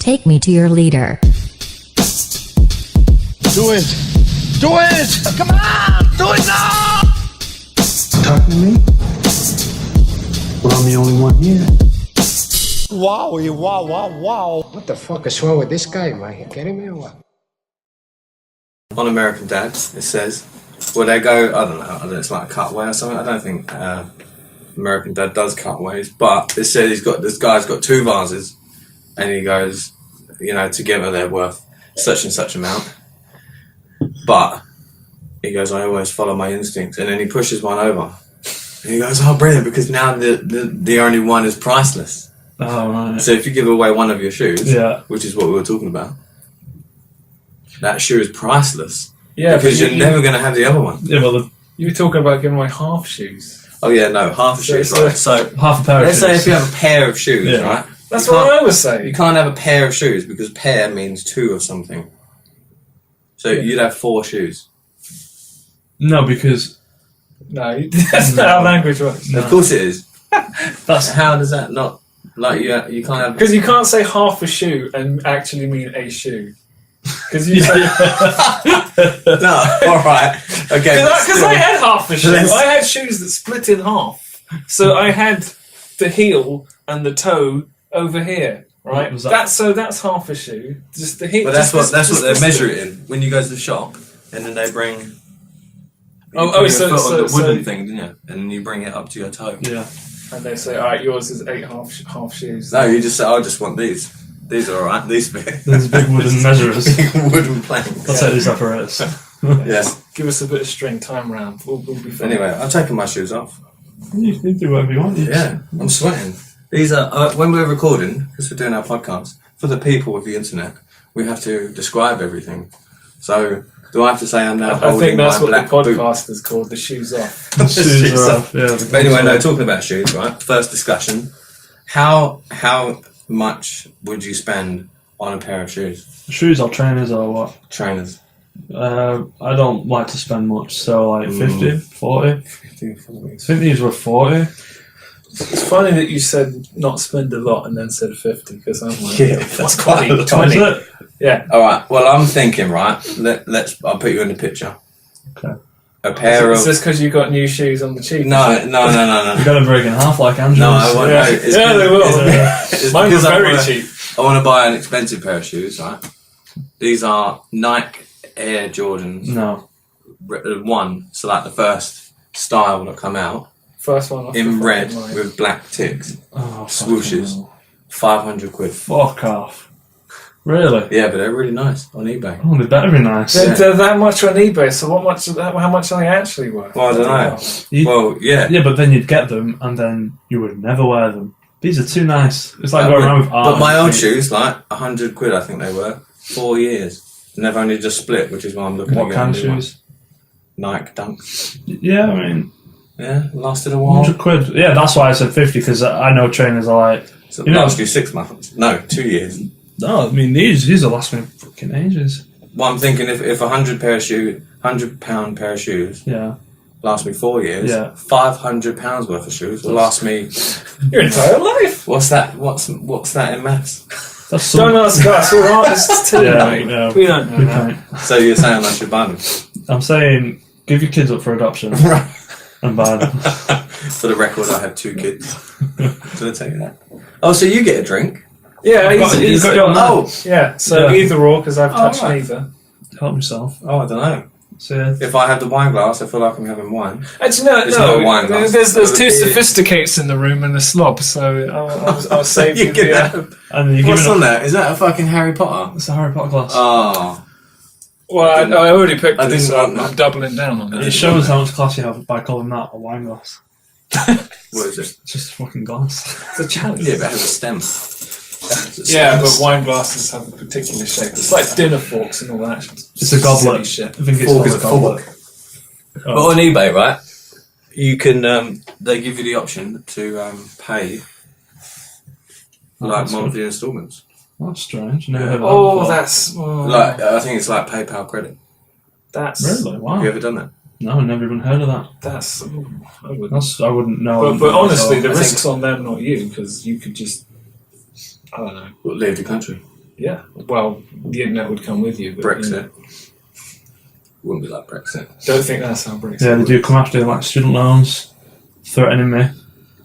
Take me to your leader. Do it! Do it! Come on! Do it now! Talking to me? Well, I'm the only one here. Wow. What the fuck is wrong with this guy, man? You kidding me or what? On American Dad, it says, well, they go, I don't know, it's like a cutaway or something. I don't think American Dad does cutaways, but it says this guy's got 2 vases, and he goes, you know, together they're worth such and such amount. But he goes, I always follow my instincts, and then he pushes one over, and he goes, oh, brilliant, because now the only one is priceless. Oh, right. So if you give away one of your shoes, Yeah. which is what we were talking about, that shoe is priceless. Yeah, because you're never going to have the other one. Yeah, well, You were talking about giving away half shoes. Oh yeah, no, half a shoe. Right. So half a pair of let's shoes. say if you have a pair of shoes, Yeah. right? That's You what can't- I was saying. You can't have a pair of shoes because pair means 2 of something. So you'd have 4 shoes. No, because No, that's not how language works. Of course it is. that's How does that not like you can't have Because you can't say half a shoe and actually mean a shoe. Because you say... no. All right. Okay. Because I had half a shoe. Let's- I had shoes that split in half. So I had the heel and the toe over here, right? What was that? That's half a shoe. Just the heel. But that's what they measure it in when you go to the shop, and then they bring. You Oh, put your so- foot on the so- wooden thing, didn't you? And then you bring it up to your toe. yeah. And they say, all right, yours is 8 half shoes. No, you just say, I just want these. These are alright. These fit. There's big wooden measurers. Big wooden planks. I'll take these apparatus. Yes. Give us a bit of string, time round. We'll be fine. Anyway, I've taken my shoes off. You can do whatever you want. Yeah, I'm sweating. These are when we're recording, because we're doing our podcast for the people with the internet. We have to describe everything. So, do I have to say I'm now I holding think that's my what the black boot? podcast is called, the shoes off. The shoes are off. Yeah. But anyway, no. Talking about shoes, right? First discussion. How much would you spend on a pair of shoes? Shoes or trainers or what? Trainers. I don't like to spend much, so like 50, 40. 50, 40. I think these were 40. It's funny that you said not spend a lot and then said 50, because I'm like, Yeah, that's quite a lot. 20. That's it. Yeah. All right. Well, I'm thinking, right. I'll put you in the picture. Okay. A pair Is of. this because you got new shoes on the cheap? No. You got to break in half like Andrews. No, I won't. Yeah. No, it's Yeah, they will. It's Mine because were I very wanna- cheap. I want to buy an expensive pair of shoes, right? These are Nike Air Jordans. No. 1, so like the first style that come out First one off in the red fucking line. with black ticks, Oh, swooshes, fucking hell. 500 quid. Fuck off. Really? Yeah, but they're really nice on eBay. Oh, they better be nice. They're that much on eBay, so how much are they actually worth? Well, I don't know. You- Well, yeah. Yeah, but then you'd get them and then you would never wear them. These are too nice. It's like going around with art. But my old shoes, like 100 quid, I think they were. 4 years. And they've only just split, which is why I'm looking What at kind of getting a new one. shoes? Nike Dunks. Yeah, I mean, Yeah, lasted a while. 100 quid. Yeah, that's why I said 50, because I know trainers are like, So you know- last you 6 months. No, 2 years. no, I mean, these will last me fucking ages. Well, I'm thinking if a £100 pair of shoes Yeah. last me 4 years, Yeah. £500 worth of shoes will last me. Your entire life. What's that? What's that in maths? That's so. Don't ask us, we're artists too, Yeah, mate. yeah. We don't know We that. can't. So you're saying I should buy them? I'm saying, give your kids up for adoption and buy them. For the record, I have 2 kids. Did I tell you that? Oh, so you get a drink? Yeah, You've got your Oh, yeah, so Yeah. either or, because I've touched right. neither. Help yourself. oh, I don't know. So, yeah. If I have the wine glass, I feel like I'm having wine. Actually, no, There's no wine glass. There's There's two beer. sophisticates in the room and a slob, so I'll save you can the... have- And then you're What's giving on up. there? Is that a fucking Harry Potter? It's a Harry Potter glass. Oh. Well, I already picked I it, didn't so want I'm that. doubling down on It it. shows how much class you have by calling that a wine glass. What is it? It's just a fucking glass. It's a challenge. Yeah, but it has a stem. Yeah, but wine glasses have a particular shape. It's like dinner forks and all that. It's a goblet. Silly I shit. think it's Fork called is a a goblet. But on eBay, right, you can, they give you the option to pay like that's monthly instalments. That's strange. Never heard of that Oh, before. that's... Like, I think it's like PayPal credit. That's... Really? Wow. Have you ever done that? No, I've never even heard of that. That's... I wouldn't. I wouldn't know. But honestly, the I think- risk's on them, not you, because you could just... I don't know. Leave the country. Yeah. Well, the internet would come with you. But, Brexit. Wouldn't be like Brexit. Don't think that's how Brexit Yeah, they do come after like student loans, threatening me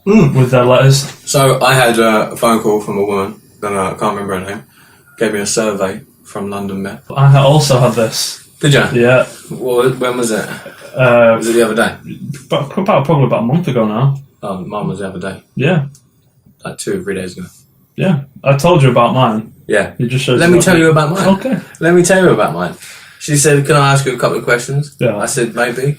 with their letters. So I had a phone call from a woman, and I can't remember her name, gave me a survey from London Met. I also had this. Did you? Yeah. Well, when was it? Was it the other day? Probably about a month ago now. Oh, mine was the other day. Yeah. Like 2 or 3 days ago. Yeah. I told you about mine. Yeah. You just showed. Let me tell you about mine. Okay. Let me tell you about mine. She said, "Can I ask you a couple of questions?" Yeah. I said, "Maybe."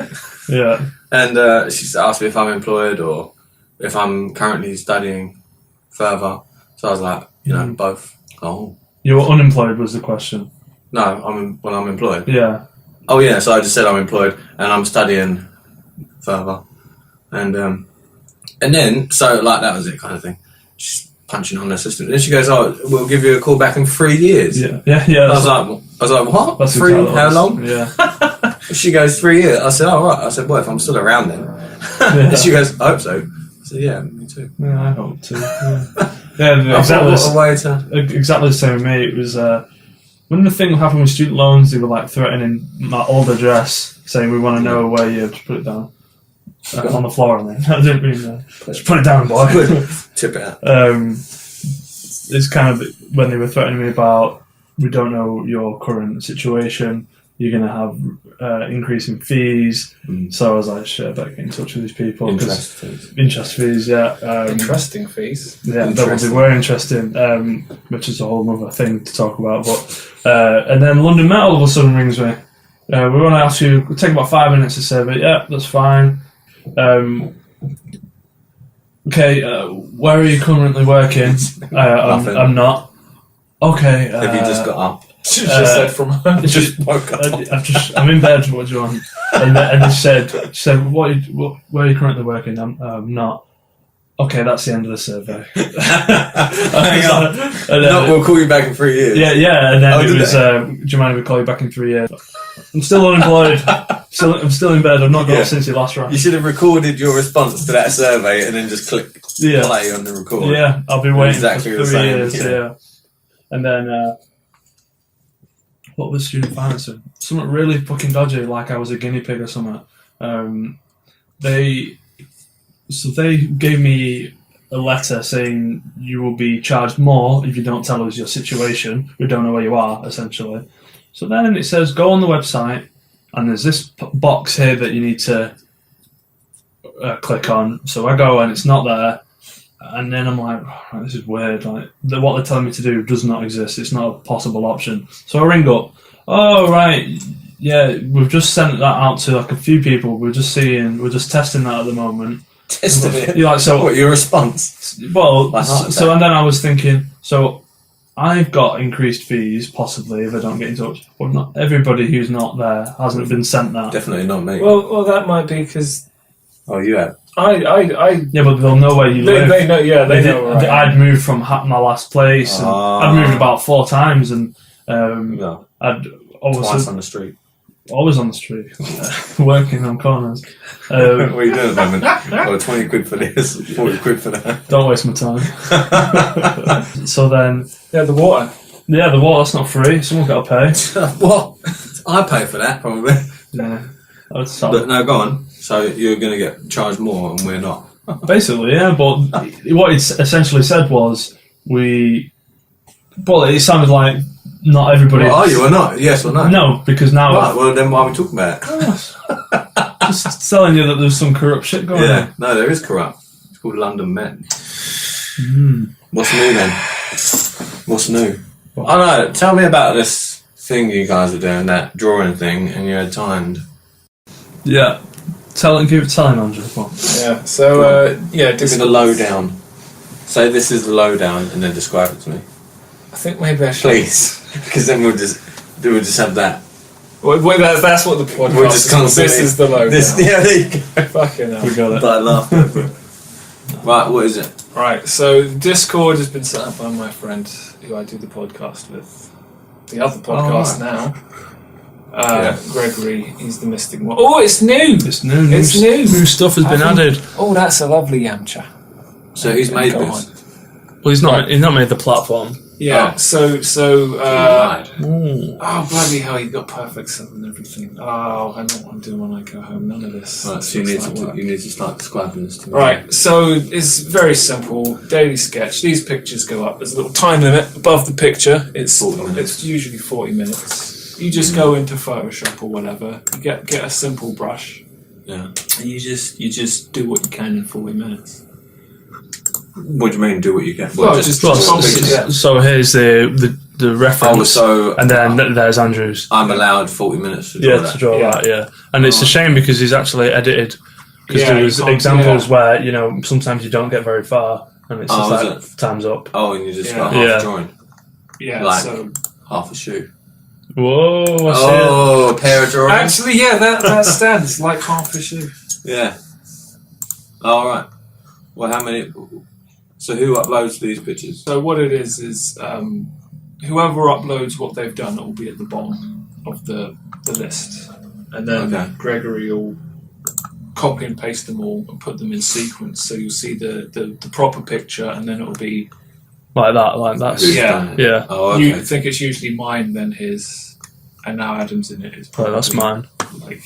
Yeah. And she asked me if I'm employed or if I'm currently studying further. So I was like, both. Oh. You were unemployed was the question. No, I'm employed. Yeah. Oh yeah, so I just said I'm employed and I'm studying further. And then, so like that was it kind of thing. She's punching on her system. And then she goes, "Oh, we'll give you a call back in 3 years." Yeah. Yeah. Yeah. I was like, "What? That's 3? exactly How what it long?" was. Yeah. She goes, 3 years. I said, "Oh, right." I said, "Well, if I'm still around then." And she goes, "I hope so." I said, "Yeah, me too." Yeah, I hope too. Yeah, exactly. What a way to... Exactly the same with me. It was when the thing happened with student loans, they were like threatening my old address, saying we want to know where you have to put it down on the floor. And then I didn't mean just put it down, boy. Tip it out. It's kind of when they were threatening me about we don't know your current situation. You're going to have increasing fees. So I was like, shit, I better get in touch with these people. Interest fees. Interest fees, yeah. Interesting fees. Yeah, they were interesting, which is a whole other thing to talk about. But and then London Met all of a sudden rings me. We want to ask you, it'll take about 5 minutes to say, but yeah, that's fine. Okay, where are you currently working? I'm not. Okay. Have you just got up? She just said from home. Just woke up. I'm in bed. What do you want? And they said, where are you currently working? I'm not. Okay, that's the end of the survey. Hang on. We'll call you back in 3 years. Yeah. And then it was, do you mind if we call you back in 3 years? I'm still unemployed. I'm still in bed. I've not got up since you last rang. You should have recorded your response to that survey and then just click play on the record. Yeah, I'll be waiting exactly for 3 the same, years. Yeah. And then, what was student financing? Something really fucking dodgy, like I was a guinea pig or something. They gave me a letter saying you will be charged more if you don't tell us your situation. We don't know where you are, essentially. So then it says go on the website, and there's this box here that you need to click on. So I go and it's not there, and then I'm like, oh, this is weird. Like what they're telling me to do does not exist. It's not a possible option. So I ring up. Oh right, yeah, we've just sent that out to like a few people. We're just testing that at the moment. Testing it. You're like, so what, your response? Well, so and then I was thinking, so I've got increased fees possibly if I don't get in touch. But not everybody who's not there hasn't been sent that. Definitely not me. Well, that might be because. Oh, you have. Yeah, but they'll know where you live. They know. Yeah, they know. Right. I'd moved from my last place. And I'd moved about 4 times, and No. I'd always Twice on the street. Always on the street, working on corners. What are you doing at the moment? Oh, 20 quid for this, 40 quid for that. Don't waste my time. So then... Yeah, the water. Yeah, the water's not free. Someone's got to pay. What? I pay for that, probably. Yeah. But no, go on. So you're going to get charged more and we're not. Basically, yeah, but what it essentially said was it sounded like not everybody... Well, are you or not? Yes or no? No, because now... Right, well then why are we talking about it? Just telling you that there's some corrupt shit going on. No, there is corrupt. It's called London Met. What's new then? What's new? What? Oh no, tell me about this thing you guys are doing, that drawing thing, and you had timed. Yeah. Keep telling Andrew. Yeah, so, Give me the lowdown. Say this is the lowdown and then describe it to me. I think maybe I should. Please. Because then we'll just have that. Well, that's what the podcast is. This is the lowdown. Yeah, there you go. Fucking hell. We got it. But I laughed at it. Right, what is it? Right, so Discord has been set up by my friend who I do the podcast with. The other podcast now. Gregory, he's the mystic one. Oh, it's new! It's new. New stuff has been added. Oh, that's a lovely Yamcha. So he's made this? Well, he's not made the platform. Yeah. Oh. So. Right. Oh bloody hell! You got perfect sun and everything. Oh, I know what I'm doing when I go home. None of this. Right, so you need to start describing this to me. Right, so it's very simple. Daily sketch. These pictures go up. There's a little time limit above the picture. It's 40 minutes. It's usually 40 minutes. You just go into Photoshop or whatever. You get a simple brush. Yeah. And you just do what you can in 40 minutes. What do you mean? Do what you can? Well, just just- Yeah. So here's the reference, Oh, so and then there's Andrew's. I'm allowed 40 minutes to draw Yeah, that. to draw Yeah. that, yeah. And it's a shame because he's actually edited, because Yeah, there was you can't- examples where, you know, sometimes you don't get very far, and it's Oh, just is like, time's up. Oh, and you just Yeah. got half Yeah. a drawing, Yeah, Like- so... half a shoe. Whoa, I see it. Oh, a pair of drawings. Actually, yeah, that stands like half a shoe. Yeah. All right. Well, how many? So who uploads these pictures? So what it is whoever uploads what they've done, it will be at the bottom of the list. And then Okay. Gregory will copy and paste them all and put them in sequence. So you'll see the proper picture, and then it'll be... Like that. Who's Yeah. done it? Yeah. Oh, okay. You think it's usually mine, then his, and now Adam's in it. Is Oh, that's probably, mine. Like,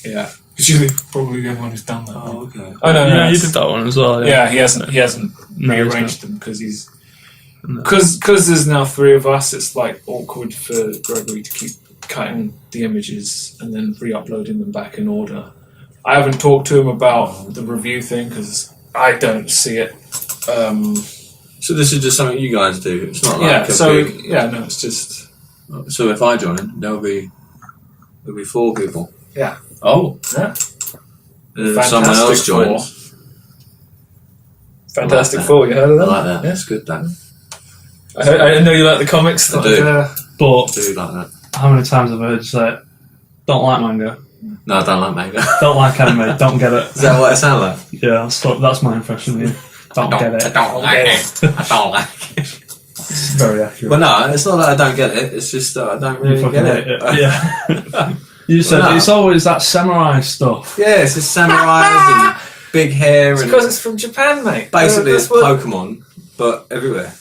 yeah. It's usually probably the only one who's done that. Oh, okay. Oh no, Yeah, you did that one as well, yeah. Yeah, he hasn't No, he's rearranged them because he's because there's now 3 of us. It's like awkward for Gregory to keep cutting the images and then re-uploading them back in order. I haven't talked to him about the review thing because I don't see it. So this is just something you guys do. It's not like Yeah, a so big. yeah, no, it's just So if I join, there'll be 4 people. yeah. Oh. Yeah. If someone else Four. joins. Fantastic I like that. Four. You heard of I that? like that. That's good. That I know you like the comics. I like, do. But I do like that. how many times have I heard you say, don't like manga, No, I don't like manga. don't like anime, don't get it. Is that what it sounds like? Yeah, that's my impression of you. Don't get it. I don't like it. I don't like it. It's very accurate. Well, no, it's not that I don't get it. It's just that I don't You really fucking get hate it. it. Yeah. You said Well, no. it's always that samurai stuff. Yeah, it's just samurais and big hair and because it's from Japan, mate. basically That's it's what- Pokemon, but everywhere.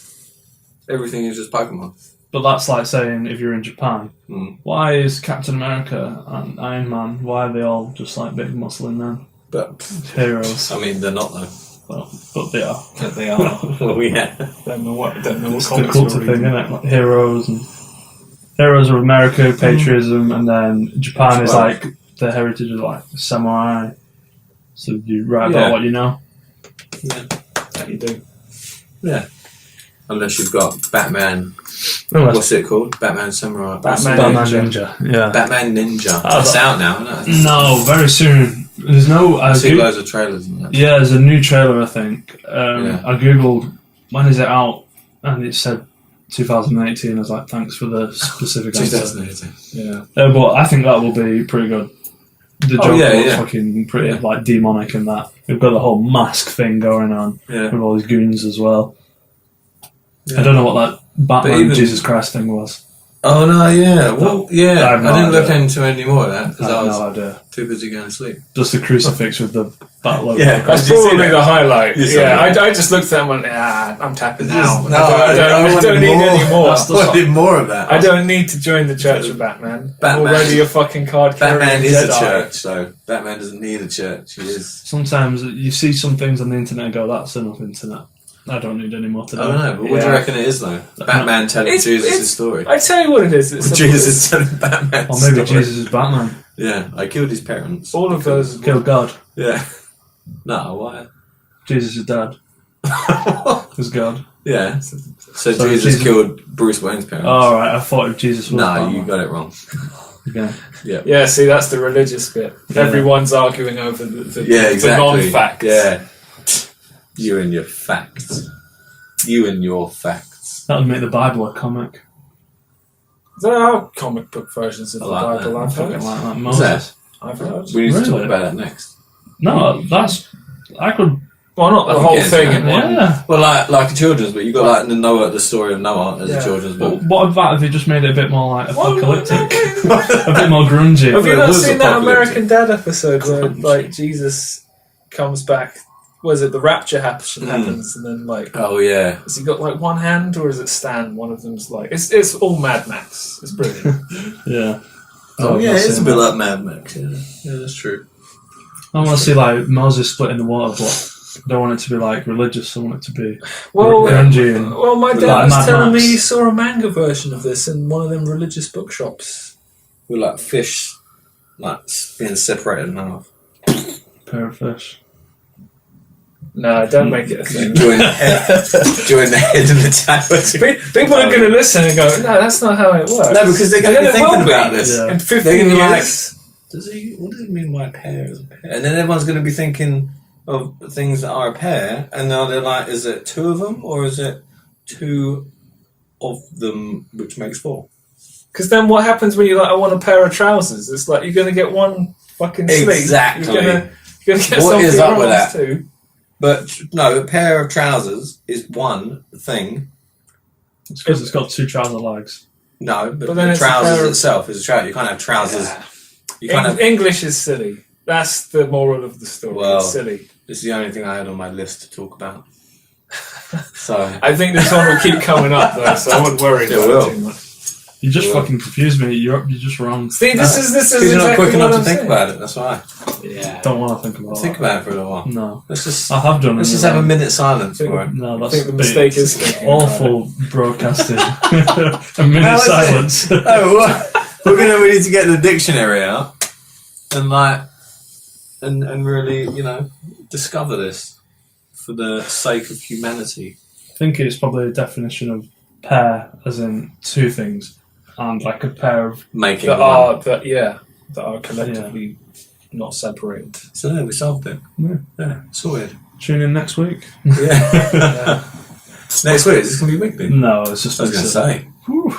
Everything is just Pokemon. But that's like saying if you're in Japan, Mm. why is Captain America and Iron Man, why are they all just like big muscling men? But Heroes. I mean, they're not though. Well, but they are. That they are. Well, yeah. Don't know what It's the comics culture are thing, reading. isn't it? Like heroes of America, patriotism, and then Japan is Right. like the heritage of like samurai. So you write Yeah. about what you know. That you do. Yeah. Unless you've got Batman. Unless What's it called? Batman Samurai. Batman Batman Ninja. Ninja. Yeah. Batman Ninja. Oh, It's that- out now, isn't it? No, very soon. There's no. I see loads of trailers and that. Yeah, there's a new trailer, I think. Yeah. I googled when is it out, and it said 2018. I was like, thanks for the specific answer. 2018. Yeah. But I think that will be pretty good. The Oh, Joker yeah, looks yeah. fucking pretty Yeah. like demonic in that. We've got the whole mask thing going on Yeah. with all these goons as well. Yeah. I don't know what that Batman But even- Jesus Christ thing was. Oh no, yeah. Well, yeah. I have no I didn't look idea. into any more of that I because have I was no idea. too busy going to sleep. Just the crucifix with the bat logo. Yeah. That's Did you see probably that? the highlight. You saw Yeah, that? I just looked at that and went, I'm tapping now. No, I don't wanted need any more. I wanted more of that. I don't need to join the Church of Batman. Batman. I'm already a fucking card carrying Batman is a Jedi. church, so Batman doesn't need a church. He is. Sometimes you see some things on the internet and go, that's enough internet. I don't need any more I today. don't know, but what do you Yeah. reckon it is though? Batman telling Jesus' story. I tell you what it is. It's Jesus telling Batman. Or maybe story. Jesus is Batman. Yeah, I killed his parents. all of those. Killed God. Yeah. No, why? Jesus is dad. Is God. Yeah. So So Jesus Jesus- killed Bruce Wayne's parents. Oh, right. I thought if Jesus was no, Batman. you got it wrong. Okay. Yeah, see, that's the religious bit. Yeah. Everyone's arguing over the Yeah, exactly. non-facts. Yeah. You and your facts. You and your facts. That would make the Bible a comic. There are comic book versions of I the like Bible. that. I've Fucking heard. like that. What's that? Moses. I've heard. We need to talk Really? about that next. No, that's. I could. Well, not the I whole guess, thing yeah. in one. Yeah. Well, like a children's book. You got like the story of Noah as Yeah. a children's But book. what about if they just made it a bit more like Well, apocalyptic? no, A bit more grungy? Have you It not was seen that apocalyptic. American Dad episode where like Jesus comes back was it the rapture happens, and then like, Oh yeah. has he got like one hand, or is it Stan? One of them's like, it's all Mad Max. It's brilliant. Yeah. Oh yeah, I've it's a seen bit that. like Mad Max. Yeah, that's true. I want to see like Moses split in the water, but I don't want it to be like religious. I want it to be Well, grungy and well, my dad like was Mad telling me Max. he saw a manga version of this in one of them religious bookshops. With like fish, like being separated in half. pair of fish. No, don't make it a thing. Join the head and the tail. People are going to listen and go, no, that's not how it works. No, because they're going to And be it will thinking about this. Yeah. In 15 They're going to be like, years. what does it mean by a pair is a pair? And then everyone's going to be thinking of things that are a pair, and now they're like, is it two of them, or is it two of them, which makes four? Because then what happens when you're like, I want a pair of trousers? It's like, you're going to get one fucking sleeve. Exactly. You're going to get What something is up wrong with that? too. But no, a pair of trousers is one thing. It's because it's got two trouser legs. No, but But then the it's a trousers pair of- itself is a trouser. You can't have trousers. You can't have. English is silly. That's the moral of the story. Well, It's silly. It's the only thing I had on my list to talk about. So I think this one will keep coming up though, so I wouldn't worry It about will. it too much. You just Well. fucking confused me. You're just wrong. See, this is because you're not exactly quick what enough I'm to think saying. about it. That's why. Yeah. Don't want to think about Think that. about it for a little while. No, Let's just I have done. let's it. just have a minute silence Think- for it. No, I that's think the mistake is it's thinking about awful broadcasting. A minute How is it? silence. Oh, we need to get the dictionary out and like and really, discover this for the sake of humanity. I think it's probably a definition of pair, as in two things, and like a pair of Making that one. that are collectively not separated. So there, we solved it. Yeah. Sorted. Tune in next week. Yeah. Next week, is this going to be weekly? No, it's just. I was going to say. Whew.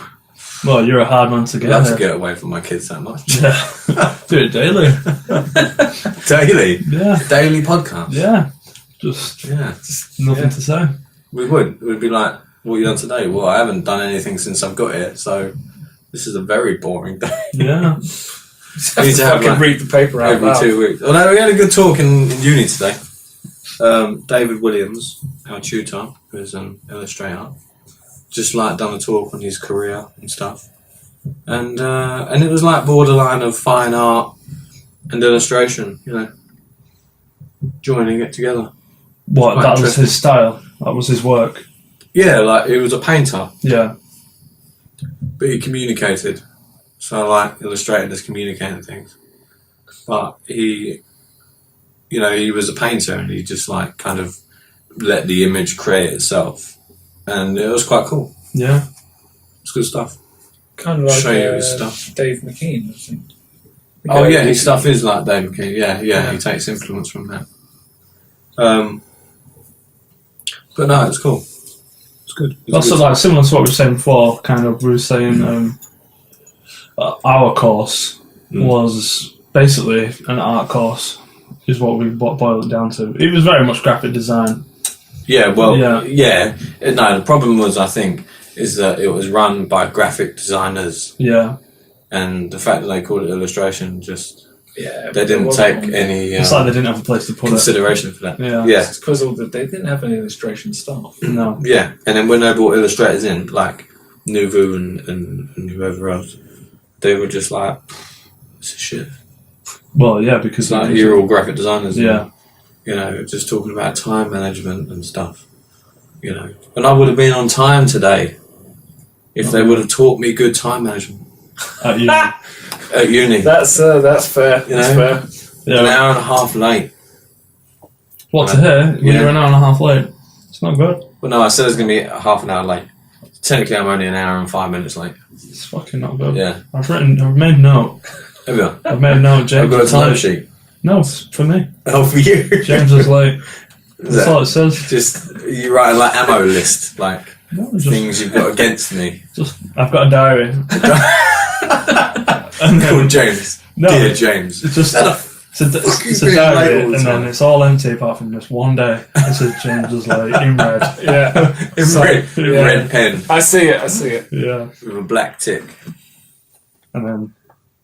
Well, you're a hard man to I'd get. love to here. get away from my kids that much. Yeah. Do it daily. Daily. Yeah. Daily podcast. Yeah. Just Yeah. nothing to say. We would. We'd be like, what have you done today? Well, I haven't done anything since I've got here, so this is a very boring day. Yeah. I need to have, fucking like, read the paper out Every loud. 2 weeks. Although we had a good talk in uni today. David Williams, our tutor, who's an illustrator, just like done a talk on his career and stuff. And it was like borderline of fine art and illustration, joining it together. What? Quite That was interesting. his style. That was his work. Yeah, like he was a painter, Yeah. but he communicated. So like illustrators communicating things. But he was a painter and he just like kind of let the image create itself. And it was quite cool. Yeah. It's good stuff. Kind of like Show you his stuff. Dave McKean, I think. The Oh guy yeah, who- his stuff is like Dave McKean. Yeah, he takes influence from that. But no, it's cool. It's good. It's That's good. like similar to what we were saying before. Kind of, we were saying our course was basically an art course, is what we boiled it down to. It was very much graphic design. Yeah, well, Yeah. yeah. No, the problem was, I think, is that it was run by graphic designers, Yeah. and the fact that they called it illustration, just Yeah, they didn't take any It's like they didn't have a place to put consideration for that. Yeah. Yeah, It's because they didn't have any illustration staff. it. No. yeah. And then when they brought illustrators in, like Nuvu and whoever else, they were just like, "This is shit." Well, yeah, because It's like you're all graphic designers. Yeah. And, just talking about time management and stuff. And I would have been on time today if they would have taught me good time management At uni. at uni. That's fair. That's fair. An Yeah. hour and a half late. What to hear? When Yeah. you're an hour and a half late. It's not good. Well, no, I said it was going to be half an hour late. Technically, I'm only an hour and 5 minutes late. It's fucking not good. Yeah. I've made a note. There we go. I've made a note. James I've got a is time late. sheet. No, it's for me. Oh, for you. James is late. Is That's that all it says. just, you write like ammo list, like No, it's things you've got against me. just I've got a diary. And Called then, James. No, Dear James. it's just That a it's a being diary, late all the and time. then it's all empty apart from this one day. It says James is late in red. Yeah, in Yeah. red pen I see it. Yeah, with a black tick. and then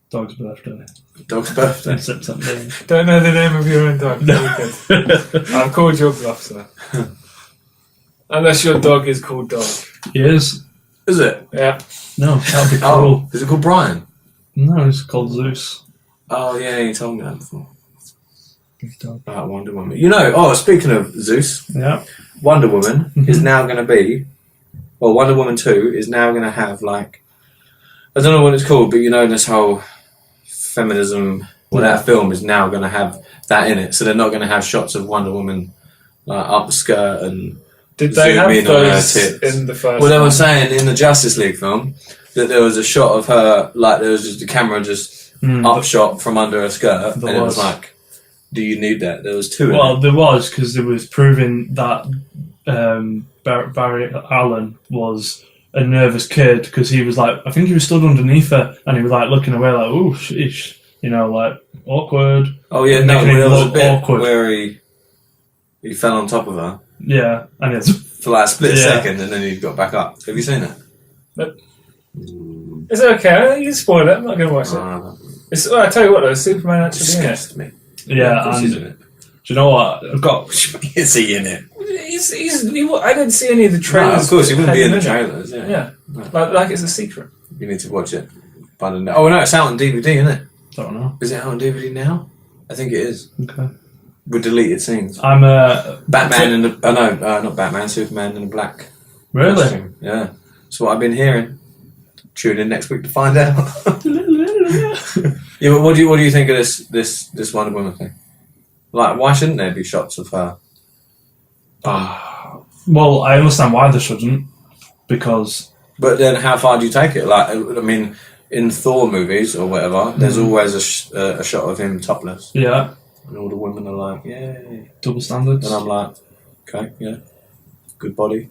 Dog's birthday. Dog's birthday. In September. Don't know the name of your own dog. Very good. I've called your bluff, sir. Unless your dog is called Dog. He is. Is it? Yeah. No, that'd be cool. Oh, is it called Brian? No, it's called Zeus. Oh yeah, you told me that before. Big dog. About Wonder Woman. You know, speaking of Zeus, Yeah. Wonder Woman is now going to be, well, Wonder Woman 2 is now going to have, like, I don't know what it's called, but you know, this whole feminism, that film is now going to have that in it. So they're not going to have shots of Wonder Woman up the skirt and Did they zoom have in on her those tits. in the first Well, they were one? saying in the Justice League film that there was a shot of her, like, there was just the camera just upshot from under her skirt, and it was like, do you need that? There was two. Well, there was, because there was proving that Barry Allen was a nervous kid, because he was like, I think he was stood underneath her, and he was like looking away, like, ooh, sheesh, you know, like awkward. Oh yeah, no, making him there was a look bit awkward. where he fell on top of her Yeah, and it's for like a split Yeah. second, and then he got back up. Have you seen it? It's okay. You can spoil it. I'm not going to watch it. I tell you what, though, Superman actually in it. Disgust me. yeah. Of course And he's do in it. you know what? I've got Is he in it? I didn't see any of the No, trailers. of course he wouldn't Had be in him the it. trailers. Yeah. Yeah, No. like it's a secret. You need to watch it. Oh no, it's out on DVD, isn't it? don't know. Is it out on DVD now? I think it is. Okay. With deleted scenes. I'm Batman in the not Batman, Superman in the black really. costume. Yeah, that's what I've been hearing. Tune in next week to find out. Yeah, but what do you think of this Wonder Woman thing? Like, why shouldn't there be shots of her? Well, I understand why they shouldn't, because But then, how far do you take it? Like, I mean, in Thor movies or whatever, there's always a shot of him topless, yeah, and all the women are like, "Yay!" double standards. And I'm like, "Okay, yeah, good body."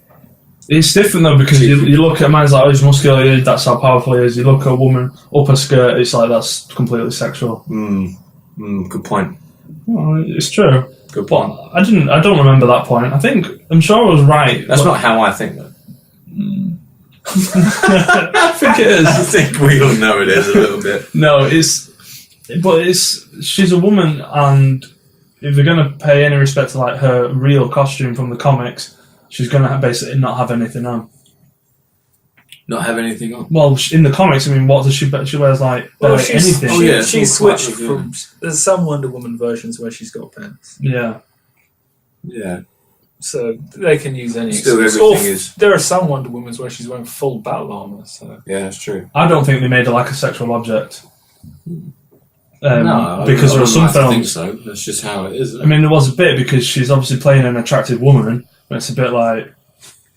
It's different though, because you look at a man's like, oh, he's muscular, that's how powerful he is. You look at a woman up her skirt, it's like that's completely sexual. Good point. Well, it's true. Good But point. I don't remember that point. I'm sure I was right. That's not how I think, though. I think it is. I think we all know it is a little bit. No, she's a woman, and if they're going to pay any respect to like her real costume from the comics, she's going to basically not have anything on. Not have anything on. Well, in the comics, I mean, what does she? She wears like anything. Oh, yeah, she it's all switched quite from. There's some Wonder Woman versions where she's got pants, Yeah. Yeah. so they can use any. Still, excuse. everything Or is. There are some Wonder Womans where she's wearing full battle armor. So Yeah, that's true. I don't think they made her like a sexual object. No, Because there are some I think films. so. That's just how it is. Isn't I mean, there was a bit because she's obviously playing an attractive woman, but it's a bit like,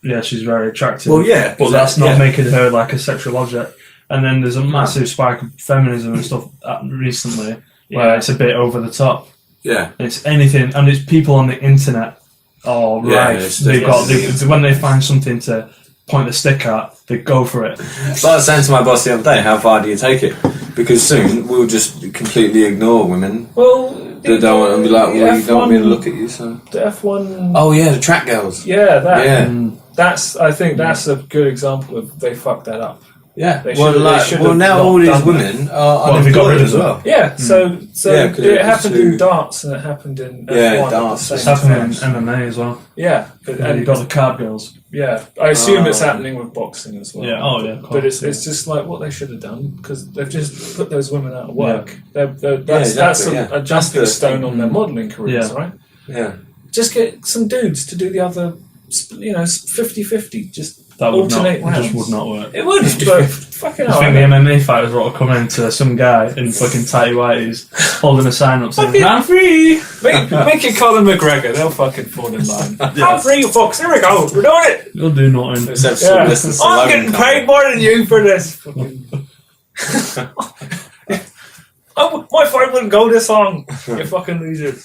yeah, she's very attractive. Well, yeah, but that's not yeah. making her like a sexual object. And then there's a massive spike of feminism and stuff recently where it's a bit over the top. Yeah. It's anything, and it's people on the internet. Oh, Yeah, right. it's They've got definitely- when they find something to point the stick at, they go for it. But I was saying to my boss the other day, how far do you take it? Because soon we'll just completely ignore women. well, They don't want to be like, well, you don't want me to look at you, so. The F1. Oh, yeah, the track girls. Yeah, that. Yeah. I think that's a good example of they fucked that up. Yeah. They Well, should've now not all these done that. women are Well, they got rid unemployed of as them. well. Yeah, so Yeah, 'cause it it was happened too- in darts and it happened in Yeah, F1 darts. at It's the same happening time. in MMA as well. Yeah, but, And you've got the card girls. yeah, I assume it's Oh. happening with boxing as well. Yeah, oh, yeah, of But course, it's just like what they should have done because they've just put those women out of work. That's exactly, a yeah. jumping That's the- stone on their modelling careers, Yeah. right? Yeah. Just get some dudes to do the other, 50-50. Just That would not, alternate rounds. just would not work. It would, but fucking I hell. think the MMA fighters ought to come into some guy in fucking tighty whities holding a sign up saying, I'm free! Make it Conor McGregor, they'll fucking fall in line. I'm free, you fucks, here we go, we're doing it! You'll do nothing. Let's have Yeah. Sylvester I'm Stallone getting come paid in. more than you for this. Fucking... my fight wouldn't go this long, you fucking losers.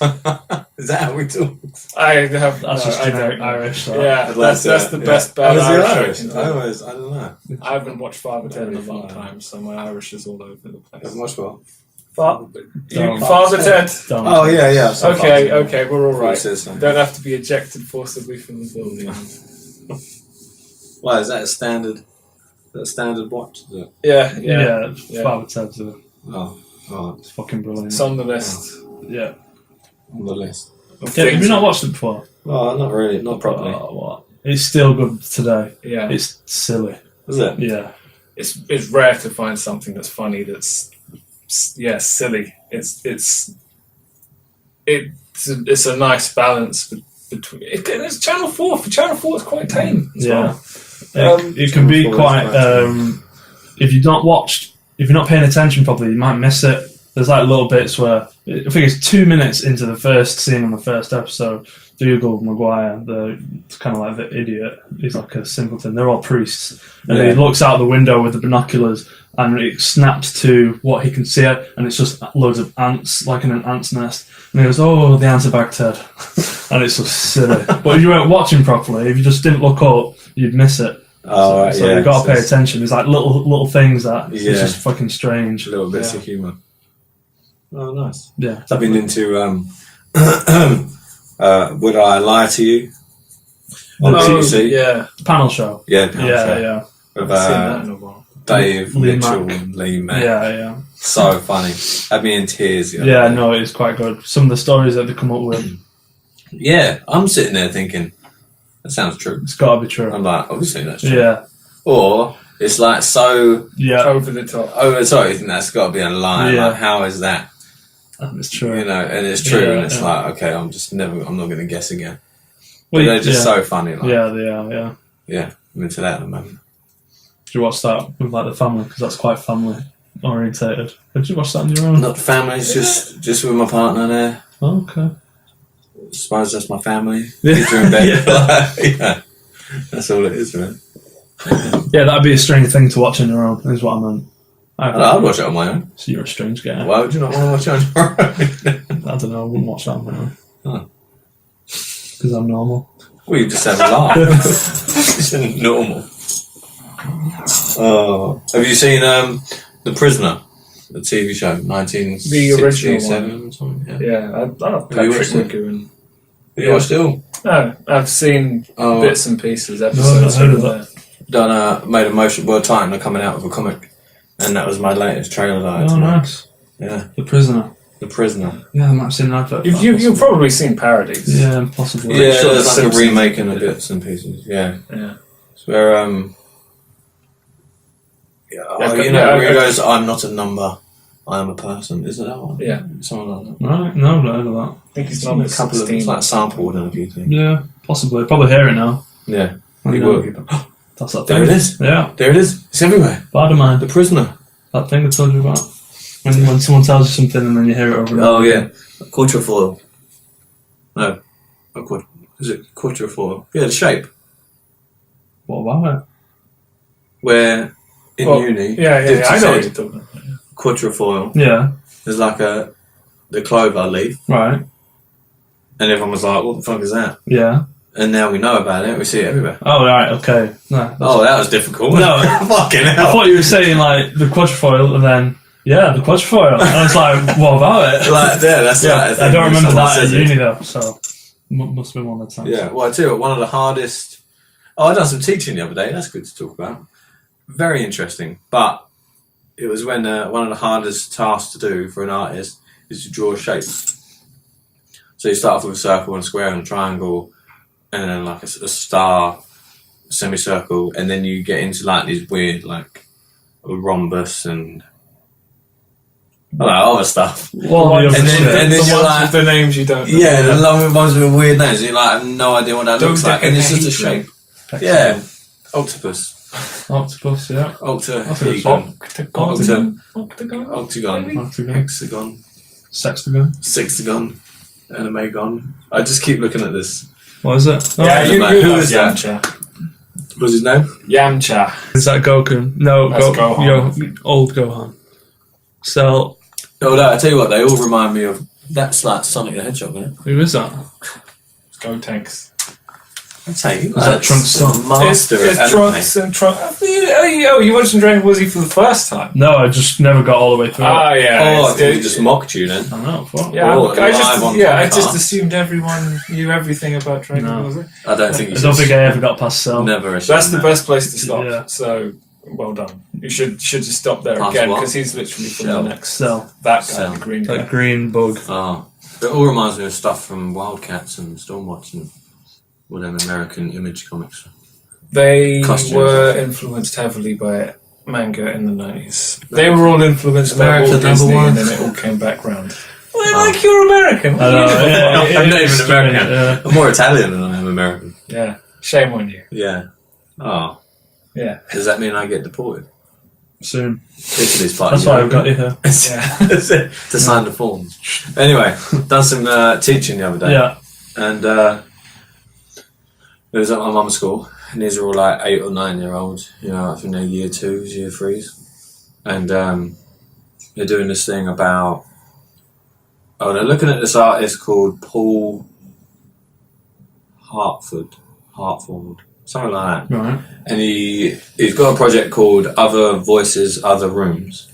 Is that how we talk? I have. That's just I generic don't. Irish. So. Yeah, that's the best bad Oh, is he Irish. Irish? I can do. I don't know. I haven't watched Father Ted in a long Very time, so my Irish is all over the place. Haven't watched well. Don't. Father Ted. Don't. Oh, yeah. So Okay, far. okay, we're all right. Says something. Don't have to be ejected forcibly from the building. Why, is that a standard? Is that a standard watch? Is it? Yeah, Yeah, yeah. Father Ted's a Oh, It's fucking brilliant. It's on the list. Yeah. on the list. Yeah, have you not watched it before? Oh, not really, not properly. Oh, what? It's still good today. Yeah. It's silly. Is it? Yeah. It's rare to find something that's funny that's silly. It's a nice balance between. It's Channel 4. For Channel 4, it's quite tame as well. It can be quite. If you're not paying attention properly, you might miss it. There's like little bits where I think it's 2 minutes into the first scene on the first episode. Dougal Maguire, it's kind of like the idiot. He's like a simpleton. They're all priests, and he looks out the window with the binoculars, and it snaps to what he can see, and it's just loads of ants, like in an ant's nest. And he goes, "Oh, the ants are back, Ted," and it's so silly. But if you weren't watching properly, if you just didn't look up, you'd miss it. Oh, So you've got to pay attention. There's like little things that it's just fucking strange. Little bits of humour. Oh, nice. Yeah, I've been into Would I Lie to You? On BBC. Yeah. panel show. Yeah, panel show. Yeah. With I've seen that in a while. Dave Lee Mitchell Mack. and Lee Mack. Yeah. So funny. Had me in tears. The other Yeah, day. no, it's quite good. Some of the stories that they come up with, Yeah, I'm sitting there thinking, that sounds true. it's got to be true. I'm like, obviously that's true. Yeah, Or it's like so yeah, Over the top. over the top. You think that's got to be a lie. Yeah. Like, how is that? it's true. You know, and it's true. Yeah, and it's yeah. like, okay, I'm not going to guess again. Well, But they're just yeah. so funny. Like, Yeah, they are. Yeah. yeah, I'm into that at the moment. Did you watch that with like the family? Because that's quite family orientated. Did you watch that on your own? Not the family, it's just with my partner there. Oh, okay. I suppose that's my family. Yeah. Kids are in bed. Yeah. Yeah. That's all it is, man. Yeah, that'd be a strange thing to watch on your own. Is what I meant. I'd watch it on my own. So you're a strange guy. Why would you not want to watch it on your own? I don't know. I wouldn't watch that on my own. Oh. Because I'm normal. Well, you just have a laugh. It's normal. Oh, have you seen The Prisoner, the TV show, 1967 or something? Yeah. Yeah, I love Have you Patrick watched it? McGowan. Have you watched it all? No, I've seen Oh. bits and pieces, No, episodes. I've heard of here and that. Done made a motion. Well, Titan are coming out with a comic, and that was my latest trailer. That I had Oh, to make. nice. Yeah, The Prisoner. The Prisoner. Yeah, I might have seen an advert. there. You've probably seen parodies. Yeah, possibly. Yeah, sure there's The like a Simpsons remake and a did. bits and pieces. Yeah, Yeah. it's where you know, yeah, where he I- goes, "I'm not a number, I am a person." Isn't that one? Yeah. Something like that. Right, no, I've not heard of that. I think he's A number couple of 16. it's like sampled and a few things. Yeah, possibly. Probably hear it now. Yeah, I you know. will. That's that There thing. it is. Yeah, There it is. It's everywhere. bad of mine. The Prisoner. That thing I told you about. When someone tells you something and then you hear it over and Oh over. yeah, quatrefoil. No, is it quatrefoil? Yeah, the shape. What about it? Where in Well, uni, Yeah, Dipsy I know said what you're talking about. quatrefoil Yeah, is like the clover leaf, right. and everyone was like, "What the fuck is that?" Yeah. And now we know about it. We see it everywhere. Oh, right, okay. No, Oh, that was difficult. No. Fucking I hell. thought you were saying, like, the quatrefoil and then, yeah, the quatrefoil. And I was like, what about it? Like, yeah, that's Yeah, like, I don't remember someone that at says it. uni, though, so must have been one of the times. Yeah, well, I tell you what, one of the hardest. Oh, I done some teaching the other day. That's good to talk about. Very interesting. But it was when one of the hardest tasks to do for an artist is to draw a shape. So you start off with a circle and a square and a triangle, and then like a star, semicircle, and then you get into like these weird like a rhombus and other stuff. Well, And then The you're ones like, with the names you don't know. yeah, the long ones with weird names. You like have no idea what that looks like, and it's just a shape. Yeah, octopus, Octopus, yeah. octagon, Octagon. octagon, Octagon. hexagon, Sextagon. sextagon, animagon. I just keep looking at this. What is it? Oh, Yeah, Who you is that? Yamcha. What's his name? Yamcha. is that Goku? No, That's Gohan. Old Gohan. So, Oh, no, I tell you what, they all remind me of. That's like Sonic the Hedgehog, isn't it? who is that? Go Tanks. I tell you, that Trunks' son? Master It's of anime. Trunks and Trunks. Oh, you watched Dragon Ball Z for the first time? No, I just never got all the way through it. Ah, yeah. Oh, I it's- think he just mocked you then. I know, fuck. Yeah, Oh, I live on I podcast. just assumed everyone knew everything about Dragon No. Ball Z. I don't think I don't think I ever got past Cell. never. That's the best place to stop. Yeah. So well done. You should just stop there Pass again what? because he's literally from Shell. the next. Cell. That guy, Cell. the green guy. That green bug. Oh, it all reminds me of stuff from Wildcats and Stormwatch and all them American Image comics. They Costumes. were influenced heavily by manga in the 90s. They were all influenced by America Walt number Disney, one. and then it all came back round. Well, like you're American. I know, yeah, I'm not it's even American. yeah. I'm more Italian than I am American. Yeah, shame on you. Yeah. Oh, Yeah, does that mean I get deported? Soon. Italy's part That's of why Europe. I've got you here. yeah. To sign the forms. Anyway, done some teaching the other day. Yeah. And it was at my mum's school, and these are all like 8 or 9 year olds, you know, I think they're year 2s, year 3s. And they're doing this thing about, they're looking at this artist called Paul Hartford, something like that. Right. And he's got a project called Other Voices, Other Rooms.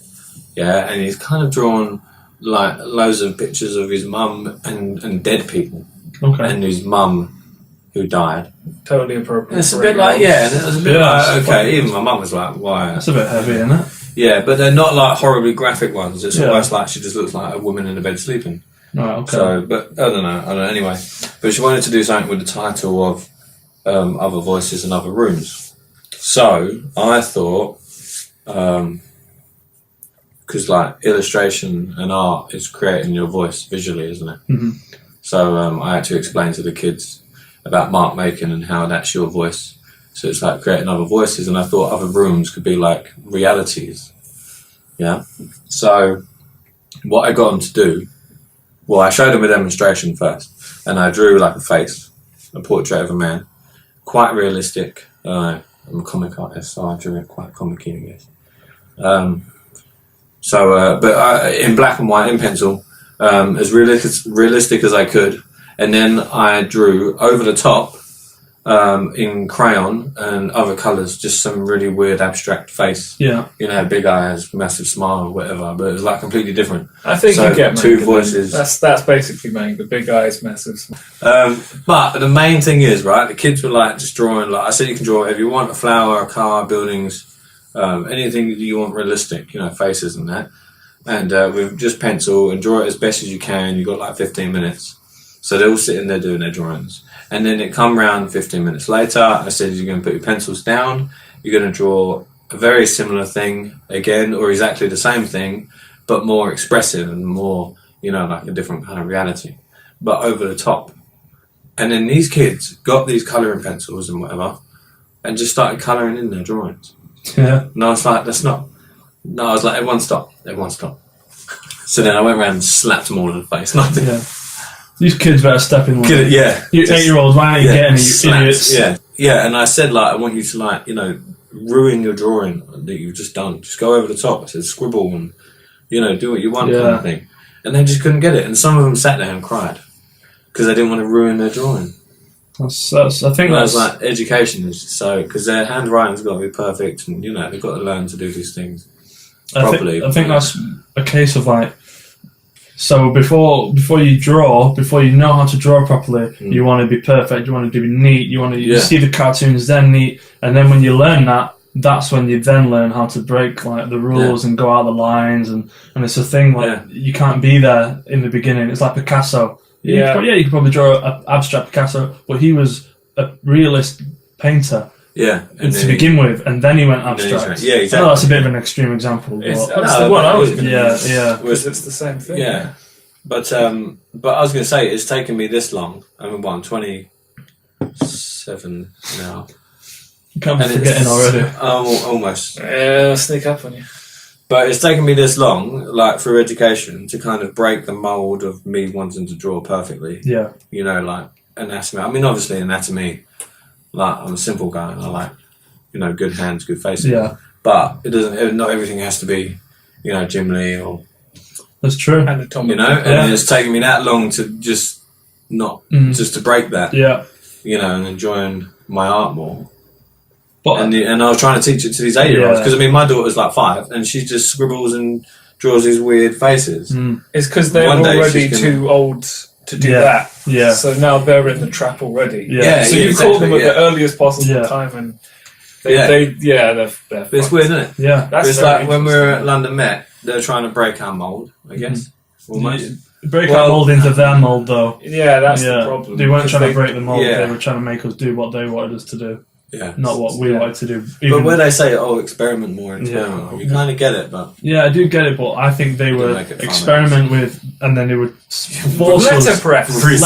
Yeah, and he's kind of drawn like loads of pictures of his mum and dead people. Okay. And his mum who died. Totally appropriate. And it's a for bit everyone. like, yeah, and it was a bit Yeah, like, it's okay, even my mum was like, why? That's a bit heavy, isn't it? Yeah, but they're not like horribly graphic ones. It's Yeah. almost like she just looks like a woman in a bed sleeping. Right, okay. So, but I don't know, anyway. But she wanted to do something with the title of Other Voices and Other Rooms. So, I thought, because like illustration and art is creating your voice visually, isn't it? Mhm. So I had to explain to the kids about mark making and how that's your voice. So it's like creating other voices, and I thought other rooms could be like realities. Yeah. So what I got them to do, well, I showed them a demonstration first, and I drew like a face, a portrait of a man, quite realistic. I'm a comic artist, so I drew it quite comic-y, I guess. But in black and white, in pencil, as realistic as I could, and then I drew over the top in crayon and other colours, just some really weird abstract face. Yeah. You know, big eyes, massive smile, or whatever. But it was like completely different. I think So, you get two manga, voices. then. That's basically manga. Big eyes, massive. But the main thing is, right, the kids were like just drawing, like I said, you can draw whatever you want, a flower, a car, buildings, anything that you want realistic, you know, faces and that. And with just pencil and draw it as best as you can. You've got like 15 minutes. So they're all sitting there doing their drawings. And then it come round 15 minutes later. I said, you're going to put your pencils down. You're going to draw a very similar thing again, or exactly the same thing, but more expressive and more, you know, like a different kind of reality, but over the top. And then these kids got these colouring pencils and whatever, and just started colouring in their drawings. Yeah. And I was like, that's not... No, I was like, everyone stop. So then I went around and slapped them all in the face. Yeah. These kids better step in. Yeah. You Just- 8-year-olds, why aren't you getting it, you slaps, idiots? Yeah. Yeah, and I said, like, I want you to, like, you know, ruin your drawing that you've just done. Just go over the top. I said, scribble and, you know, do what you want kind Yeah. of thing. And they just couldn't get it. And some of them sat there and cried because they didn't want to ruin their drawing. I think And I was that's... like, education is so... Because their handwriting's got to be perfect and, you know, they've got to learn to do these things properly. I think that's a case of like, so before you draw, before you know how to draw properly, you want to be perfect, you want to be neat, you see the cartoons then neat, and then when you learn that, that's when you then learn how to break like the rules and go out the lines, and it's a thing like you can't be there in the beginning. It's like Picasso. You could probably draw an abstract Picasso, but he was a realist painter. Yeah. To begin with, and then he went abstract. Yeah, exactly. I know that's a bit of an extreme example. It's, But that's the one I was going to use. yeah. Because it's the same thing. Yeah. But I was going to say, it's taken me this long. I mean, I'm 27 now. You can't be And forgetting already. Almost. Yeah, sneak up on you. But it's taken me this long, like through education, to kind of break the mould of me wanting to draw perfectly. Yeah. You know, like anatomy. I mean, obviously anatomy, like I'm a simple guy and I like, you know, good hands, good faces. Yeah. But it doesn't, not everything has to be, you know, Jim Lee or, That's true. Anatomical. you know, and it's taken me that long to just not, just to break that, Yeah. you know, and enjoying my art more. But And I was trying to teach it to these 8-year-olds Yeah. because I mean my daughter's like 5 and she just scribbles and draws these weird faces. It's because they're One day already she's gonna- too old to do Yeah. that. Yeah. So now they're in the trap already. Yeah. So Yeah, you caught them exactly, at the earliest possible Yeah. time, and They're But it's weird, isn't it? Yeah. That's It's very like when we were at London Met, they're trying to break our mould, I guess. Almost. Break our mould into their mould, though. Yeah, that's the problem. They weren't trying to Because break the mould. Yeah. They were trying to make us do what they wanted us to do, Yeah. not what we wanted to do. But Even- when they say, experiment more, you kind of get it, but... yeah, I do get it, but I think they would make it fun, experiment with, and then they would force us.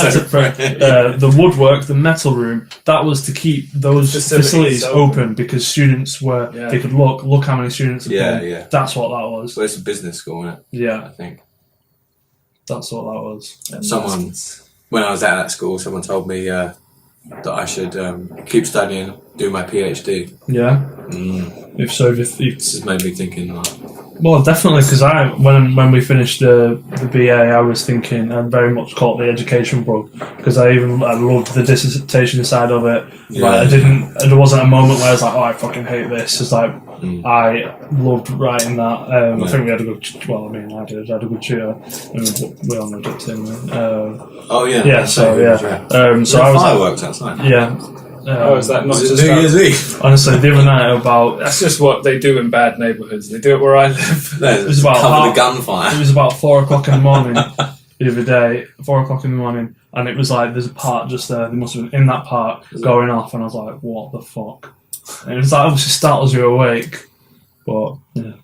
The woodwork, the metal room, that was to keep those facilities open because students were. Yeah. They could look how many students. Have come. Yeah. That's what that was. Well, it's a business school, isn't it? Yeah, I think. that's what that was. Someone, when I was at that school, someone told me that I should keep studying, do my PhD. Yeah. If so, if This has made me thinking, well, definitely, because when we finished the BA, I was thinking I very much caught the education bug because I loved the dissertation side of it. Yeah. Like, there wasn't a moment where I was like, oh, I fucking hate this. It's like I loved writing that. I think we had a good. Well, I mean, I did. I had a good tutor. We all know it anyway. Yeah. So I was fireworks outside. Yeah. Is that not Was just it New Year's Eve? Honestly, the other night about That's just what they do in bad neighbourhoods. They do it where I live. No, was about cover half- the gunfire. it was about 4 o'clock in the morning the other day. 4 o'clock in the morning, and it was like there's a part just there. They must have been in that part going off, and I was like, "What the fuck?" And it was like obviously startles you awake, but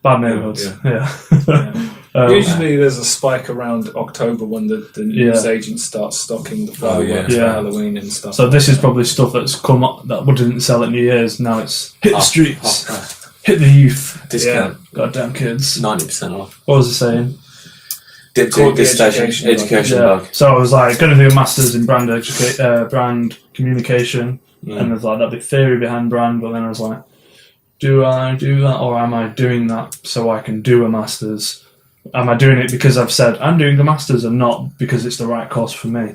bad neighbourhoods. Yeah. Usually there's a spike around October when the news agents start stocking the fireworks for Halloween and stuff. So this is probably stuff that's come up that we didn't sell at New Year's. Now it's hit the streets, hit the youth, Discount. goddamn kids. 90% off. What was it saying? Education bug. So I was like, going to do a masters in brand communication, and there's like that big theory behind brand. But then I was like, do I do that, or am I doing that so I can do a masters? Am I doing it because I've said I'm doing the masters and not because it's the right course for me?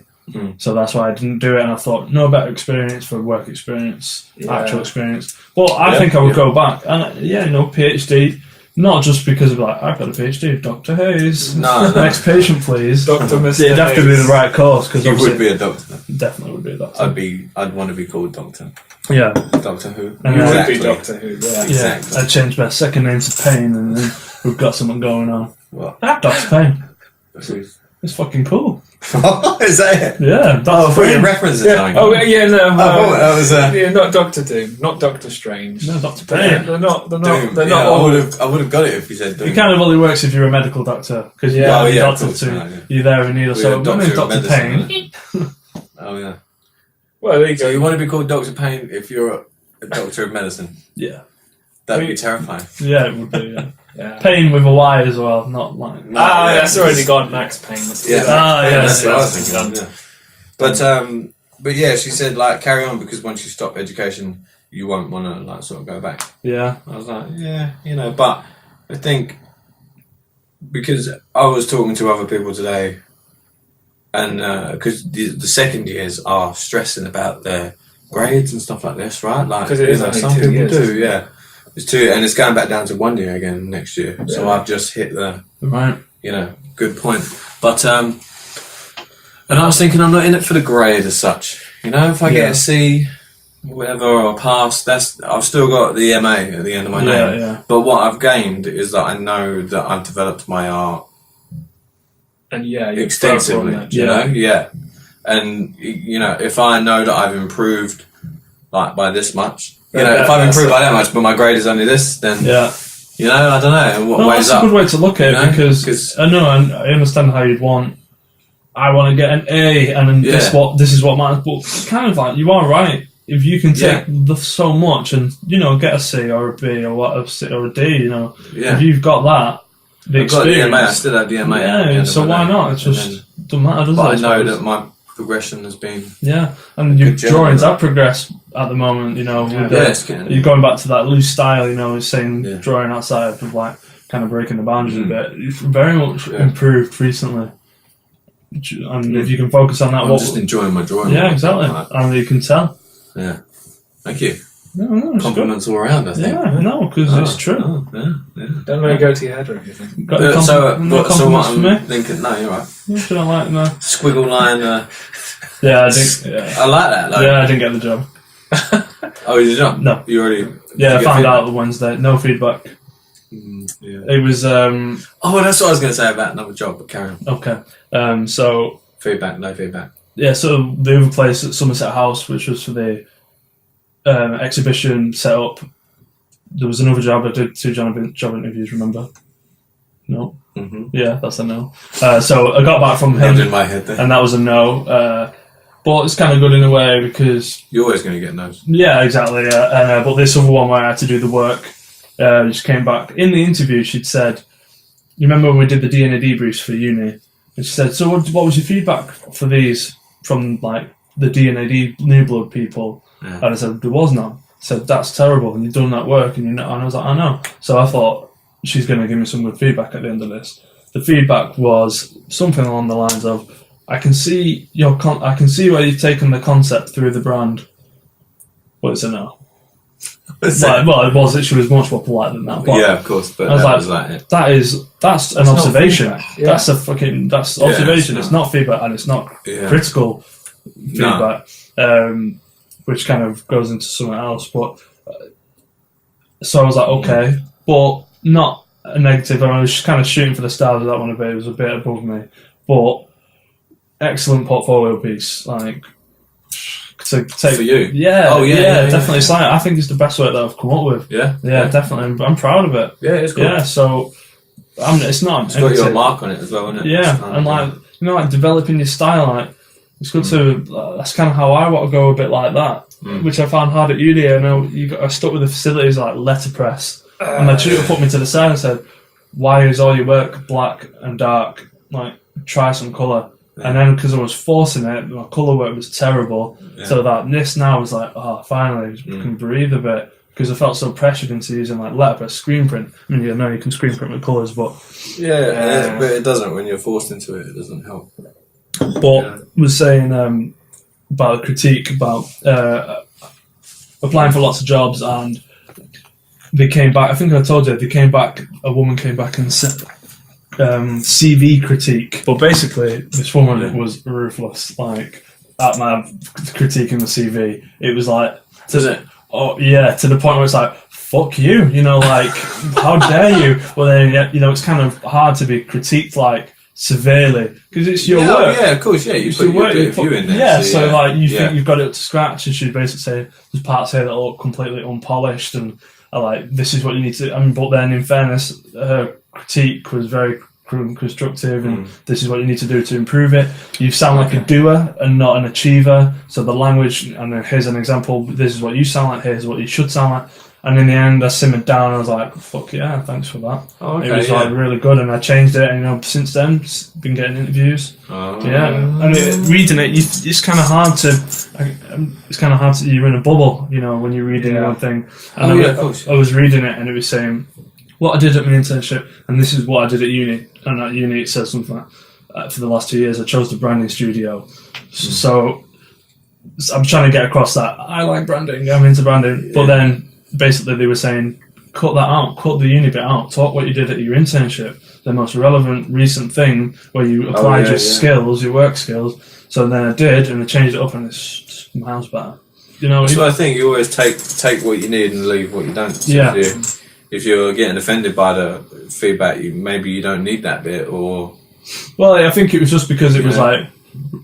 So that's why I didn't do it, and I thought no better experience for work experience, actual experience. Well, I think I would go back and PhD, not just because of like I've got a PhD, Dr. Hayes. No. Next patient, please. Dr. Mr. It'd have to be the right course because You would be a doctor. definitely would be a doctor. I'd want to be called Doctor. Yeah, Doctor Who. And You then- would be Doctor Who. Yeah. Exactly. I changed my second name to Payne, and then we've got something going on. What? Dr. Payne. Who's- It's fucking cool. Is that it? Yeah, Dr. Put your Payne. references Yeah. going Oh on. yeah, no. that was yeah, not Doctor Doom, not Doctor Strange. No, Dr. Payne. They're not. They're Doom. not. They're Yeah, not all. I would have got it if you said Doom. It kind of only works if you're a medical doctor because you're Yeah, a of doctor course, too. yeah. You're there in either. So Doctor my name's of Dr. medicine, Payne. Oh yeah. Well, there you So go. you want to be called Dr. Payne if you're a doctor of medicine? Yeah, That'd be terrifying. yeah, it would be. Yeah. Yeah. Payne with a Y as well, not like. No, That's already gone. Max Payne. Yeah, yes, that's what I was yes. thinking. Yeah. But yeah, she said like carry on because once you stop education, you won't want to like sort of go back. Yeah, I was like, but I think because I was talking to other people today, and because the second years are stressing about their grades and stuff like this, right? Like 'Cause it is only some 2 people years, do, isn't it? yeah. It's 2, and it's going back down to 1 year again next year. So I've just hit the right. good point. But and I was thinking I'm not in it for the grade as such. If I get a C, whatever, or a pass, I've still got the MA at the end of my name. Yeah. But what I've gained is that I know that I've developed my art And you're extensively. further on that. And if I know that I've improved like by this much, Yeah, if I've improved by that much, but my grade is only this, then Yeah. I don't know what No, weighs that's up. a good way to look at it because 'Cause- I know and I understand how you'd want. I want to get an A, and then this is what matters. But kind of like you are right. If you can take so much and get a C or a B or what a C or a D, if you've got that, the I've got the experience. MA, I still have the MA. at the end Yeah, of so my why name. not? It's And just then- doesn't matter, does it? But I know suppose? that my progression has been. Yeah, and your Good job. drawings have progressed at the moment. With it's getting. you're going back to that loose style. Saying Yeah. drawing outside of like kind of breaking the boundaries a bit. It's very much Yeah. improved recently. And if you can focus on that, I'm just enjoying my drawing. yeah, exactly, Like, and you can tell. yeah. Thank you. No, it's good. Compliments all around, I think. Yeah, no, because it's true. Oh, yeah. Don't let it go to your head or anything. Got any So compliments what for me? I'm thinking, no, you're right. Yeah, should I like no? Squiggle line. Yeah, I think. Yeah. I like that. Like, Yeah, I didn't get the job. Oh, you did not? No. You already. Yeah, I found out on Wednesday. No feedback. Yeah. It was Oh, that's what I was going to say about another job, but carry on. okay. So Feedback, no feedback. yeah, so the other place at Somerset House, which was for the exhibition set up, there was another job. I did 2 job interviews. Remember? No. Mm-hmm. Yeah, that's a no. So I got back from him, in my head there. and that was a no. But it's kind of good in a way because You're always going to get no's. yeah, exactly. Yeah. But this other one where I had to do the work, just came back in the interview. She'd said, "You remember when we did the DNA debriefs for uni?" And she said, "So what was your feedback for these from like the DNA new blood people?" Yeah. And I said, "There was none." I said, "That's terrible. And you've done that work, and you know." And I was like, "I know." So I thought she's going to give me some good feedback at the end of this. The feedback was something along the lines of, "I can see I can see where you've taken the concept through the brand." But it's a no. Well, it was. She was much more polite than that. But Yeah, of course. But I was that like, was like it. that's an not observation. feedback, yeah. That's observation. it's It's not feedback, and it's not Yeah. critical feedback. Which kind of goes into something else. But so I was like, okay, but not a negative. I was kind of shooting for the stars with that one a bit. It was a bit above me, but excellent portfolio piece. Like to take For you? yeah, Oh, yeah, definitely. yeah. It's like, I think it's the best work that I've come up with. Yeah? Yeah, definitely. I'm proud of it. Yeah, it's cool. Yeah, so it's not. It's got your mark on it as well, isn't it? Yeah, It's kind of and like like developing your style, like it's good to. That's kind of how I want to go a bit like that, which I found hard at uni. I know I stuck with the facilities like letterpress, and my tutor put me to the side and said, "Why is all your work black and dark? Like try some colour." And then because I was forcing it, my colour work was terrible. Yeah. So that this now was like, oh, finally, I can breathe a bit. Because I felt so pressured into using like letterpress screen print. I mean, you know, you can screen print with colours, but Yeah, but it doesn't. When you're forced into it, it doesn't help. was saying about a critique about applying for lots of jobs, and they came back. I think I told you they came back. A woman came back and said CV critique, but basically this woman was ruthless. Like at my critiquing the CV, it was like to the point where it's like, fuck you, you know, like how dare you? Well, then you know it's kind of hard to be critiqued like severely because it's your work. Yeah, of course. Yeah, you It's put your your work, view in there. Yeah, so like you think you've got it up to scratch, and she'd basically say there's parts here that look completely unpolished, and are like this is what you need to. I mean, but then in fairness, her critique was very constructive, and this is what you need to do to improve it. You sound like a doer and not an achiever. So the language, and here's an example. This is what you sound like. Here's what you should sound like. And in the end, I simmered down. And I was like, "Fuck yeah, thanks for that." Oh, okay, it was like really good, and I changed it. And you know, since then, been getting interviews. And reading it, it's kind of hard to. It's kind of hard to. You're in a bubble, you know, when you're reading one thing. And I was reading it, and it was saying what I did at my internship, and this is what I did at uni. And at uni, it says something like, for the last 2 years, I chose the branding studio. So I'm trying to get across that I like branding, I'm into branding. But then basically they were saying, cut that out, cut the uni bit out, talk what you did at your internship, the most relevant recent thing where you applied your skills, your work skills. So then I did, and I changed it up, and it's just miles better. You know, so I think you always take what you need and leave what you don't. So yeah. If you're getting offended by the feedback, maybe you don't need that bit, or... Well, I think it was just because it was like...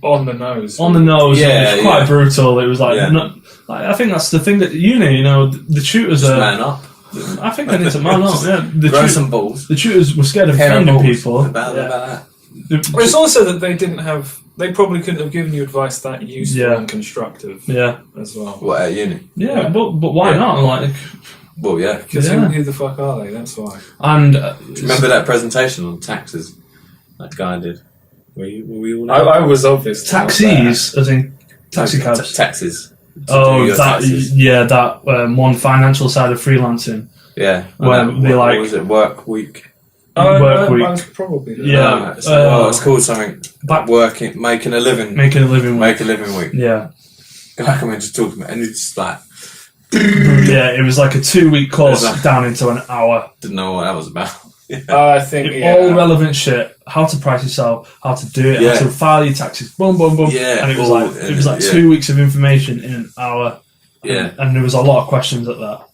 On the nose. On the nose, yeah, it was quite brutal. It was like... I think that's the thing that uni, you know, the tutors just man up. I think I need to man up, yeah. Grow some balls. The tutors were scared of offending people. About that. Well, it's also that they didn't have... They probably couldn't have given you advice that useful and constructive as well. What, at uni? Yeah, but why not? Like... Well, yeah. Because who the fuck are they? That's why. And remember that presentation on taxes that guy did? Were we all? I was obvious. Taxis, as in taxi cabs. Taxes. Oh, that one financial side of freelancing. Yeah. Where they what was it? Work week. Work week. I was probably it's called something. Making a living. Making a living week. Make a living week. Yeah. Guy come in just talking about, and it's just like. Yeah, it was like a 2-week course down into an hour. Didn't know what that was about. I think all relevant shit. How to price yourself, how to do it, how to file your taxes, boom, boom, boom. Yeah, and it was like 2 weeks of information in an hour. Yeah, and there was a lot of questions at that.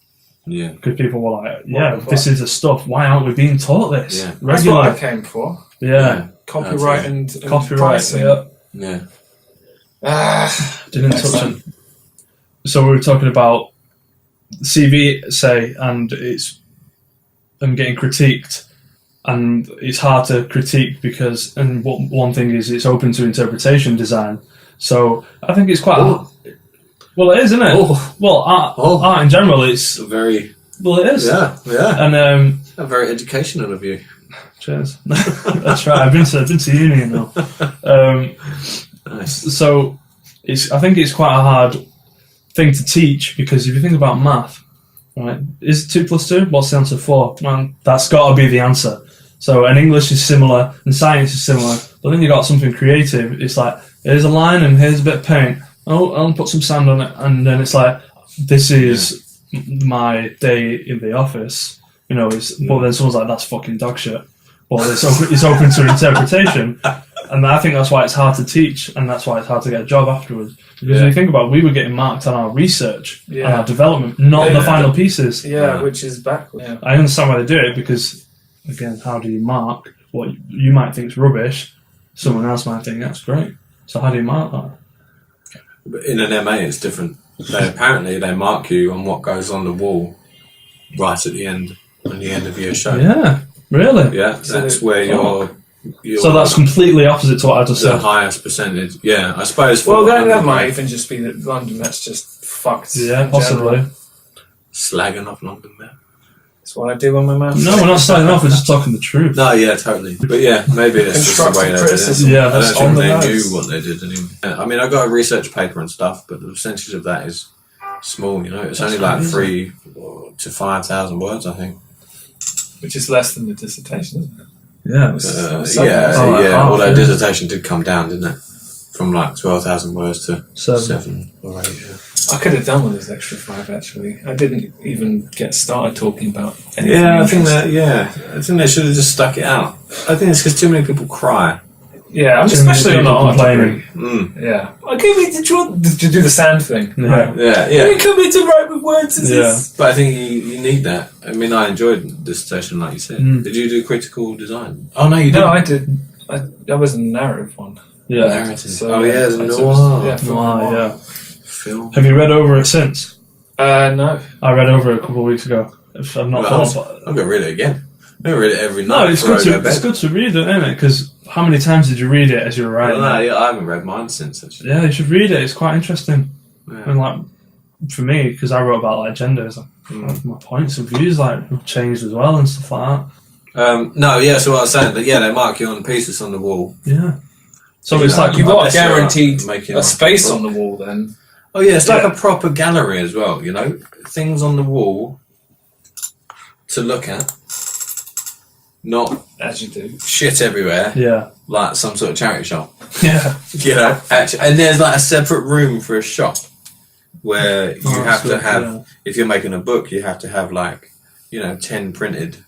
Yeah. Because people were like, yeah, the fuck? this is the stuff. Why aren't we being taught this? Yeah. That's what I Regularly. came for. Yeah. Copyright and Copyright. pricing. Yeah. Yeah. Didn't touch Excellent. it. So we were talking about CV, say, and I'm getting critiqued, and it's hard to critique because, and one thing is it's open to interpretation design. So I think it's quite. Well, it is, isn't it? Oh. Well, art in general, it's Very. well, it is. Yeah. And Very educational of you. cheers. That's right. I've been to uni now. Nice. So I think it's quite a hard thing to teach because if you think about math, right, is 2 + 2? What's the answer 4? Man, that's got to be the answer. So, and English is similar, and science is similar, but then you got something creative. It's like here's a line and here's a bit of paint. Oh, I'll put some sand on it, and then it's like this is my day in the office. You know, but then someone's like that's fucking dog shit. Well, it's open to interpretation. And I think that's why it's hard to teach, and that's why it's hard to get a job afterwards. Because when you think about it, we were getting marked on our research, and our development, not the final pieces. Yeah, which is backwards. Yeah. I understand why they do it, because, again, how do you mark what you might think is rubbish? Someone else might think that's great. So how do you mark that? But in an MA, it's different. Apparently, they mark you on what goes on the wall right at the end of your show. Yeah, really? Yeah, that's where you're so that's completely opposite to what I just the said. highest percentage. Yeah, I suppose. Well, that undergrad, might even just be that London, that's just fucked. Yeah, in possibly. general. slagging off London there. That's what I do on my mouth. No, we're not starting off, we're just talking the truth. No, yeah, totally. But yeah, maybe it's just the way they did it. criticism. Yeah, I that's don't on think the they nose. knew what they did anyway. I mean, I got a research paper and stuff, but the percentage of that is small. You know, it's only like 3 to 5,000 words, I think. Which is less than the dissertation, isn't it? Yeah. Although dissertation did come down, didn't it? From like 12,000 words to 7 or 8. Yeah. I could have done with this extra 5 actually. I didn't even get started talking about anything. Yeah, I think interesting. they should have just stuck it out. I think it's because too many people cry. Yeah, Too many especially on the people art complaining. degree. Yeah. Okay, did you do the sand thing? Yeah. Yeah. You come here to write with words. But I think you need that. I mean, I enjoyed dissertation, like you said. Did you do critical design? Oh no, you didn't. No, I did. I was a narrative one. Yeah. Narrative. So, the I noir. Yeah, film Wow, noir. yeah. Film. Have you read over it since? No. I read over it a couple of weeks ago. If I'm not Well, followed. I'm gonna read it again. I'm gonna read it every No, night. it's before I go to it's bed. good to read it, isn't it? Because how many times did you read it as you were I writing? don't know, it? yeah, I haven't read mine since. Actually. Yeah, you should read it. It's quite interesting. Yeah. And like for me, because I wrote about like gender, it's like my points of views like have changed as well and stuff like that. No, yeah. So what I was saying, but yeah, they mark you on pieces on the wall. Yeah. So You it's know, like You've got Unless you're guaranteed making a like space a on the wall then. Oh yeah, it's like Yeah. a proper gallery as well. You know, things on the wall to look at, not As you do. shit everywhere yeah, like some sort of charity shop. yeah. You know, actually, and there's like a separate room for a shop where you Oh, have to good, have. yeah. If you're making a book, you have to have like 10 printed,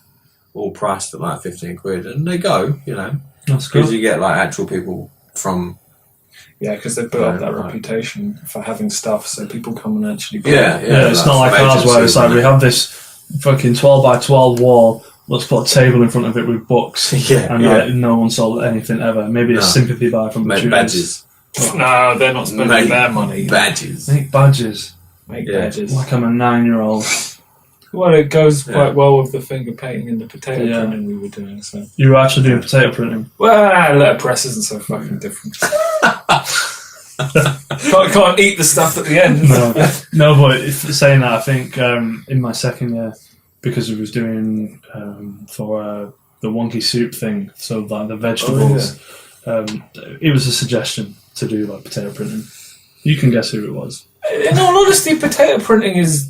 all priced at like 15 quid, and they go. You know, That's because good. you get like actual people from. Yeah, because they built up that Right. reputation for having stuff, so people come and actually buy Yeah, it. Yeah, it's not like ours where it's like we have this fucking 12 by 12 wall. Let's put a table in front of it with books. Yeah, And yeah. like, no one sold anything ever. Maybe a No. sympathy bar from the Make students. badges. No, they're not spending Make their money. Badges. Make badges. Make Yeah. badges. Like I'm a 9-year-old. Well, it goes Yeah. quite well with the finger painting and the potato Yeah. printing we were doing. So, You were actually doing potato printing. well, letterpress isn't so fucking different. can't eat the stuff at the end. No, but saying that, I think in my second year, because we was doing for the wonky soup thing, so like the vegetables, it was a suggestion to do like potato printing. You can guess who it was. In all honesty, potato printing is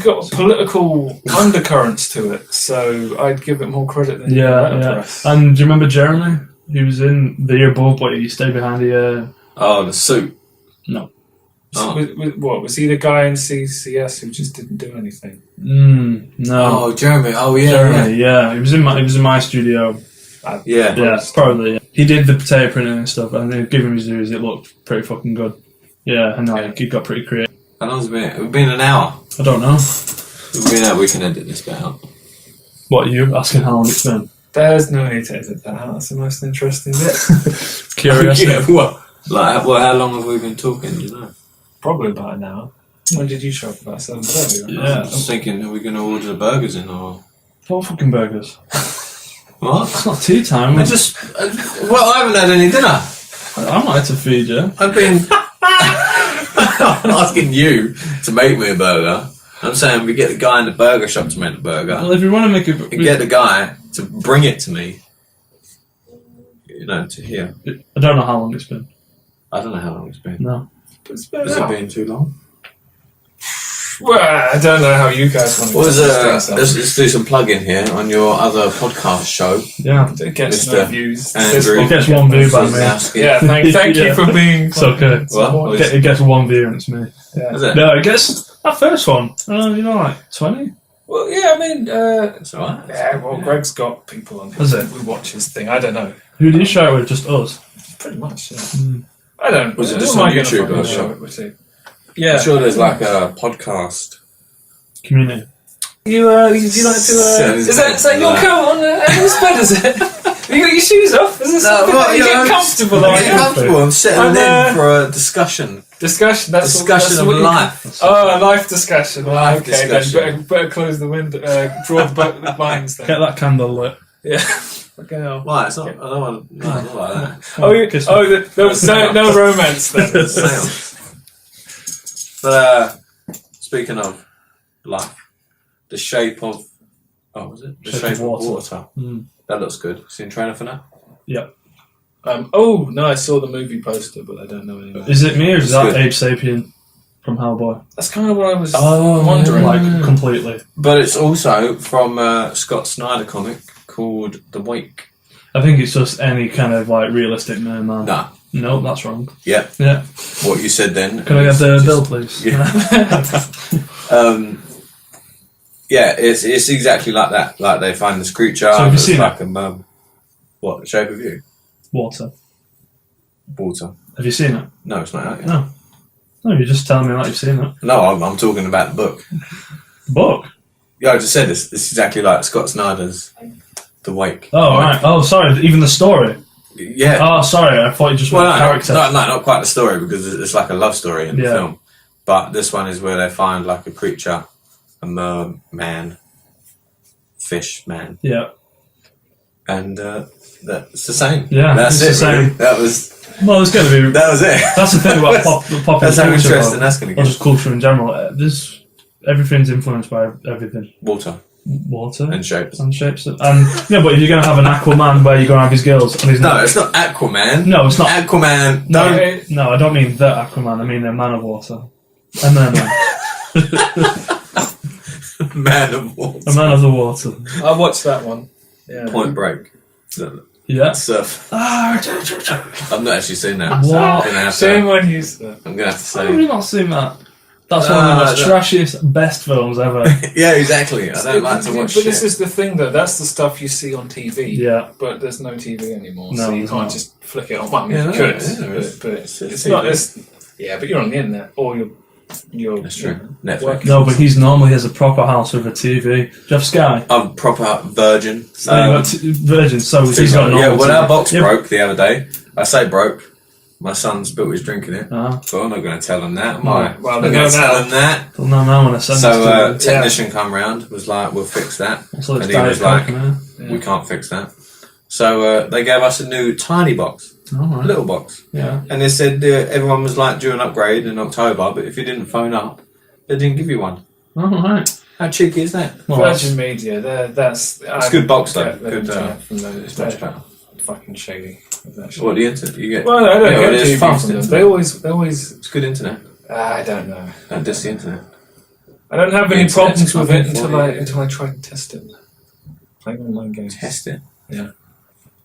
got political undercurrents to it, so I'd give it more credit than Yeah. letterpress. And do you remember Jeremy? He was in the year above, but he stayed behind the year. Oh, the suit. No. Oh. Was he the guy in CCS who just didn't do anything? No. Oh, Jeremy. Oh, yeah, Jeremy, yeah. He was in my studio. yeah. Yeah, probably. Yeah. He did the potato printing and stuff, and they give him his dues. It looked pretty fucking good. Yeah, and like he got pretty creative. How long's it been? It's been an hour. I don't know. We can edit this bit out. What, are you asking how long it's been? There's no need to edit that out. That's the most interesting bit. Curious. Yeah, what? Like, well, how long have we been talking? Do you know? Probably about an hour. When did you show up? About 7:30? Yeah. I was thinking, are we going to order the burgers in or What fucking burgers? what? It's not tea time. I just, well, I haven't had any dinner. I'm not here to feed you. I've been I'm asking you to make me a burger. I'm saying we get the guy in the burger shop to make the burger. Well, if you want to make And get the guy to bring it to me. You know, to here. I don't know how long it's been. I don't know how long it's been. No. It's Has it been too long? Well, I don't know how you guys want to What was let's do some plug-in here on your other podcast show. Yeah. It gets Mr. no views. Andrew. It gets one view by me. Wisniewski. Yeah, thank you Yeah. for being. It's okay. What? It gets one view and it's me. Yeah. Is it? No, it gets that first one. Like 20. Well, yeah, I mean, It's alright. yeah. Well, Greg's got people on Is his. it? We watch his thing. I don't know. Who do you share it with? Just us. Pretty much. Yeah. I don't. Was it who just am on I gonna YouTube fucking or show what? it with you? Yeah. I'm sure there's like a podcast. Community. You like to? Is that your coat on Evan's bed? Is it? You got your shoes off? Is this? You get comfortable. I'm Are you? comfortable. I'm settling And, in for a discussion. Discussion. That's Discussion of what you- life. Oh, a life discussion. Life Okay, discussion. then better close the window. Draw the blinds then. Get that candle lit. Yeah. Fucking hell. Why? It's not. I don't want. No, not like that. No romance then. Sounds. But speaking of life, the shape of was it the shape of water? Mm. That looks good. Seen trailer for that? Yep. Oh no, I saw the movie poster, but I don't know anything. Is it me or is It's that good. Abe Sapien from Hellboy? That's kind of what I was Oh, wondering. Like completely. But it's also from Scott Snyder comic called The Wake. I think it's just any kind of like realistic merman. Nah. No, that's wrong. Yeah. Yeah. What you said then. Can I get the is bill, please? Yeah. Yeah, it's exactly like that. Like they find this creature. So have you that's seen like a what? The Shape of You? Water. Water. Have you seen it? No, it's not out yet. No. No, you're just telling me like you've seen it. No, I'm talking about the book. The book? Yeah, I just said this. This is exactly like Scott Snyder's The Wake. Oh, right. Oh, sorry. Even the story. Yeah. Oh, sorry. I thought you just Well, went no, character. no, not quite the story because it's like a love story in the Yeah. film. But this one is where they find like a creature, a merman, fish man, Yeah. and that's the same. Yeah, that's it's it. the Really. same. That was That's going to be. that was it. That's the thing about popular That's how culture. interesting that's going to Or get. just culture in general. Everything's influenced by everything. Water Water and shapes. and shapes. And yeah, but if you're going to have an Aquaman where you're going to have his girls and he's No, not. it's not Aquaman. No, it's not. Aquaman. No, Don't. no, I don't mean the Aquaman. I mean a man of water. A merman. Man of Water. A man of the water. I watched that one. Yeah. Point Break. Yeah. Surf. Ah, I've not actually seen that. What? So I'm gonna have Shame to, on you, sir. I'm gonna have to How have you say. not seen that? That's one of the most no. trashiest, best films ever. Yeah, exactly. I don't like to watch But shit. this is the thing, though. That's the stuff you see on TV. Yeah. But there's no TV anymore, No, so you there's can't not. just flick it on. Well, I mean, Yeah, you no, could, yeah, there is. but It's it's TV. not. Yeah, but you're on the internet, or you're. That's true. Netflix. working. No, but he's normally has a proper house with a TV. Do you have Sky? I'm proper virgin. So you got Virgin, so he's got a yeah, normal when TV. our box Yeah. broke the other day, I say broke. My son spilt his drink in it. Ah. But I'm not going to tell him that. Am No. I? Well, I'm they not going know to tell now. him that. Well, no, man, when I send So this to you. technician come round, was like, we'll fix that. So it's and he was like, Diet we can't fix that. So they gave us a new tiny box, Coke, man. Alright. little box. Yeah. And they said everyone was like due an upgrade in October, but if you didn't phone up, they didn't give you one. Alright. How cheeky is that? Well, Virgin Media, that's. It's a good box though. Get the Good. internet from those. It's much better. Fucking shady. With that shit. What the internet you get? Well, I don't Yeah, well, get it's TV fast from them. internet. They always. It's good internet. I don't know. Just the internet. I don't have The any internet's problems with it fucking for you. until I try to test it. Playing online games. Test it.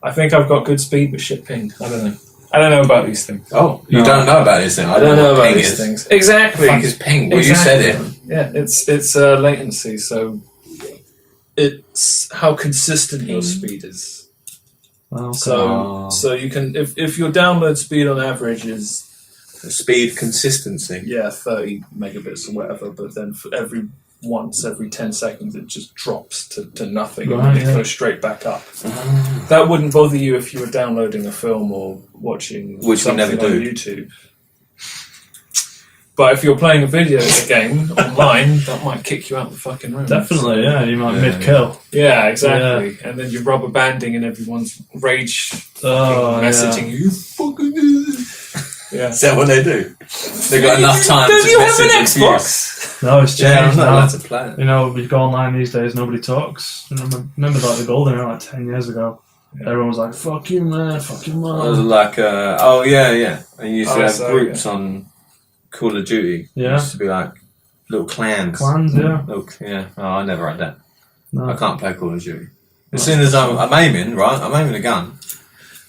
I think I've got good speed, but shit ping. I don't know. I don't know about these things. Oh, you No. don't know about this thing. I don't know what about ping these is. things. Exactly. Fuck is ping? Well, you said it. Yeah, it's latency. So it's how consistent your speed is. Okay. So you can if your download speed on average is Speed consistency. 30 megabits or whatever, but then for every once every 10 seconds it just drops to nothing Right, and then it yeah. goes straight back up. That wouldn't bother you if you were downloading a film or watching Which we something never on do. YouTube. But if you're playing a video game online, that might kick you out the fucking room. Definitely, yeah. You might Yeah, mid-kill. Yeah, exactly. And then you're rubber banding and everyone's rage messaging you. Fucking yeah. Is that what they do? They got enough time Don't to you have an message Xbox? No, it's changed Yeah, I'm not now. allowed to play it. You know, you go online these days, nobody talks. Remember like the golden era, like 10 years ago. Everyone was like, "Fuck you, man! Fuck you, It was man!" like, oh yeah. And you used to Oh, have so, groups on Call of Duty. Yeah. It used to be like little clans. Clans, yeah. Yeah. Oh, I never had that. No. I can't play Call of Duty. As soon as I'm aiming, right? I'm aiming a gun.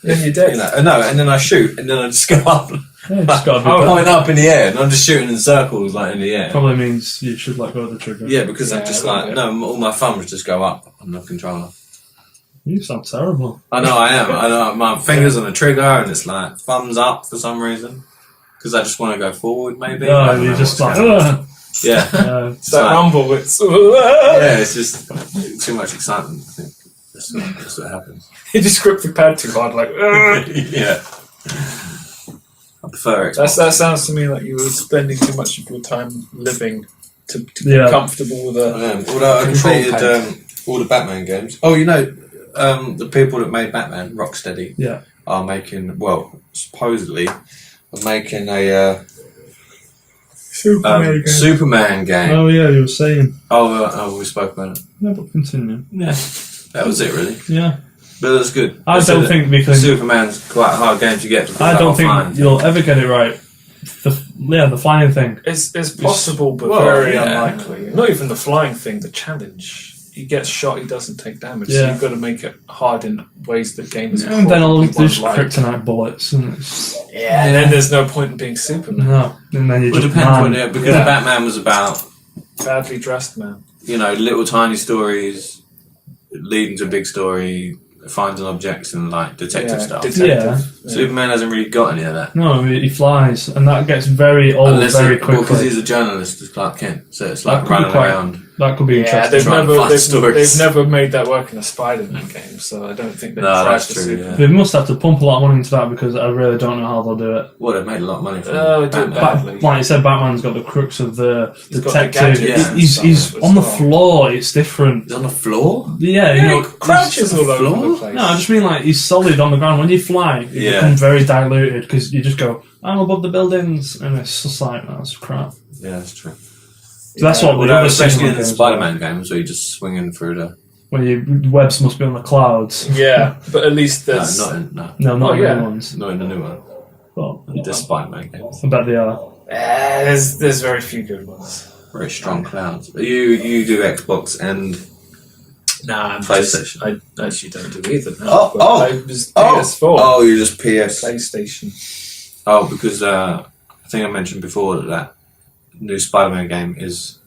Then you're dead. You know, no, and then I shoot, and then I just go up. Yeah, you just gotta be I'm better. pointing up in the air, and I'm just shooting in circles, like in the air. Probably means you should let go of the trigger. Yeah, because I'm Yeah, just a little like, bit. no, all my thumbs just go up on the controller. You sound terrible. I know I am. I know my fingers on the trigger, and it's like thumbs up for some reason. Because I just want to go forward, maybe. I No, don't you're know just what's like, going on. ugh. Yeah. It's that like- rumble. It's Yeah, it's just too much excitement, I think. That's what happens. you just grip the pad too hard, like. Yeah. I prefer it. That sounds to me like you were spending too much of your time living to Yeah. be comfortable with a. Although I control completed pad. all the Batman games. Oh, you know, the people that made Batman, Rocksteady, Yeah. are making, well, supposedly, are making a Superman game. Oh yeah, you were saying. Oh, we spoke about it. No, but continue. Yeah, that was it, really. Yeah. But that's good. I don't think because Superman's quite a hard game to get. Because I that don't whole think flying you'll ever get it right. The flying thing. It's possible, but well, very yeah. unlikely. Not even the flying thing, the challenge. He gets shot, he doesn't take damage. So Yeah. you've got to make it hard in ways that gamers And then all probably these won't like. kryptonite bullets. And it's, Yeah, and then there's no point in being Superman. no. And then you Well, it just depends man. on it, because Yeah. Batman was about, Badly dressed man. little tiny stories leading to a big story, finding objects and like detective stuff. Detective. Superman hasn't really got any of that. No, he flies, and that gets very old very quickly. because he's a journalist, as Clark Kent, so it's like That could be running quite- around. That could be Yeah, interesting. they've Trying to never find they've, stories. they've never made that work in a Spider-Man game, so I don't think they've No, tried that's to true, Superman. yeah. They must have to pump a lot of money into that because I really don't know how they'll do it. Well, they've made a lot of money from Oh, they do it Batman. badly. Like you said, Batman's got the crux of the He's got the detective. gadgets and he's stuff on the as well. floor. It's different. He's on the floor? Yeah, Yeah, you know, he crouches all over floor? the place. No, I just mean like he's solid on the ground. When you fly, it Yeah. becomes very diluted because you just go, "I'm above the buildings," and it's just like that's crap. Yeah, that's true. So that's what the Although, other especially Superman in the games Spider-Man games where you're just swinging through the... When your webs must be on the clouds. Yeah, but at least No, there's not No, not Oh, the yeah. new ones. in the new one. Well, The Spider-Man games. I bet they are. there's very few good ones. Very strong clouds. You do Xbox and... Nah, I'm PlayStation. I actually don't do either. Now, Oh, but oh, I was PS4, Oh, you're just PS. PlayStation. Oh, because I think I mentioned before that new Spider-Man game is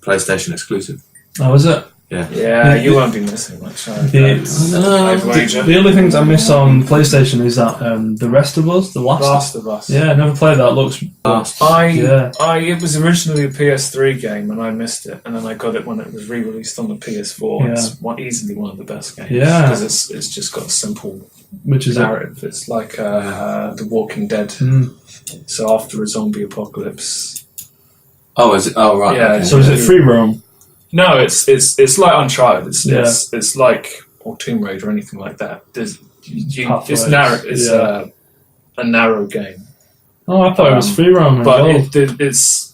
PlayStation exclusive. Oh, is it? Yeah, you won't be missing much. I'd wager. The only things I miss on PlayStation is that The Rest of Us, the last. Last of Us. Yeah, I never played that. Looks. Yeah. It was originally a PS3 game and I missed it, and then I got it when it was re-released on the PS4. Yeah. It's easily one of the best games. Yeah. because it's just got a simple Which is it? narrative. It's like The Walking Dead. Mm. So after a zombie apocalypse. Oh, is it? Oh, right. Yeah, okay. So is it free roam? No, it's like Uncharted. Yeah. It's like or Tomb Raider or anything like that. It's Pathways. narrow. It's Yeah. a narrow game. Oh, I thought it was free roam. But it's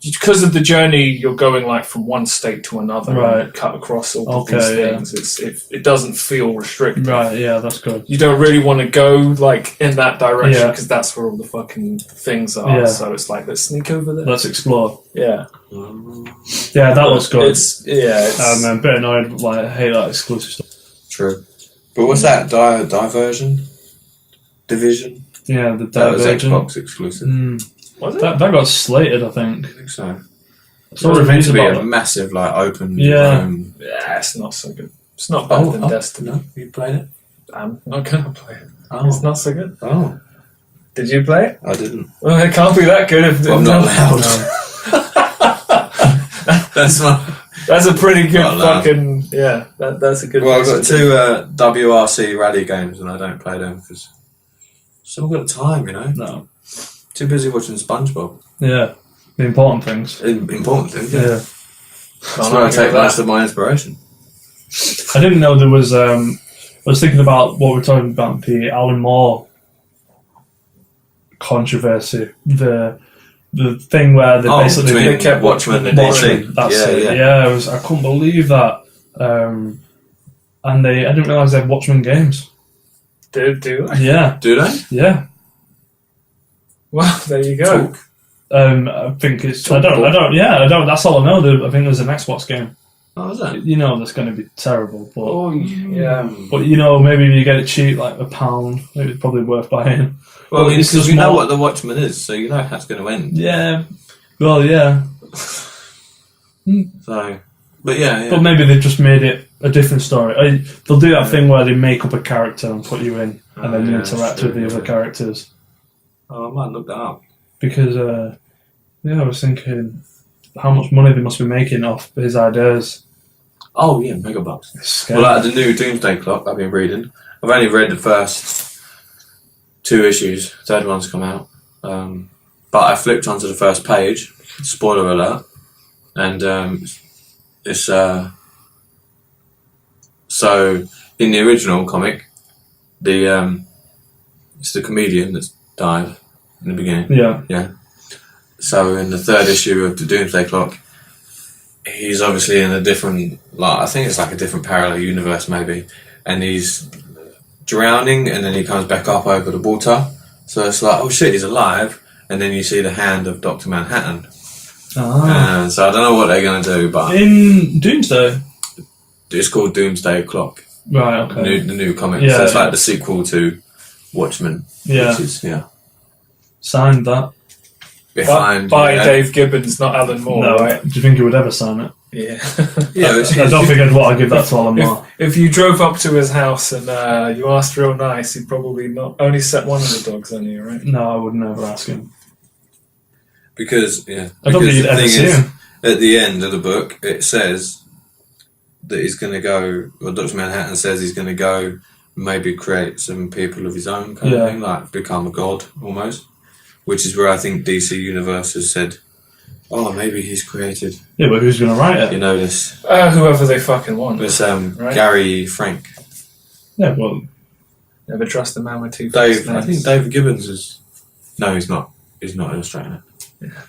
because of the journey you're going like from one state to another, Right. and cut across all of Okay, these yeah. things. It doesn't feel restricted. Right, yeah, that's good. You don't really want to go like in that direction Yeah. because that's where all the fucking things are. Yeah. So it's like let's sneak over there. Let's explore. Yeah, Yeah, that looks good. It's I'm a bit annoyed. Like, I hate that exclusive stuff. True. But what's that? Diversion? Division? Yeah, the That was Divergent. Xbox exclusive. was it? That got slated, I think. I think so. It's It was meant to be about a it. massive, like, open Yeah. room. Yeah, it's not so good. It's not better than Destiny. No, you played it? I'm not gonna play it. Oh. It's not so good. Oh, Did you play it? I didn't. Well, it can't be that good if Well, I'm not allowed. That's a pretty good Not allowed. fucking That's a good. Well, I've got reason. two WRC rally games, and I don't play them because still got the time, you know. No. Too busy watching SpongeBob. Yeah. The important things. Important thing. Yeah. That's where I take most of my inspiration. I didn't know there was. I was thinking about what we're talking about, the Alan Moore controversy. The thing where they basically between they kept Watchmen and Watchmen. DC. That's it. Yeah. Yeah, I couldn't believe that. And I didn't realise they had Watchmen games. Do they? Yeah, Do they? yeah. Well, there you go. Talk. I think it's. I don't. That's all I know. I think there's an Xbox game. Oh, is that? You know, that's going to be terrible. But Oh yeah. but you know, maybe if you get it cheap, like £1, maybe it's probably worth buying. Well, But it's because just you know more- what the Watchmen is, so you know how it's going to end. Yeah. Well, yeah. So, but yeah. But maybe they've just made it a different story. They'll do that thing where they make up a character and put you in, and then you interact with the other characters. Oh, I might look that up. Because, I was thinking how much money they must be making off his ideas. Oh yeah, megabucks. It's scary. Well, like the new Doomsday Clock I've been reading. I've only read the first 2 issues. Third one's come out. But I flipped onto the first page. Spoiler alert. And it's so in the original comic, it's the comedian that's died in the beginning. Yeah. So in the 3rd issue of the Doomsday Clock, he's obviously in a different, I think it's like a different parallel universe maybe, and he's drowning, and then he comes back up over the water. So it's like, oh shit, he's alive, and then you see the hand of Dr. Manhattan. Ah. So I don't know what they're going to do, but In Doomsday. it's called Doomsday Clock, Right. Okay. the new comic. Yeah, So it's yeah. like the sequel to Watchmen. Yeah. Which is, Signed that. behind. By Dave Gibbons, not Alan Moore, No. right? Do you think he would ever sign it? Yeah. Yeah, it's, I don't think I'd want to give that to Alan Moore. If you drove up to his house and you asked real nice, he'd probably not only set one of the dogs on you, right? No, I would never ask him. because I don't think you'd the ever thing see is, him. at the end of the book, it says that he's going to go, or Dr. Manhattan says he's going to go maybe create some people of his own kind Yeah. of thing, like become a god almost, which is where I think DC Universe has said, oh, maybe he's created, Yeah, but who's going to write it? you know, this Whoever they fucking want. Right. Gary Frank. Yeah, well, Never trust the man with two Dave, faces. I think David Gibbons is, no, he's not illustrating it.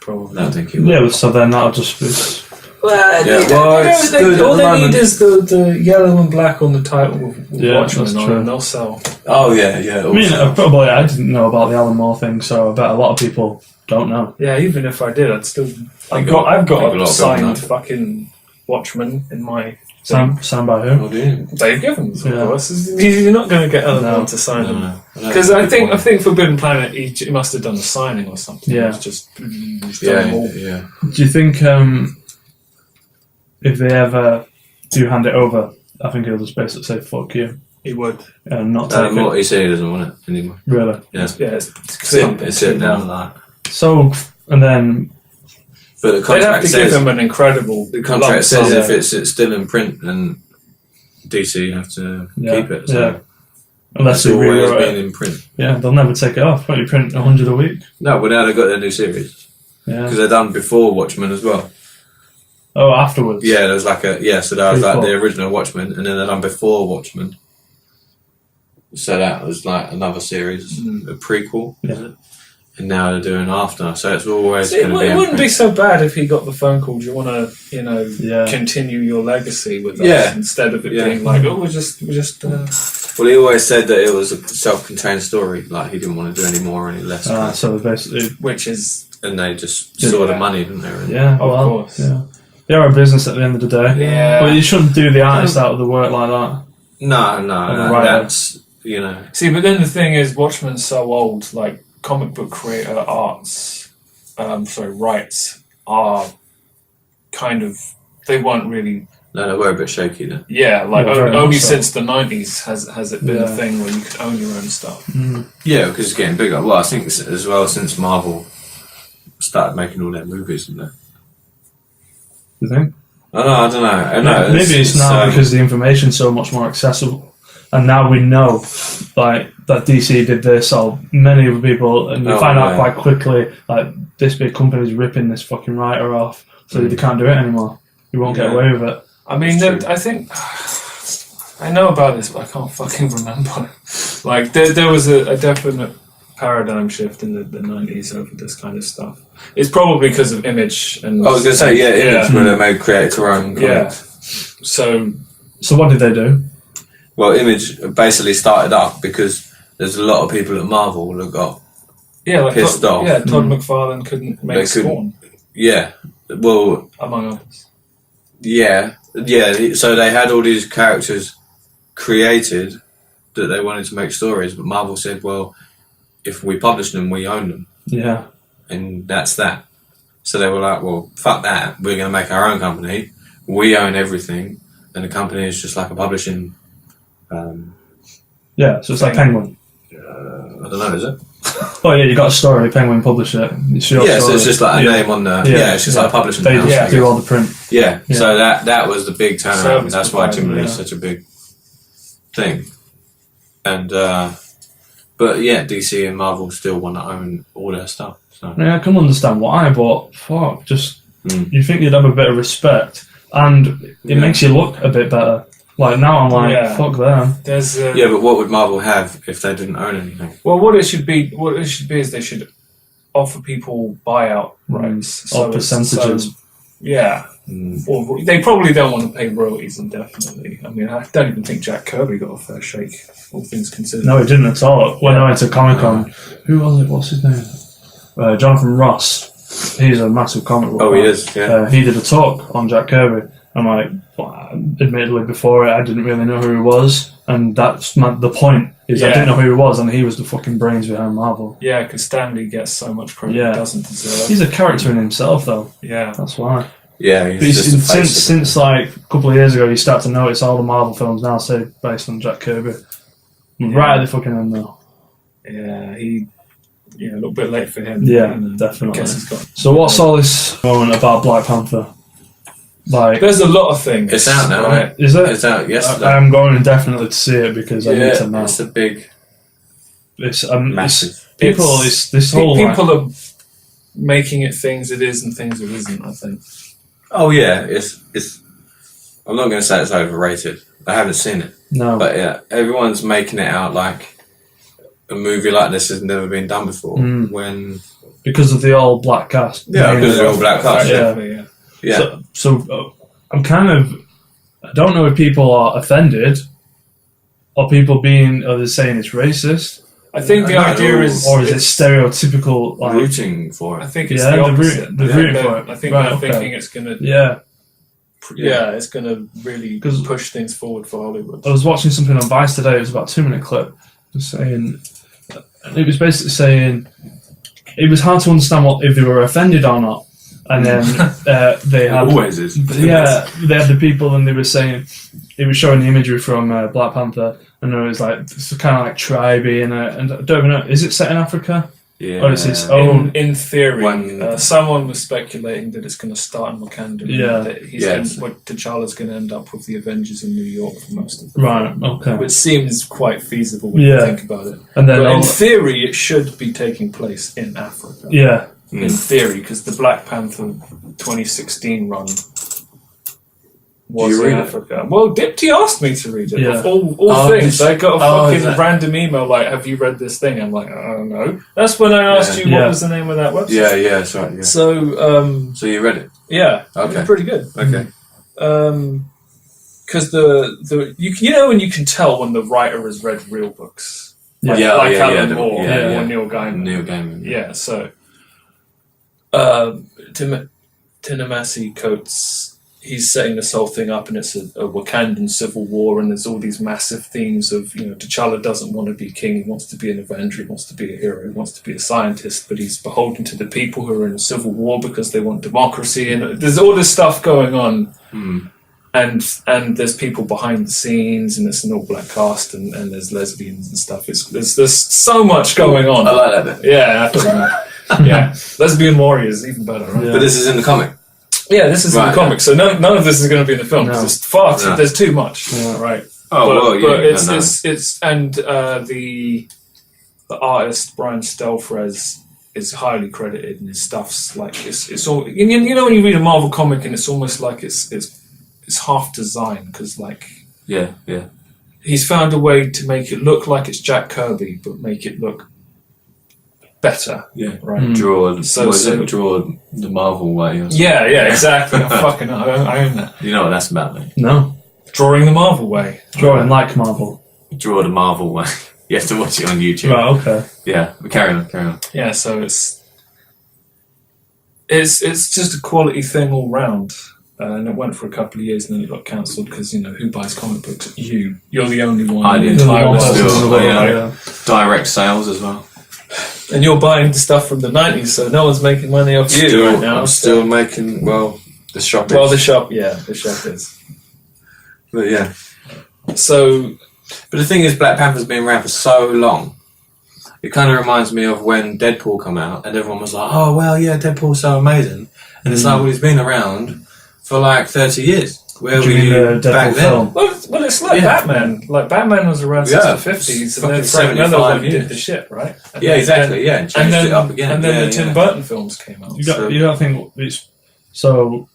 Probably. I don't think he will. yeah, so then that'll just be... Well, Yeah, well, it's good at all the they moment. need is the yellow and black on the title of Yeah, Watchmen that's on, true. and they'll sell. Oh yeah. I mean, I didn't know about the Alan Moore thing, so I bet a lot of people don't know. Yeah, even if I did, I'd still. I've think got a lot a of signed people fucking Watchmen in my. Signed by who? Oh, do you? Dave Gibbons, of Yeah. course. You're not going to get Alan No. Moore to sign them. No. Because I think Forbidden Planet, he must have done a signing or something. Yeah. It's just he's done them all. Yeah. Do you think if they ever do hand it over, I think he'll just basically say "fuck you" He would. and not take What it? he said, he doesn't want it anymore. Really? Yeah. Yeah, It's it down that. So, and then But the They'd have contract to says give him an incredible. the contract lump says sum. if it's still in print, then DC have to Yeah, keep it. yeah. So unless it's they always rewrote been it, in print. yeah, they'll never take it off. Won't you print 100 a week? No, but now they've got their new series Yeah. because they're done before Watchmen as well. Oh, afterwards. Yeah, there's like so that was like Prequel. the original Watchmen, and then they're done before Watchmen. So that was like another series, a prequel. Yeah. And now they're doing after, so it's always See, going to be. it in wouldn't be print. so bad if he got the phone call. Do you want to, Yeah. continue your legacy with us Yeah. instead of it Yeah. being like, oh, we're just. Well, he always said that it was a self-contained story. Like he didn't want to do any more or any less. So basically, Which is. And they just Yeah. saw the money, didn't they? Really? yeah, Of well, course. yeah. They are a business at the end of the day. Yeah. But you shouldn't do the artist out of the work like that. No, Right. that's See, but then the thing is, Watchmen's so old. Like comic book creator rights are kind of. They weren't really. no, they were a bit shaky then. Yeah, like Yeah, very only much so. since the 90s has it been a Yeah. thing where you could own your own stuff. Yeah, because it's getting bigger. Well, I think as well since Marvel started making all their movies, and that. You think? I don't know. Maybe it's now because the information's so much more accessible, and now we know, like, that DC did this, or many other people, and you find out quite quickly, like, this big company's ripping this fucking writer off, so they can't do it anymore. You won't get away with it. I mean, I think I know about this, but I can't fucking remember. Like, there was a definite paradigm shift in the 90s over this kind of stuff. It's probably because of Image and... I was going to say, Image, when they made create-to-own comics. So what did they do? Well, Image basically started up because there's a lot of people at Marvel that got pissed off. Yeah, Todd McFarlane couldn't make Spawn. Yeah, well... Among others. Yeah, so they had all these characters created that they wanted to make stories, but Marvel said, well, if we publish them, we own them. Yeah. And that's that. So they were like, well, fuck that. We're going to make our own company. We own everything. And the company is just like a publishing... yeah, so it's like Penguin. I don't know, is it? Oh yeah, you got a story, Penguin publish it. It's your story. So it's just like a name on the... Yeah, it's just like a publishing They house. just do all the print. Yeah, so that was the big turnaround. That's why Tim Lee's such a big thing. And... but yeah, DC and Marvel still want to own all their stuff. So. Yeah, I can understand why, but fuck, just you think you'd have a bit of respect, and it makes you look a bit better. Like now, I'm like, fuck them. But what would Marvel have if they didn't own anything? Well, what it should be is they should offer people buyout rights or percentages. Or they probably don't want to pay royalties indefinitely. I mean, I don't even think Jack Kirby got a fair shake, all things considered. No, he didn't at all. When I went to Comic-Con, who was it? What's his name? Jonathan Ross. He's a massive comic book fan. He is, yeah. He did a talk on Jack Kirby. I'm like, admittedly before it, I didn't really know who he was, and that's the point, is I didn't know who he was, and he was the fucking brains behind Marvel. Yeah, because Stanley gets so much credit he doesn't deserve. He's a character in himself, though. Yeah. That's why. Yeah, since like a couple of years ago, you start to notice all the Marvel films now say based on Jack Kirby. Right at the fucking end, though. Yeah, a little bit late for him. Yeah, definitely. So what's all this moment about Black Panther? Like, there's a lot of things. It's out now, right? Is it? It's out yesterday. I'm going definitely to see it because I need to know. It's a big... It's massive. People are making it things it is and things it isn't, I think. Oh yeah, it's. I'm not going to say it's overrated. I haven't seen it. No. But yeah, everyone's making it out like a movie like this has never been done before. Because of the all black cast. Yeah, because of the all black cast. Yeah. So I'm kind of... I don't know if people are offended or people are they saying it's racist. I think the idea is... Or is it stereotypical... Like, rooting for it. I think it's the opposite. They're rooting for it. I think they're thinking it's going to... Yeah, it's going to really push things forward for Hollywood. I was watching something on Vice today. It was about a 2-minute clip. It was basically saying it was hard to understand if they were offended or not. And then they had... It always is. Yeah, they had the people and they were saying... It was showing the imagery from Black Panther, and it was like it's kind of like tribey, and I don't even know. Is it set in Africa? Yeah. Or is its own? In theory, someone was speculating that it's going to start in Wakanda. Yeah. That T'Challa's going to end up with the Avengers in New York for most of the Right. Okay. Which seems quite feasible when you think about it. And then, but in theory, it should be taking place in Africa. Yeah. In theory, because the Black Panther 2016 run was in Africa. Well, Dipty asked me to read it. Yeah. Of all things, I got a fucking random email like, "Have you read this thing?" I'm like, "I don't know." That's when I asked you what was the name of that website. Yeah, that's right. Yeah. So you read it? Yeah. Okay. It was pretty good. Okay. Because you know when you can tell when the writer has read real books. Like Alan Moore or Neil Gaiman. Neil Gaiman. Yeah. So Tinamasi Coates. He's setting this whole thing up, and it's a Wakandan civil war, and there's all these massive themes of, T'Challa doesn't want to be king, he wants to be an Avenger, he wants to be a hero, he wants to be a scientist, but he's beholden to the people who are in a civil war because they want democracy, and there's all this stuff going on, and there's people behind the scenes, and it's an all-black cast, and there's lesbians and stuff. There's so much going on. I like that bit. Yeah, yeah. Lesbian warriors, even better, right? But this is in the comic. Yeah, this is in the comics, so none of this is going to be in the film because it's far too. There's too much, right? Oh, but it's and the artist Brian Stelfrez is highly credited, and his stuff's like it's all. You know when you read a Marvel comic and it's almost like it's half design because like yeah. He's found a way to make it look like it's Jack Kirby, but make it look better. Yeah, right. Draw the Marvel way. Or something. Yeah, exactly. I own that. You know what that's about, mate? No. Drawing the Marvel way. Drawing like Marvel. Draw the Marvel way. You have to watch it on YouTube. Right. Okay. Yeah, but carry on. Yeah, so it's just a quality thing all round. And it went for a couple of years, and then it got cancelled because who buys comic books? You're the only one. I did. Right? Direct sales as well. And you're buying the stuff from the 90s, so no one's making money off you right now. I'm still making. Well, the shop. Well, the shop is. But yeah. So, but the thing is, Black Panther's been around for so long. It kind of reminds me of when Deadpool came out, and everyone was like, "Oh well, yeah, Deadpool's so amazing," and it's like, well, he's been around for like 30 years. Where were you back then? Well, it's like Batman. Like Batman was around since the 50s, and then Frank Miller did the shit, right? And exactly. And changed it up again. And then the Tim Burton films came out. You got to think it's so.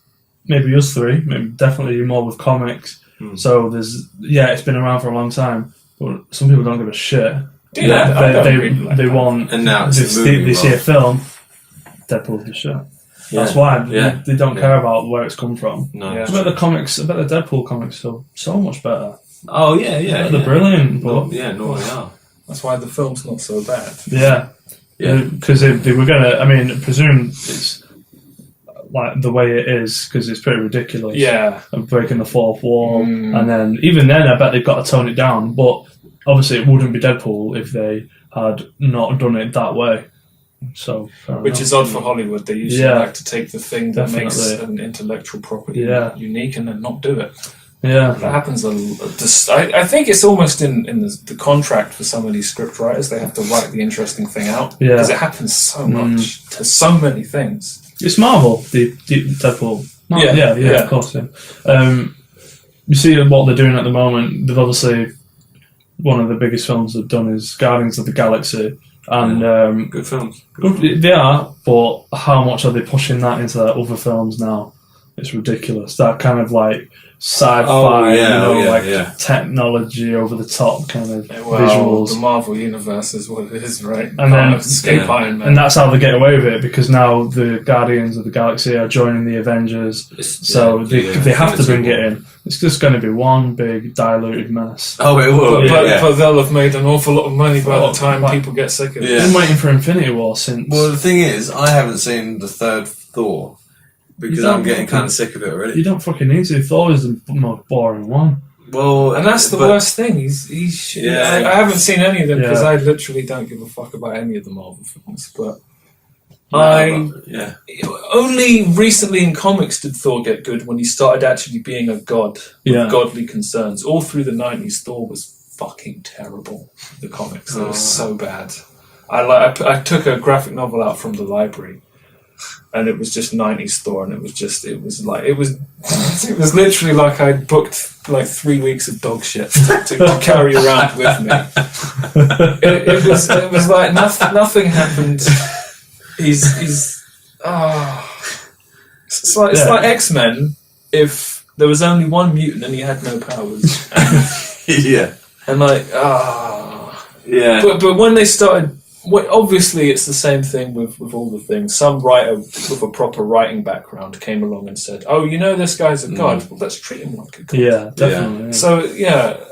Maybe us three, maybe definitely you more with comics. So it's been around for a long time, but some people don't give a shit. They want, and now they see a film, Deadpool's the shit. That's why they don't care about where it's come from. No. I bet the Deadpool comics are so much better. Oh yeah. They're brilliant, but no, they are. That's why the film's not so bad. Yeah, because they were gonna. I mean, presume it's like the way it is because it's pretty ridiculous. Yeah, and breaking the fourth wall, and then even then, I bet they've got to tone it down. But obviously, it wouldn't be Deadpool if they had not done it that way. So, which is odd for Hollywood. They usually like to take the thing that makes an intellectual property unique and then not do it. Yeah, that happens a lot. I think it's almost in the contract for some of these script writers. They have to write the interesting thing out because it happens so much to so many things. It's Marvel, the Deadpool. Yeah, of course. Yeah. You see what they're doing at the moment. They've obviously one of the biggest films they've done is Guardians of the Galaxy. And good films. They are, but how much are they pushing that into other films now? It's ridiculous. That kind of like sci-fi, technology over the top kind of visuals. The Marvel universe is what it is, right? And then escape Iron Man. And that's how they get away with it because now the Guardians of the Galaxy are joining the Avengers, so they have to bring it in. It's just going to be one big diluted mess. Oh, it will. But they'll have made an awful lot of money by the time people get sick of it. I've been waiting for Infinity War since. Well, the thing is, I haven't seen the third Thor because I'm getting kind of sick of it already. You don't fucking need to. Thor is the most boring one. Well, and that's the worst thing. I haven't seen any of them because I literally don't give a fuck about any of the Marvel films, but. Only recently in comics did Thor get good when he started actually being a god with godly concerns. All through the 90s, Thor was fucking terrible. The comics, it was so bad. I took a graphic novel out from the library, and it was just 90s Thor, and it was literally like I booked like 3 weeks of dog shit to carry around with me. It was like nothing happened. It's like X-Men if there was only one mutant and he had no powers. And but when they started, obviously it's the same thing with all the things. Some writer with a proper writing background came along and said, "Oh, this guy's a god. Well, let's treat him like a god." Yeah, definitely. Yeah. So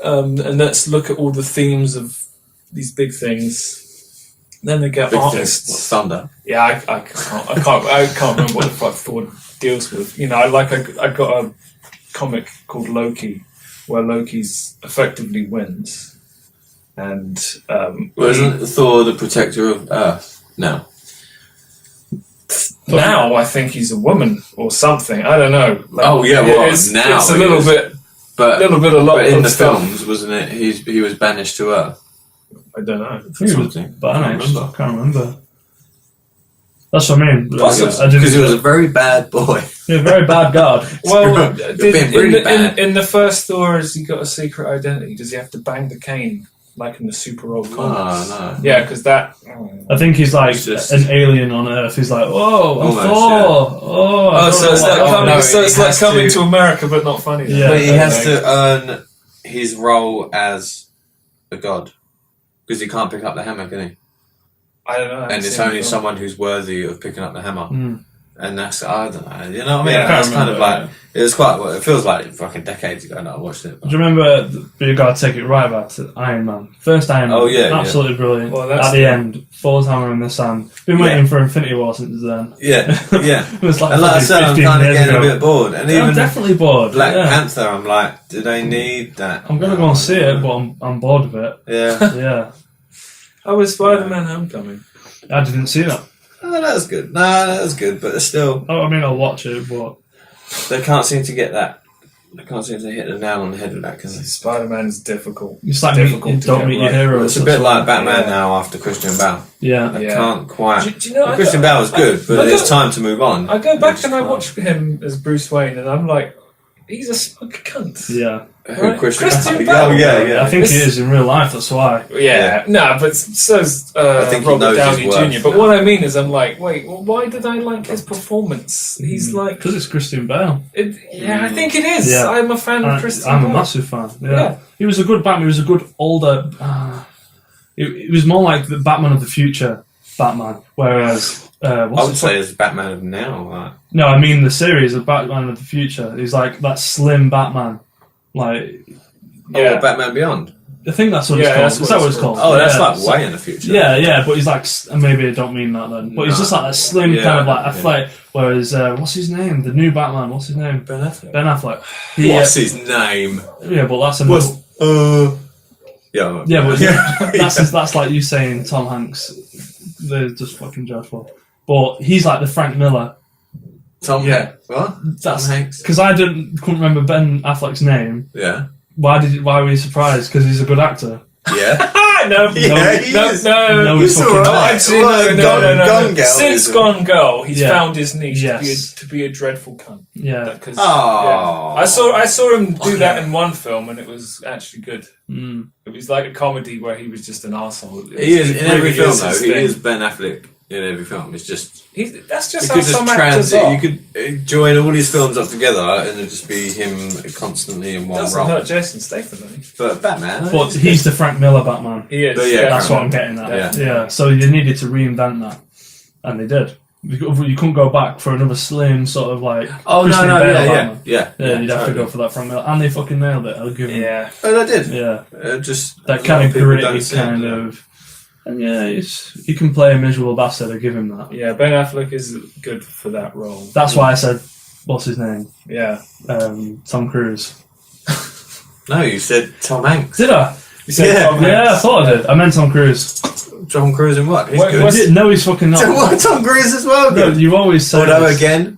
and let's look at all the themes of these big things. Then they get artists. Thunder. Yeah, I can't remember what the fuck Thor deals with. I got a comic called Loki, where Loki's effectively wins, and isn't Thor the protector of Earth now? Now I think he's a woman or something. I don't know. It's a little bit, but a lot. But in the films, wasn't it? He was banished to Earth. I don't know. I think it was banished. I can't remember. That's what I mean. Possibly, I didn't because he was a very bad boy. You're a very bad god. Well, You're being really bad. in the first Thor, has he got a secret identity? Does he have to bang the cane like in the super old comics? No. Yeah, because that. I think he's like It's just- an alien on Earth. He's like, whoa, I'm Almost, Thor. Oh, I Oh, don't so know it's what like I- coming, no, so it's he like has coming to- to America, but not funny. Yeah. But he Okay. has to earn his role as a god. Because he can't pick up the hammer, can he? I don't know. I haven't And it's seen only the film. someone who's worthy of picking up the hammer. Mm. And that's, I don't know, you know what I mean? Yeah, I That's can't kind of remember, like, it was quite, well, it feels like fucking decades ago now I watched it. Do you remember, you got to take it right back to Iron Man? First Iron Man. Oh, yeah, Absolutely brilliant. Well, that's At the end, Thor's hammer in the sand. Been waiting for Infinity War since then. Yeah, yeah. It was like, And like I said, I'm 15 kind of years getting ago. a bit bored. And I'm even definitely bored. Black yeah. Panther, I'm like, do they need that? I'm gonna go and see it, but I'm bored of it. Yeah. Yeah. Oh, was Spider-Man Homecoming? I didn't see that. Oh, that was good. No, that was good, but it's still, Oh, I mean, I'll watch it, but they can't seem to get that. They can't seem to hit the nail on the head with that, because Spider-Man's difficult. it's like difficult to don't get meet your right. heroes. it's a that's bit what- like Batman Yeah. now after Christian Bale. Yeah. They Yeah. can't quite. Do you know, I Christian go- Bale was good, but I it's go- time to move on. I go They back just and I can't. watch him as Bruce Wayne, and I'm like, he's a smug cunt. Yeah. Who, Right. Christian Christian Bale? Oh, Bale. yeah, yeah. I think It's- he is in real life, that's why. Yeah, no, but so's I think he Robert knows Downey his worth Jr. But now. what I mean is, I'm like, wait, well, why did I like his performance? He's like, Because it's Christian Bale. yeah, I think it is. Yeah. I'm a fan of Christian I'm a Bale. massive fan. Yeah. Yeah. He was a good Batman. He was a good older. It was more like the Batman of the future Batman. Whereas, I what's would it say it's Batman of now. Like, No, I mean the series of Batman of the future. He's like that slim Batman. Like, Yeah. Oh, Batman Beyond. I think that's what Yeah, it's called. that's Is what that what it's it's called? Oh, that's Yeah, like so- way in the future. Yeah, but he's like, maybe I don't mean that then. But he's No. just like that slim Yeah, kind of like yeah. athletic. Whereas, what's his name? The new Batman, what's his name? Ben Affleck. Ben Affleck. He, What's his name? yeah, but that's a Yeah, Yeah, but that's like you saying Tom Hanks. They're just fucking dreadful. But he's like the Frank Miller. Tom Yeah. Hanks. What? That's Tom Hanks. because I couldn't remember Ben Affleck's name. Yeah. Why were you surprised? Because he's a good actor. Yeah. No, Yeah, he no, is. no, No, He's fucking alright. not. Actually, Well, no. Gone Girl Since is- Gone Girl, he's Yeah. found his niche Yes. to be a dreadful cunt. Yeah. 'Cause, Oh. yeah. I saw him do that in one film, and it was actually good. Mm. It was like a comedy where he was just an arsehole. He is in every film is though. his He thing. is Ben Affleck in every film. It's just That's just you how could just some actors transit. are. You could join all these films up together and it'd just be him constantly in one Doesn't role. hurt Jason Statham, does he? But Batman. But he's the Frank Miller Batman. He is. But yeah, That's what I'm getting at. Yeah. Yeah. So you needed to reinvent that, and they did. You couldn't go back for another slim sort of like. Oh Christian no, Bale yeah, Batman. yeah. Yeah, you'd have to totally. go for that Frank Miller, and they fucking nailed it. I'll give them. Yeah. Oh, they did. Yeah. Just That a kind lot of people don't gritty see it, kind do they? of. And yeah, he can play a miserable bastard. I give him that. Yeah, Ben Affleck is good for that role. That's why I said, what's his name? Yeah. Tom Cruise. No, you said Tom Hanks. Did I? You said Yeah. Tom Yeah, I Hanks. thought I did. I meant Tom Cruise. Tom Cruise in what? He's What- good. what's- No, he's fucking not. So what? Tom Cruise as well. No, Good. you always say Although this. again,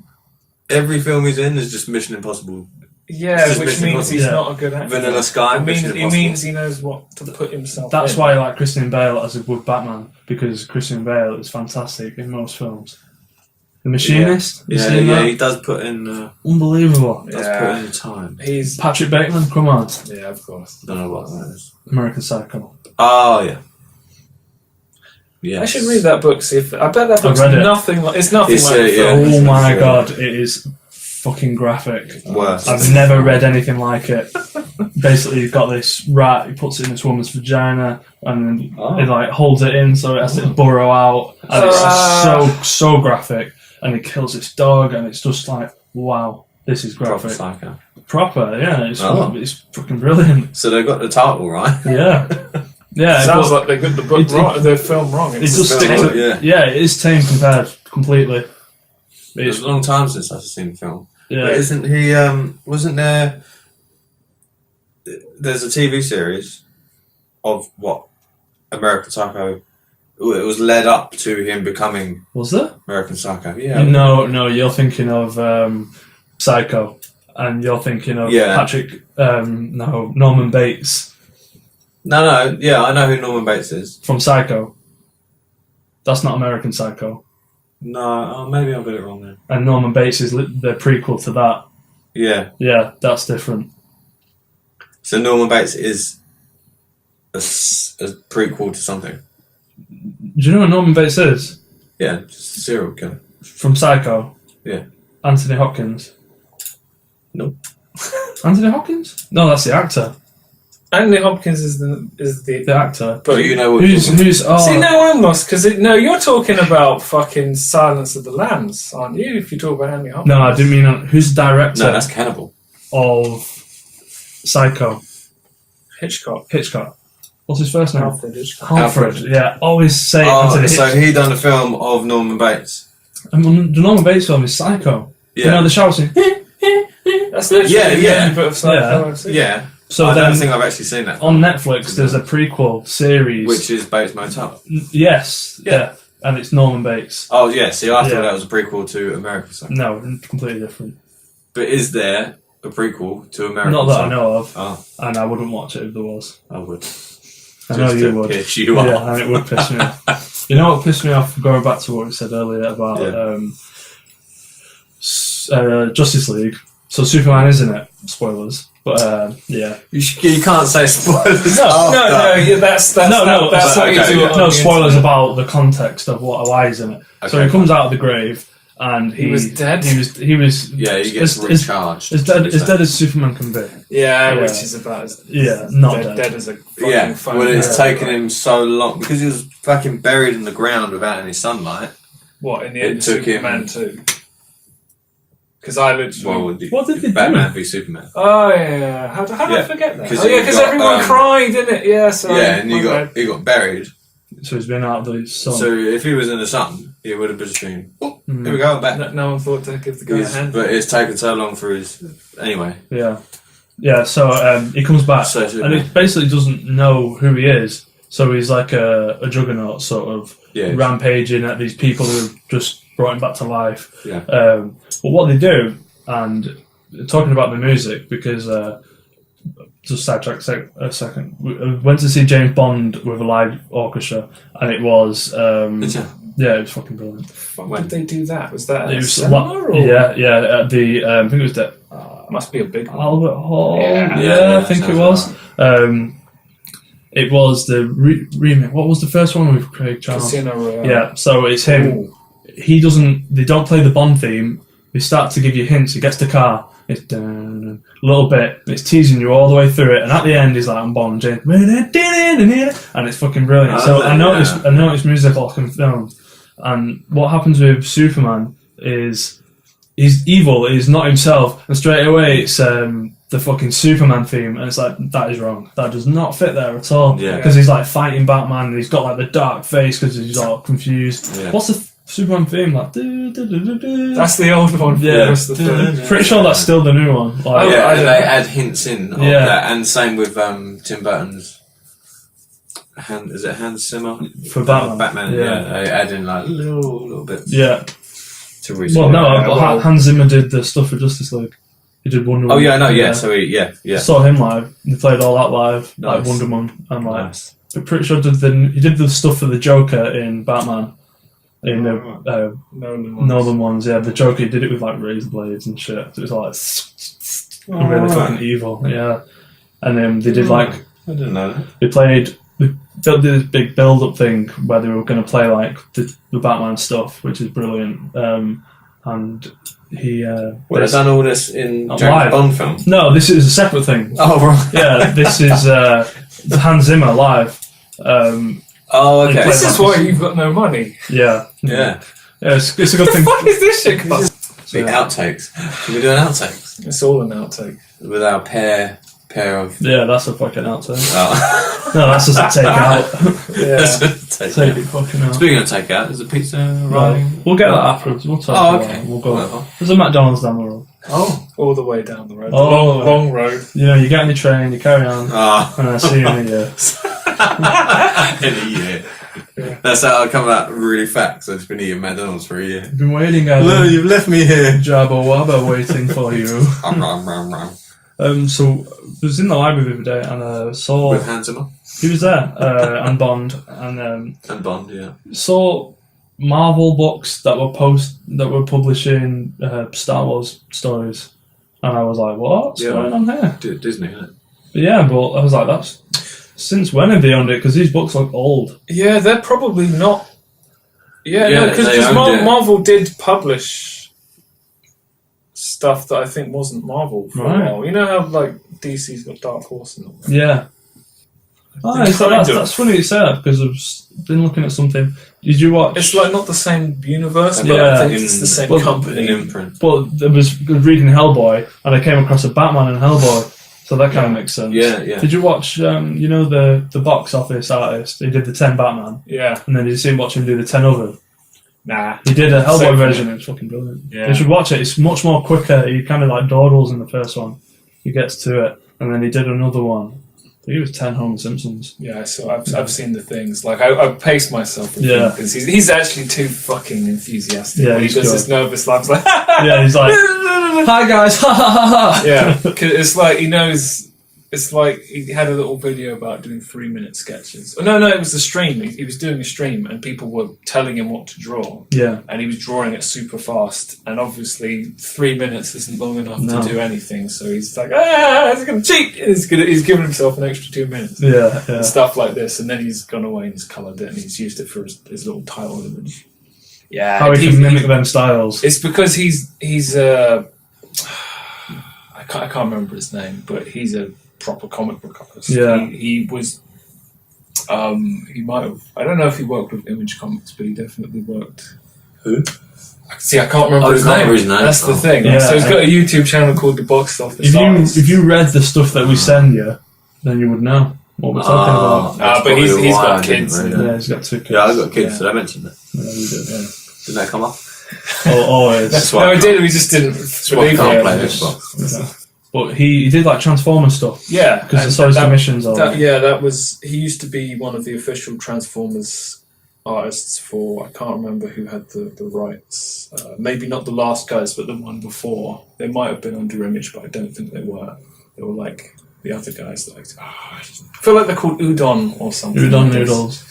every film he's in is just Mission Impossible. Yeah, Just which Mission means he's Impossible. not a good actor. Vanilla Sky, It means, Mission it Impossible. means he knows what to put himself That's in. why I like Christian Bale as a good Batman, because Christian Bale is fantastic in most films. The Machinist, you Yeah, seen yeah, that? he does put in. Unbelievable. Does Yeah. put in the time. He's... Patrick Bateman, come on. Yeah, of course. Don't know what that is. American Psycho. Oh yeah. Yeah. I should read that book, see if... I bet that book's read it. nothing like... It's nothing It's, like the yeah. film. Oh my sure. god, it is fucking graphic. Worse. I've never read anything like it. Basically, you've got this rat, he puts it in this woman's vagina, and then Oh. it like holds it in so it has to burrow out, and it's so graphic. And he kills this dog, and it's just like, wow, this is Proper graphic. psycho. Proper, yeah, Oh. it's fucking brilliant. So they got the title right. Yeah, yeah. Sounds but like they got the book It- wrong, the film wrong. it just film, sticks. yeah. Yeah, it is tame compared completely. It's It's, a long time since I've seen the film. yeah, But isn't he? Wasn't there? There's a TV series of what American Psycho. Ooh, it was led up to him becoming was there? American Psycho. Yeah. No, you're thinking of Psycho, and you're thinking of Yeah. Patrick. No, Norman Bates No. Yeah, I know who Norman Bates is. from Psycho. That's not American Psycho. No, maybe I got it wrong then. And Norman Bates is the prequel to that. Yeah. Yeah, that's different. So Norman Bates is a prequel to something. Do you know what Norman Bates is? Yeah, just a serial killer. From Psycho. Yeah. Anthony Hopkins. Nope. Anthony Hopkins? No, that's the actor. Anthony Hopkins is The actor. But you know what? Who's? Oh, See, now I'm lost because you're talking about fucking Silence of the Lambs, aren't you? If you talk about Anthony Hopkins. no, I didn't mean. Who's the director? No, that's Cannibal. Of Psycho. Hitchcock. What's his first name? Alfred Hitchcock. Alfred. Yeah, always say Anthony So Hitchcock. he done a film of Norman Bates. And the Norman Bates film is Psycho. Yeah. You know the shower scene. That's literally the only bit of Psycho I've seen. Yeah. So I then don't think I've actually seen that. on Netflix, there's a prequel series. Which is Bates Motel. Yes. Yeah. And it's Norman Bates. Oh, yeah. See, I thought Yeah. that was a prequel to American Psycho. No, completely different. But is there a prequel to American Not that Psycho? I know of. Oh, And I wouldn't watch it if there was. I would. I know Just you to would. piss you off. Yeah, and it would piss me off. You know what pissed me off? Going back to what we said earlier about Justice League. So Superman is in it. Spoilers. But yeah. You can't say spoilers. Yeah, that's what you okay, do. yeah. on No the spoilers internet. about the context of why he's in it. So Okay, he comes out of the grave and He was dead? He was Yeah, he gets as recharged. dead as Superman can be. Yeah, Yeah. which is about as Not dead as a fucking Yeah, phone. well, it's Yeah. taken him so long because he was fucking buried in the ground without any sunlight. What in the It end of took him- Superman 2? Because I literally. What did they do? Batman v Superman. Oh yeah, how did I Yeah, forget that? 'cause Oh yeah, you because got, everyone cried, didn't it? Yeah, so Yeah, and my bad. he got buried. So he's been out of the sun. So if he was in the sun, he would have just been. Oh, Mm. here we go, I'm back. No one thought to give the guy a He's- hand. But it's taken so long for his. Anyway, Yeah. So he comes back, So and he basically doesn't know who he is. So he's like a juggernaut, sort of yeah, rampaging at these people who just brought him back to life. yeah, But what they do, and talking about the music, because just sidetrack a second, we went to see James Bond with a live orchestra, and it was yeah, it was fucking brilliant. Why did they do that? Was that It a was seminar or? yeah, at the I think it was the Must be a big one. Albert Hall. Yeah. Yeah, I think it sounds was. It was the remake. What was the first one with Craig Charles? Casino Royale. Yeah, so it's him. Ooh. He doesn't. They don't play the Bond theme. They start to give you hints. He gets the car. It's dun, a little bit. It's teasing you all the way through it, and at the end, he's like, "I'm Bond, James," and it's fucking brilliant. So I noticed musical and film, and what happens with Superman is he's evil. He's not himself, and straight away it's the fucking Superman theme, and it's like that is wrong. That does not fit there at all. Yeah. Because he's like fighting Batman, and he's got like the dark face because he's all confused. Yeah. What's the Superman theme like? Do, do, do, do, do. That's the old one. Yeah. That's the third. Pretty sure that's still the new one. Like, yeah. I And don't they know. add hints in of Yeah. that, and same with Tim Burton's. Is it Hans Zimmer for Batman. Batman, yeah. They add in like little bits Yeah. to reset. Well, no, Yeah, but well- Hans Zimmer did the stuff for Justice League. He did Wonder Oh Woman. yeah, no, yeah. So yeah. Saw him live. They played all that live, like Nice. Wonder Woman, and like Nice. I'm pretty sure he did the stuff for the Joker in Batman. In the Northern ones, yeah. The Joker did it with like razor blades and shit. So it was like really fucking evil, yeah. And then they did like I didn't know that. they did this big build-up thing where they were going to play like the Batman stuff, which is brilliant. And he Well, they've done all this in Not James live. Bond film. no, this is a separate thing. Oh right. Yeah, this is Hans Zimmer live. Oh okay. This is why you've got no money. Yeah, Yeah. it's a good thing. What is this shit? The outtakes. Can we do an outtakes It's all an outtake. with our pair of? Yeah, that's a fucking outtake. Oh. No, that's just a take out. Take Take out. it fucking out. Speaking of takeout, there's a pizza Right. rolling. We'll get that afterwards. We'll talk Oh, about okay. it. We'll go. Whatever. There's a McDonald's down the road. Oh. All the way down the road. Oh. The long road. You know, you get on your train, you carry on, Ah. and I see you in a year. In a year. That's how I come out really fat because I've just been eating McDonald's for a year. I've been waiting, guys. You've left me here. Jabba Wabba waiting for you. So I was in the library the other day and saw With Hans Zimmer he was there and Bond and and Bond, yeah. saw Marvel books that were publishing Star Wars stories, and I was like, what's going on here? Disney, isn't it? But yeah, but I was like, that's since when have they owned it? Because these books look old. Yeah, they're probably not. Yeah, because they owned it. Marvel did publish stuff that I think wasn't Marvel for a while. You know how like DC's got Dark Horse and all that? Yeah. Oh, that's funny you say that because I've been looking at something. Did you watch? It's like not the same universe, but Yeah. I think it's the same company. In imprint. But I was reading Hellboy and I came across a Batman in Hellboy, so that kind of makes sense. Yeah, yeah. Did you watch? You know the box office artist? He did the 10 Batman, Yeah. and then did you see him watch him do the 10 other? Nah. He did a Hellboy So version. It was fucking brilliant. Yeah. You should watch it. It's much more quicker. He kind of like dawdles in the first one. He gets to it, and then he did another one. I think it was 10 Homer Simpsons. Yeah, so I've seen the things. Like I paced myself. Yeah. Because he's actually too fucking enthusiastic. Yeah, When he he's does good. this nervous laugh. It's like, Yeah, he's like, "Hi guys, ha ha ha ha." yeah, 'cause it's like he knows. It's like he had a little video about doing 3-minute sketches. Oh, no, it was a stream. He was doing a stream, and people were telling him what to draw, Yeah, and he was drawing it super fast. And obviously, 3 minutes isn't long enough No. to do anything. So he's like, he's going to cheat. He's giving himself an extra 2 minutes. yeah. And stuff like this, and then he's gone away and he's coloured it, and he's used it for his little title image. Yeah, How he can mimic them styles. it's because he's I can't remember his name, but he's a proper comic book artist. Yeah. He was. He might have. I don't know if he worked with Image Comics, but he definitely worked. Who? See, I can't remember Oh, his you can't name. remember his name? That's the Oh. thing. Yeah. So he's got a YouTube channel called The Box Office. If you read the stuff that we send you, then you would know what we're talking about. but probably he's why got I didn't kids. read Yeah, it. he's got 2 kids. Yeah, I got kids, Yeah. so I mentioned that. Yeah, we did. Didn't that come up? Always. That's No, why he did. We just didn't That's why I believe can't it. play Xbox. But he did like Transformer stuff. Yeah, Because I and saw his that- commissions on it. that was. He used to be one of the official Transformers artists for. I can't remember who had the rights. Maybe not the last guys, but the one before. They might have been under Image, but I don't think they were. They were like the other guys. I feel like they're called Udon or something. Udon like this. noodles.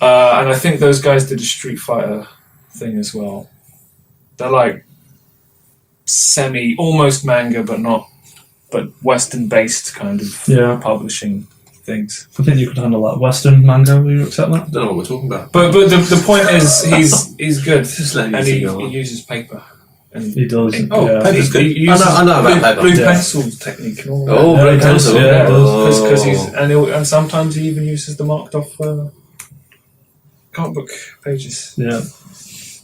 And I think those guys did a Street Fighter thing as well. They're like almost manga, but Western-based kind of Yeah. publishing things. I think you could handle that. Western manga, will you accept that? I don't know what we're talking about. But the point is, he's good, Just letting you and see he go on. uses paper. And He does. Oh, yeah. paper's good. He uses I know about paper. blue Yeah. pencil technique and all that. Oh, Yeah, blue he does, pencil. yeah, he does. Because and sometimes he even uses the marked off comic book pages Yeah.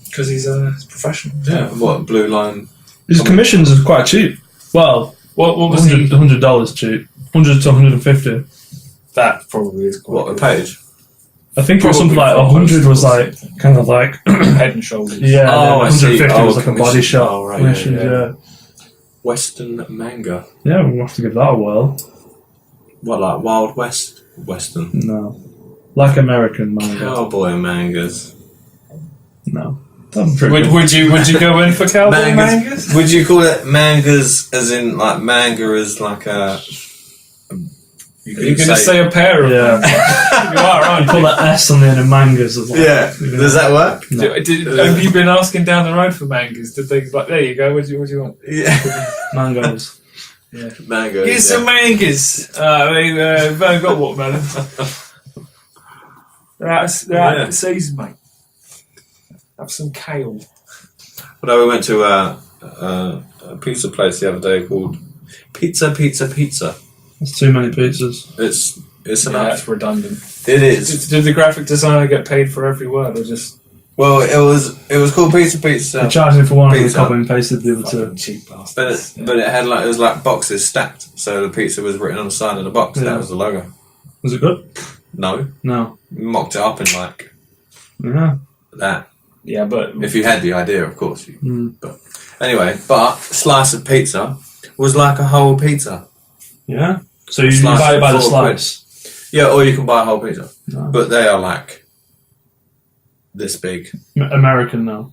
because he's a professional. Yeah, what, blue line? His commissions are quite cheap. Well, What was he? $100 cheap. 100 to 150. That probably is quite What, a good. page? I think it was something like Probably 100 was like kind of like head and shoulders. yeah, Oh, I and then see. 150 Oh, was like a body commission. shot. Oh, right, commissions, yeah, yeah. Western manga. Yeah, we'll have to give that a whirl. What, like Wild West? Western. No, like American manga. Cowboy mangas. No, that'd be pretty good. Would you go in for cowboy mangas? Would you call it mangas as in like manga as like a... You're going to say a pair of Yeah. them. You are, You aren't put you? that S on the end of mangas as well. Yeah, does that work? Have you been asking down the road for mangas? Did they like? There you go. What do you want? Yeah. Mangoes. Mangoes. Get some mangas. We've only got watermelon. They're out Yeah. of the season, mate. Have some kale. Well, we went to a pizza place the other day called Pizza. That's too many pizzas. It's Yeah, enough. that's redundant. It is. Did the graphic designer get paid for every word, or just Well, it was called Pizza. They're charging for one and they Pizza. copy and pasted the other fucking two. cheap bastards? But it had like, it was like boxes stacked, so the pizza was written on the side of the box. Yeah. That was the logo. Was it good? No, No. mocked it up in like Yeah. that. Yeah, but If you had the idea, of course. Mm. But anyway, slice of pizza was like a whole pizza. Yeah. So you Slice buy it by the for slice. Yeah, or you can buy a whole pizza, No. but they are like this big. American now.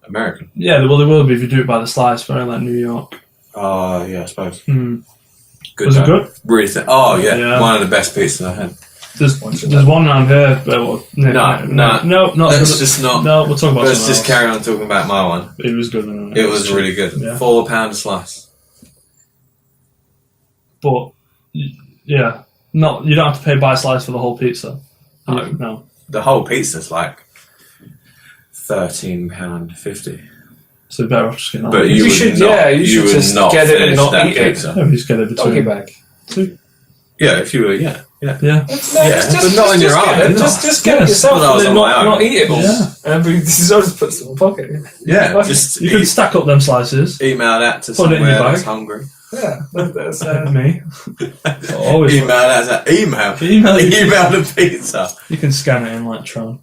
American. Yeah, well, they will be if you do it by the slice, very like New York. Oh yeah, I suppose. Mm. Good Was it though. good? Really thin. Oh yeah, Yeah. one of the best pizzas I had. There's Once you're there's there. one around here. No, not. Let's just not. No, we'll talk about. Let's something just else. carry on talking about my one. It was good. It was really good. Yeah. £4 a slice. But yeah, not you don't have to pay by slice for the whole pizza. No. No. The whole pizza's like £13.50. So you're better off just getting that. But You would should- not, yeah, you should would just not get it and finish not that eat it. pizza. Yeah, we just get it Doggy between bag. two. Yeah, if you were, yeah. Yeah. But not in your get eye, it. no. Just get it Yes, yourself but I was and then on my not own. eat it all. Yeah. And this is all just put some in my pocket. Yeah, just You can stack up them slices. email that to Put it in somewhere your that's bag. hungry. Yeah, that's Me. Always. Email that as an email. Email it. Email the pizza. You can scan it in like Tron.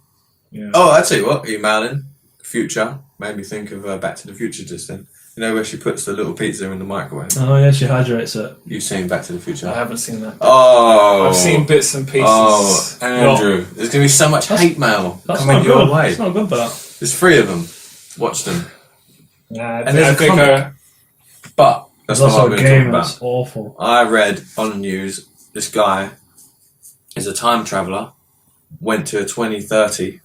Oh, I tell you what, emailing future made me think of Back to the Future just then. You know where she puts the little pizza in the microwave? Oh yeah, she hydrates it. You've seen Back to the Future? I haven't seen that. Oh, I've seen bits and pieces. Oh, Andrew, there's going to be so much hate mail That's coming not your good. way. It's not good, that. There's 3 of them. Watch them. And And there's I a think comic. But that's There's not what also I'm a going to game talk that's about. awful. I read on the news this guy is a time traveller, went to 2030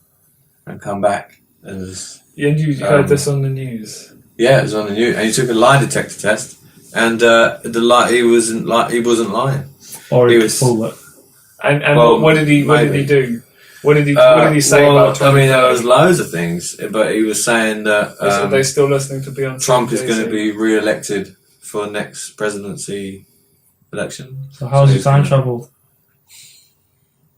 and come back as you heard this on the news. yeah, it was on the news, and he took a lie detector test, and he wasn't lying. Or He he was- could pull it. And Well, what did he maybe. do? What did he say well, about I mean, there 2030? was loads of things, but he was saying that Are they still listening to Beyonce? Trump is going to Jay-Z? be re-elected for the next presidency election. So how's he he's time gonna- traveled?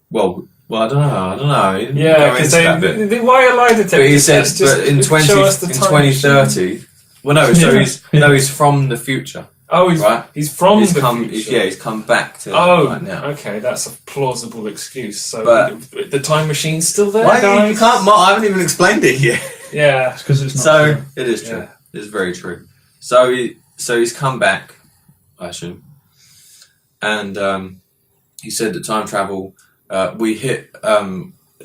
Well, I don't know. He didn't Yeah, go because into that bit. why a lie detector But he said, test? Just but in show us the time 2030. Well, no. So Yeah. he's from the future, Oh, right? he's from He's the come. future. He's come back to Oh, right now. okay, that's a plausible excuse. So But- the time machine's still there, Why guys? you can't? I haven't even explained it yet. Yeah, It's because it's not So true. it is true. Yeah. It's very true. So he's come back, I assume, and he said that time travel.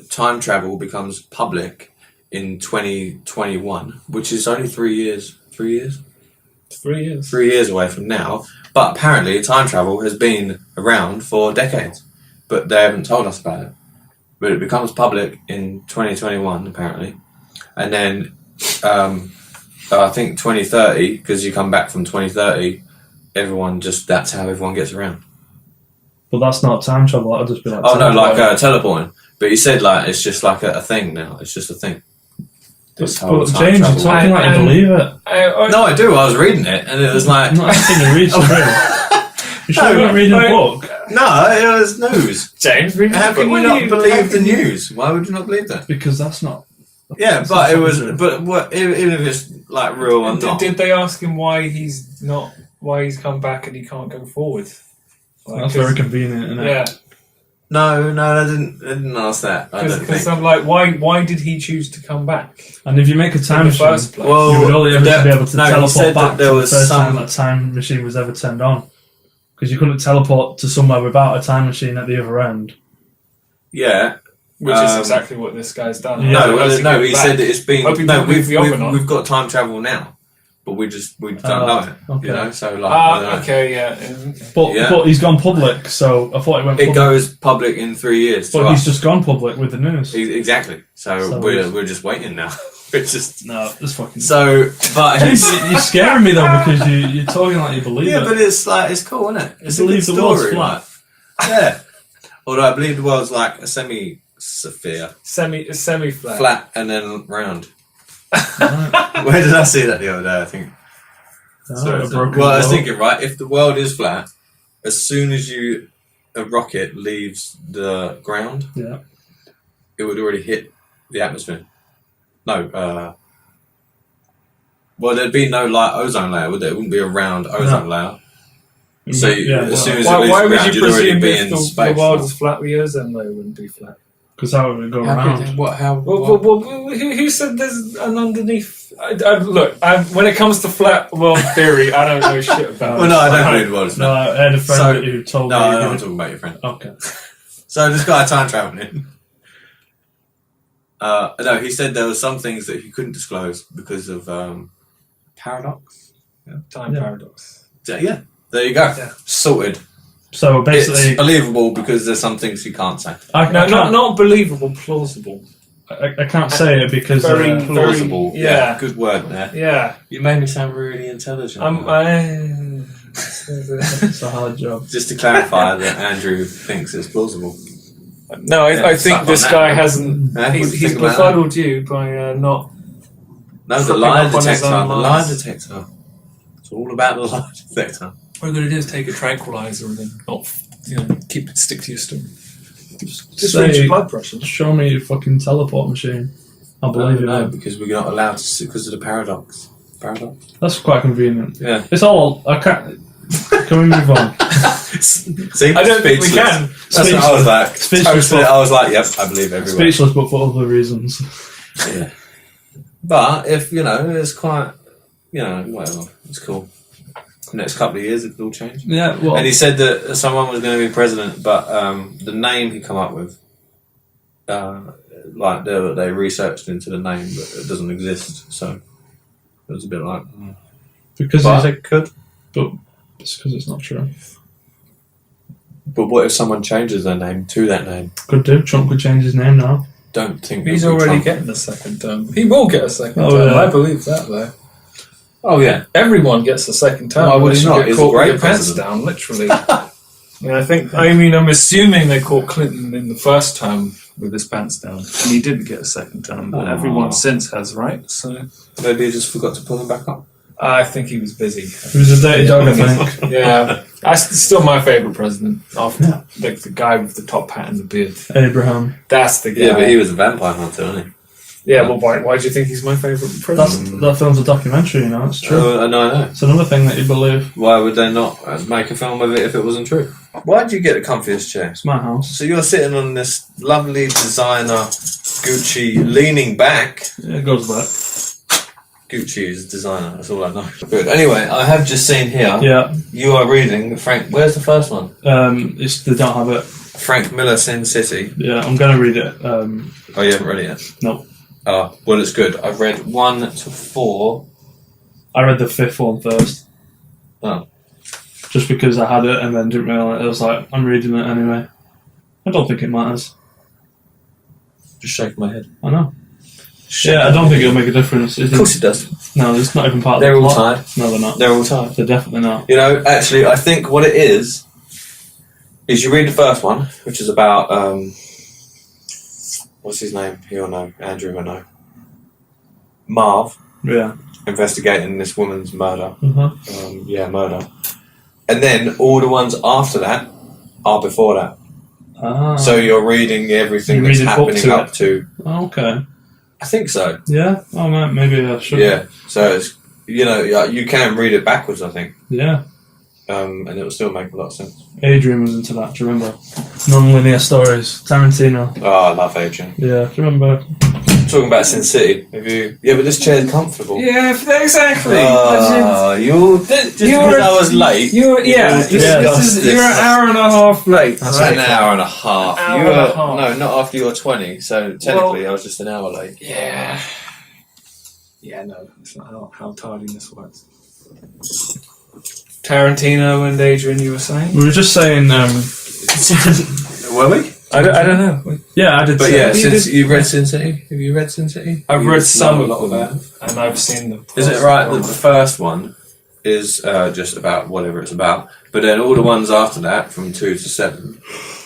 Time travel becomes public in 2021, which is only 3 years. 3 years. 3 years. 3 years away from now. But apparently, time travel has been around for decades, but they haven't told us about it. But it becomes public in 2021, apparently, and then I think 2030, because you come back from 2030, that's how everyone gets around. But that's not time travel. That'll just be like. Oh no, like teleporting. teleporting. But he said like it's just like a thing now. It's just a thing. This whole But time James, you're travel. talking like you And- believe it. No, I do. I was reading it, and it was like Not everything you read is true. You sure you're not reading a book? no, it was news. James, read How the can book. you What not do you- believe how the can you- news? Why would you not believe that? Because that's not. Yeah, that's but not it was. true. But what? Even if it's like real or not. Did they ask him why he's come back and he can't go forward? Like, That's very convenient, isn't it? Yeah, No, they didn't ask that. I don't because think. I'm like, why did he choose to come back And if you make a time in the machine, first place? Well, you would only ever that- be able to no, he teleport said that back there to the was first time some- that time machine was ever turned on. Because you couldn't teleport to somewhere without a time machine at the other end. Yeah. Which is exactly what this guy's done. Yeah. No, How's he no. getting He back? said that it's been. Hope he No, didn't leave the oven on. we've got time travel now, but we don't know it. okay. You know, so like. I don't know. Okay, yeah. And But Yeah. but he's gone public, so I thought he went It public. goes public in 3 years. But to he's us. just gone public with the news. Exactly. So So we're just waiting now. It's just No, it's fucking. so. But he's. You're scaring me though because you're talking like you believe Yeah, it. but it's like it's cool, isn't it? It's a believe good the world's story, flat. like- Yeah. Although I believe the world's like a semi-sphere, semi-flat. flat and then round. Right. Where did I see that the other day? I think. No, So, a broken well, I was world. thinking, right, if the world is flat, as soon as a rocket leaves the ground, Yeah. it would already hit the atmosphere. No, well, there'd be no ozone layer, would there? It wouldn't be a round ozone layer. So as soon as it Why leaves the would ground, you you'd already presume be if in the space. world is flat, the ozone layer wouldn't be flat? Because how would it go around? Well, who said there's an underneath? Look, when it comes to flat world theory, I don't know shit about Well, it. no, I don't believe the world is No, flat. I had a friend So- who told No, me. I don't talking about your friend. Okay. So this guy time traveling. No, he said there were some things that he couldn't disclose because of paradox. Time Yeah. paradox. Yeah, there you go. Yeah. Sorted. So basically, it's believable because there's some things you can't say. Not believable, plausible. I can't say it because Very Plausible. yeah. Good word there. Yeah. You made me sound really intelligent. it's a hard job. Just to clarify that Andrew thinks it's plausible. No, I think this guy hasn't. Yeah, what do you He's think about befuddled you by not. No, the Tripping lie up on his detector. own The lie lies. detector. It's all about the lie detector. All you're going to do is take a tranquilizer and then stick to your story. Just Say, raise your blood pressure. Show me your fucking teleport machine. I'll believe No, it. because we're not allowed to because of the paradox. Paradox? That's quite convenient. Yeah. It's all. I can't. Can we move on? See, I don't think we speechless. can. That's what I was like. Speechless. I was like, yep, I believe everyone. Speechless, but for other reasons. Yeah. But if it's quite, whatever. It's cool. Next couple of years, it could all change. Yeah. Well. And he said that someone was going to be president, but the name he come up with, they researched into the name, but it doesn't exist. So it was a bit like because it could. But it's because it's not true. But what if someone changes their name to that name? Could do. Trump could change his name now. Don't think He's it'll be already Trump. getting a second term. He will get a second Oh, term. yeah. I believe that, though. Oh yeah. Everyone gets a second term. Why would unless he you not? get He's a caught with great your pants president. down, literally. I'm assuming they caught Clinton in the first term with his pants down, and he didn't get a second term. But everyone since has, right? So Maybe he just forgot to pull them back up. I think he was busy. He was a dirty dog, I think. Yeah, that's still my favourite president. The guy with the top hat and the beard. Abraham. That's the guy. Yeah, but he was a vampire hunter, wasn't he? Yeah, well, why do you think he's my favourite president? That film's a documentary, It's true. I know. It's another thing that you believe. Why would they not make a film of it if it wasn't true? Why did you get the comfiest chair? It's my house. So you're sitting on this lovely designer Gucci leaning back. Yeah, it goes back. Gucci is designer, that's all I know. Good. Anyway, I have just seen here, Yeah. you are reading Frank, where's the first one? They don't have it. Frank Miller, Sin City. Yeah, I'm going to read it. Oh, you haven't read it yet? No. Oh, well, it's good. I've read 1 to 4. I read the fifth one first. Oh. Just because I had it and then didn't realise. I was like, I'm reading it anyway. I don't think it matters. Just shaking my head. I know. Yeah, I don't think it'll make a difference. Of course it does. No, it's not even part of They're the all plot. tied. No, they're not. They're all tied. They're definitely not. Actually, I think what it is you read the first one, which is about, what's his name? You'll know. Andrew will know. Marv. Yeah. Investigating this woman's murder. Uh-huh. Murder. And then all the ones after that are before that. Ah. So you're reading everything You're that's reading up happening to up it. to. Oh, okay. I think so. Yeah. Oh, man, maybe I should. Yeah. So it's you can read it backwards. I think. Yeah. And it will still make a lot of sense. Adrian was into that. Do you remember? Non-linear stories. Tarantino. Oh, I love Adrian. Yeah. Do you remember? Talking about Sin City. Yeah, but this chair's comfortable. Yeah, exactly. You because I was late. You're an hour and a half late. That's an hour and a half. Hour and a half. No, not after you were 20. So technically, I was just an hour late. Yeah. Yeah, no, that's not how tardiness works. Tarantino and Adrian, you were saying? We were just saying. Were we? I don't know. Yeah, I did. But say yeah, it. since you've read Sin City, have you read Sin City? I've read some of them, about. and I've seen them. Is it right that the first one is just about whatever it's about, but then all the ones after that, from 2 to 7,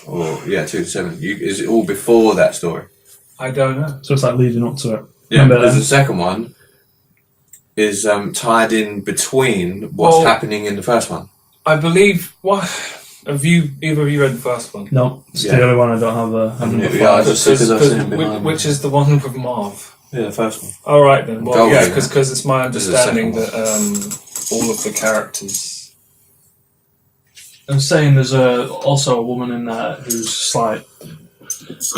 2 to 7, is it all before that story? I don't know. So it's like leading up to it. Yeah, Remember because that? the second one is tied in between what's happening in the first one. I believe. What have either of you read the first one? No, it's Yeah. the only one I don't have. I just because I've seen it behind me. Which is the one with Marv? Yeah, the first one. All right then. Well, Goldie, yeah, yeah. because it's my This is the second understanding that all of the characters. I'm saying there's also a woman in there who's just like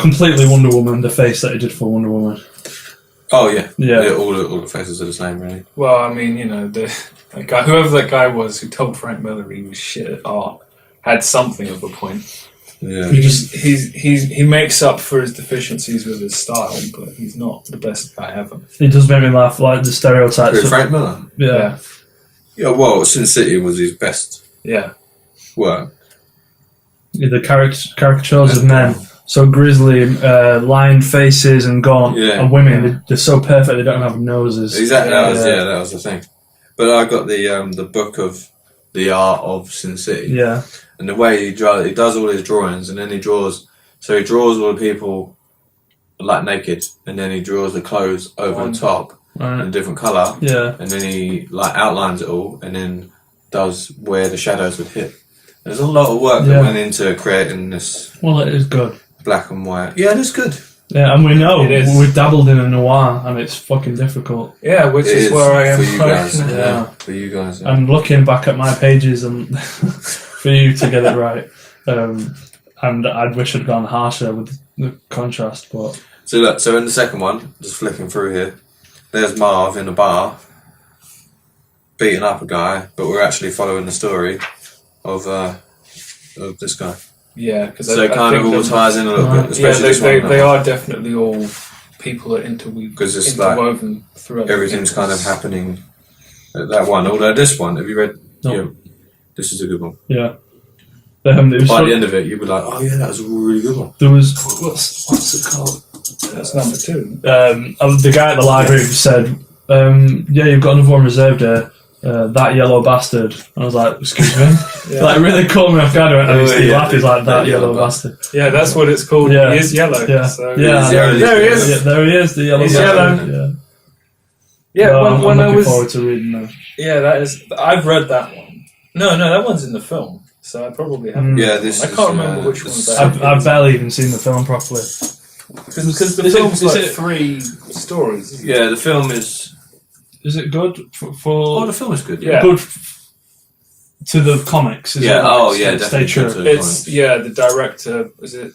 completely Wonder Woman, the face that he did for Wonder Woman. Oh yeah, Yeah. all the faces are the same, really. Well, I mean, that guy, whoever that guy was who told Frank Miller he was shit at art, had something of a point. Yeah. He makes up for his deficiencies with his style, but he's not the best guy ever. He does make me laugh, like the stereotypes. Who, Frank Miller? Yeah. Yeah. Well, Sin City was his best Yeah. work. The caricatures of men, so grisly, lined faces and gaunt, and women, they're so perfect they don't have noses. Exactly, that was the thing. But I got the book of the art of Sin City. Yeah. And the way he does all his drawings, and then he draws all the people like naked, and then he draws the clothes over the top in a different colour. Yeah. And then he like outlines it all, and then does where the shadows would hit. There's a lot of work that went into creating this. Well, it is good. Black and white. Yeah, it is good. Yeah, and we know we've dabbled in a noir, and it's fucking difficult. Yeah, which is where I am for you guys. Yeah, for you guys. Yeah. I'm looking back at my pages and for you to get it right. And I wish I'd gone harsher with the contrast, but so look. So in the second one, just flicking through here, there's Marv in a bar beating up a guy, but we're actually following the story of this guy. Yeah, because so it kind of all ties in a little bit. Especially they are definitely all people that interweave because it's interwoven like throughout. Everything's kind of happening at that one. Although this one, have you read? No. Yeah, this is a good one. Yeah. By the end of it, you'd be like, "Oh yeah, that was a really good one." There was what's it called? That's number 2. The guy at the library said, "Yeah, you've got another one reserved here." That yellow bastard. And I was like, excuse me? Like, really caught me off guard. And Steve Lapp is like, that yellow bastard. Yeah, that's what it's called. Yeah. He is yellow. Yeah, so. there he is. Yeah, there he is, the yellow He's bastard. yellow. Yeah, yeah. When I'm I was looking forward to reading that. Yeah, that is. I've read that one. No, that one's in the film. So I probably haven't. Yeah, I can't remember which one's that. I've barely even seen the film properly. Because the film's like 3 stories. Yeah, the film is. Is it good for? Oh, the film is good. Yeah. Good to the comics. Yeah. Definitely. Stay true. It's the director. Is it?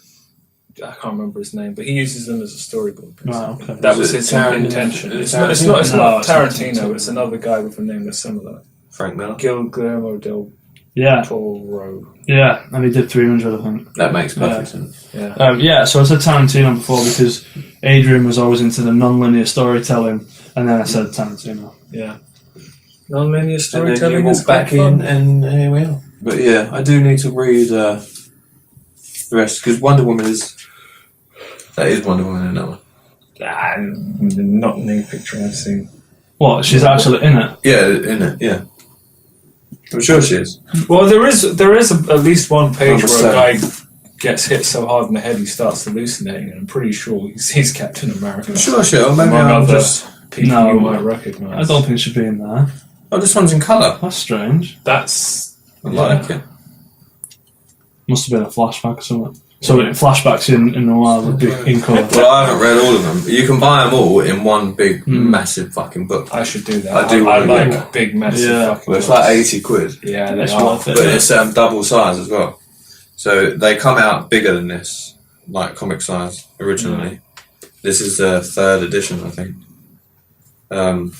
I can't remember his name, but he uses them as a storyboard. Okay. That was his intention. It's not Tarantino. It's another guy with a name that's similar. Frank Miller. Guillermo del Toro. Yeah, and he did 300, I think. That makes perfect sense. Yeah. So I said Tarantino before because Adrian was always into the non-linear storytelling, and then I said Tarantino. Yeah. Non-linear storytelling and then is back in, and here we are. But yeah, I do need to read the rest because Wonder Woman is Wonder Woman in that one. Not in the picture I've seen. What? She's actually in it? Yeah, in it. Yeah. I'm sure she is. Well, there is at least one page where a guy gets hit so hard in the head he starts hallucinating, and I'm pretty sure he's Captain America. I'm sure she is. Maybe Among I'm other just... people you might recognise. I don't think it should be in there. Oh, this one's in colour. That's strange. I like it. Must have been a flashback or something. So flashbacks in noir would be in colour. Well, I haven't read all of them. You can buy them all in one big, massive fucking book. I should do that. I like big, massive fucking well, it's books. like 80 quid. Yeah, That's they are. worth it. But it's double size as well. So they come out bigger than this, like comic size originally. This is the 3rd edition, I think. And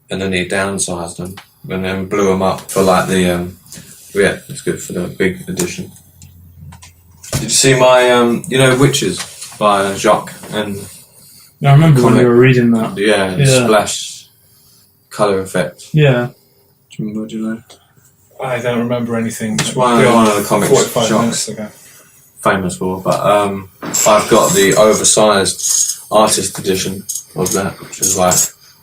then he downsized them and then blew them up for like the... it's good for the big edition. Did you see my, Witches by Jacques and... I remember when we were reading that. Yeah, splash colour effect. Yeah. Do you remember, do you know? I don't remember anything. It's one of the comics 45 Jacques minutes ago. Famous for, but I've got the oversized artist edition of that, which is like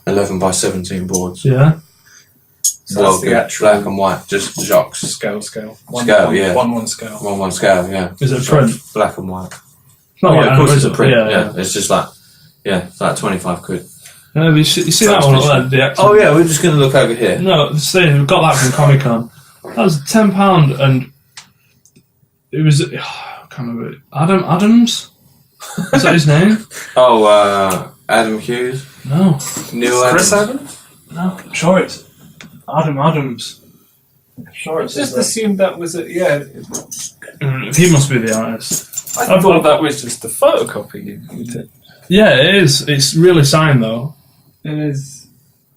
11 by 17 boards. Yeah. So that's the actual black and white, just Jacques. Scale. Scale, 1:1 scale. 1:1 scale, yeah. Is it a print? Black and white. No, Of course it's a print. Yeah. It's just like, it's like 25 quid. You see that one? Like, oh yeah, we're just going to look over here. No, we've got that from Comic Con. That was £10, and it was I can't remember. Adams. Is that his name? Oh, Adam Hughes. No. Neil Chris Adams. Evans? No, I'm sure it's Adam Adams. I'm sure it's Just assumed that was it. Yeah. He must be the artist. I thought that was just a photocopy you did. Yeah, it is. It's really signed though. It is.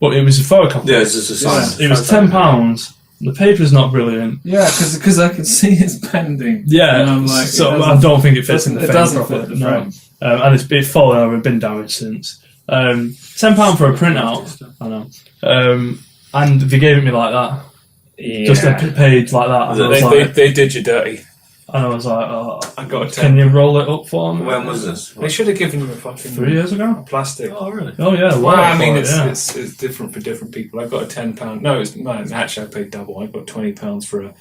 But it was a photocopy. Yeah, it's just a sign. It was £10. The paper's not brilliant. Yeah, because I could see his pending. Yeah, and I'm like, so I don't think it fits in the frame. It doesn't properly, fit the no. frame. And it's fallen over, been damaged since. £10 for a printout. I know. And they gave it me like that. Yeah. Just a page like that. And I was like, They did you dirty. And I was like, oh, I got a 10. can you roll it up for me? When was this? They should have given you a fucking 3 years ago? plastic. Oh, really? Oh, yeah. Well, I mean, yeah. it's different for different people. I got a £10. No, actually, I paid double. I got £20 for a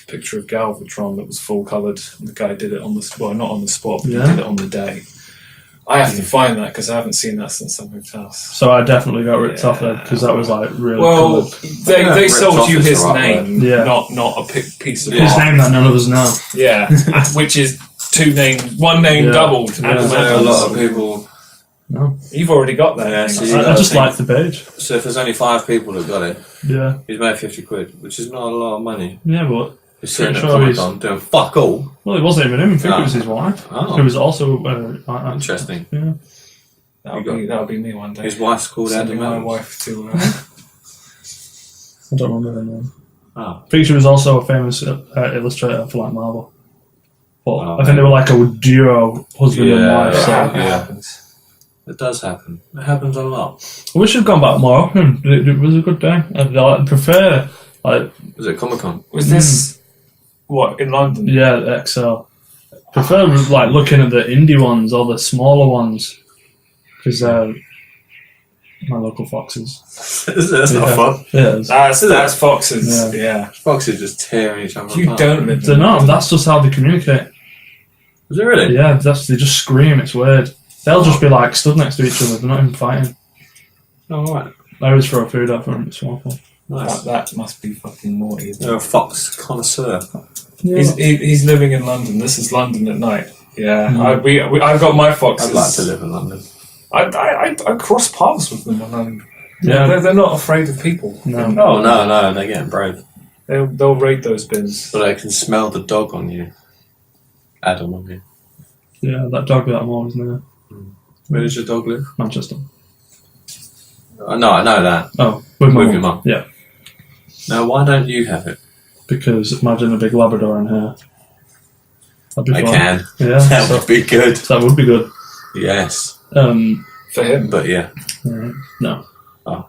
picture of Galvatron that was full coloured. The guy did it on the not on the spot, but he did it on the day. I have to find that because I haven't seen that since I moved house. So I definitely got ripped off then because that was like really Well, cool. they sold you his name, Yeah. not a piece of His art. name that none of us know. Yeah, which is one name doubled. Yeah. I know a lot of people. No. You've already got that. Yeah, name. so I just liked the page. So if there's only 5 people that got it, Yeah. he's made 50 quid, which is not a lot of money. Yeah, but He's sitting at Pretty sure Comic-Con doing fuck all. well, it wasn't even him. I think Oh. it was his wife. Oh. Who was also Interesting. Yeah. That'll be me one day. His wife's called Sending Adam my Adams. wife to. I don't remember her name. Oh. I think she was also a famous illustrator for like Marvel. But Oh, I think they were like a duo, husband and Yeah. wife. So It Yeah. happens. It does happen. It happens a lot. I wish I'd gone back more often. It was a good day. I'd prefer like Was it Comic-Con? Was this what in London? yeah XL. Prefer like looking at the indie ones or the smaller ones because my local foxes. That's not Yeah. fun. Yeah, That's Fox's. Yeah. Foxes just tearing each other You apart. don't live. they're not. That's just how they communicate. Was it really? Yeah, they just scream. It's weird. They'll just be like stood next to each other. They're not even fighting. Oh, right. I always throw food at them. It's awful. Nice. That must be fucking naughty. Isn't it? You're a fox connoisseur. Yeah. He's living in London. This is London at night. Yeah, Mm. I've got my foxes. I'd like to live in London. I cross paths with them, and Yeah. they're not afraid of people. No. Oh, no, they're getting brave. They'll raid those bins. But I can smell the dog on you. Adam on you. Yeah, that dog that I'm always near. Where does your dog live? Manchester. No, I know that. Oh, with my With your mum. Yeah, Now, why don't you have it? because imagine a big Labrador in here. That'd be I fun. can. Yeah, That so, would be good. so that would be good. Yes. For him, But yeah, No, I'm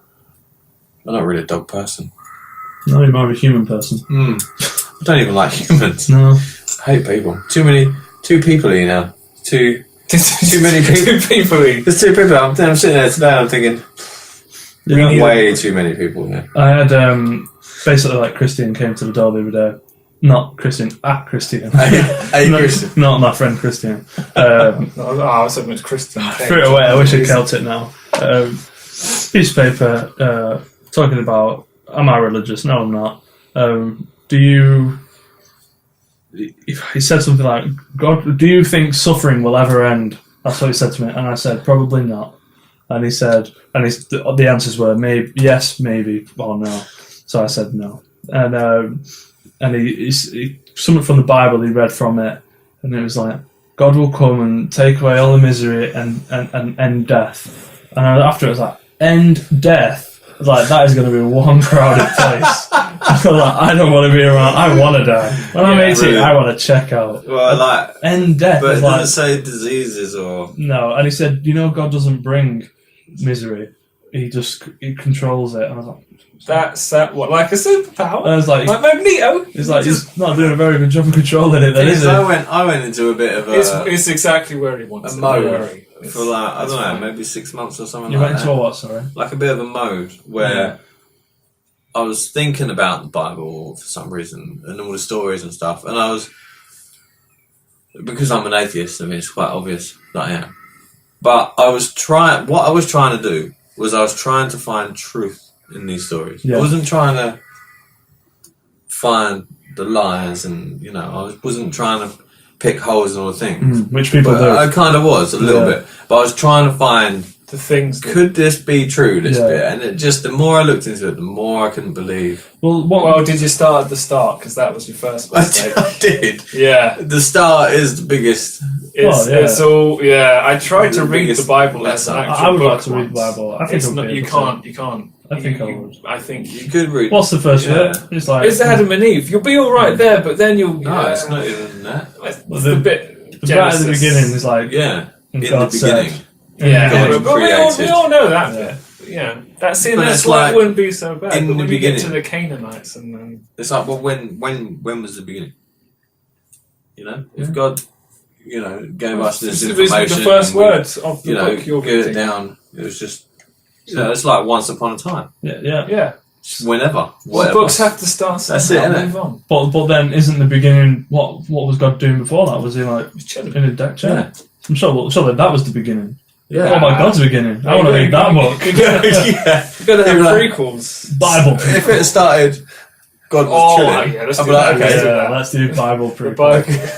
not really a dog person. no, you're more of a human person. I don't even like humans. No, I hate people. Two people here now. Too many people. Two people. There's 2 people. I'm sitting there today. I'm thinking, yeah. way too many people here. I had basically like Christian came to the door the other day. Not Christian, Christian. Hey, not, Christian. not my friend Christian. I was hoping it was Kristen. Threw it away. I wish I'd kept it now. Piece of paper talking about, am I religious? No, I'm not. Do you... He said something like, God, do you think suffering will ever end? That's what he said to me. And I said, probably not. And he said, the answers were, maybe, yes, maybe, or no. So I said no. And he something from the Bible, he read from it, and it was like, God will come and take away all the misery and end death. And after it was like, end death? I was like, that is going to be one crowded place. I was like, I don't want to be around, I want to die. When I'm 18, really. I want to check out. Well, like, End death. but is it like, doesn't say diseases or. no, and he said, you know, God doesn't bring misery. He controls it. And I was like, That's what, like a superpower? I was like Magneto. he's like, he's not doing a very good job of controlling it then, is he? I went into a bit of a It's exactly where he wants a it. mode Don't worry. for like, I It's don't know, fine. maybe 6 months or something You like went that. into a what, sorry? Like a bit of a mode where I was thinking about the Bible for some reason and all the stories and stuff, and I was, because I'm an atheist, I mean it's quite obvious that I am. But what I was trying to do was I was trying to find truth in these stories. Yeah. I wasn't trying to find the lies, and I wasn't trying to pick holes in all the things. Which people But do. I kind of was a little bit, but I was trying to find, The things that could this be true, this Yeah. bit? And it just, the more I looked into it, the more I couldn't believe. Well, did you start at the start? Because that was your first mistake. I did. Yeah. The start is the biggest. It's all, yeah. I tried to The read the biggest Bible as an lesson. actual I would book like to read the once. Bible. I think It's I'll not, be you able can't. to. You can't. I think I you, would. I think You could read. What's the first Yeah. bit? It's like It's Adam and Eve. You'll be all right there, but then you'll. No, it's not even that. It's Well, the bit. the right at the Genesis. beginning is like, Yeah, and in God the beginning. said, Yeah, God but we created. all know that bit. Yeah, that's But that's it's why like it wouldn't be so bad. in But the when you get to beginning. the Canaanites and then It's like, well, when was the beginning? You know, if God, you know, gave us this This is information, the first and we, words of the you know, book you're get it reading. down. It was just, you know, it's like once upon a time. Yeah. Yeah. Whenever, The whatever. books have to start That's somehow, it, innit? move on. But then isn't the beginning what was God doing before that? Was he like Chilling. in a deck chair? Yeah. I'm sure that was the beginning. Yeah. What about God's beginning? I want to read that book. yeah. You've got to have prequels. Bible. If it started, God was Oh, chilling. yeah, let's I'd do be like, that. okay. Yeah, let's do Bible The prequel. Bible.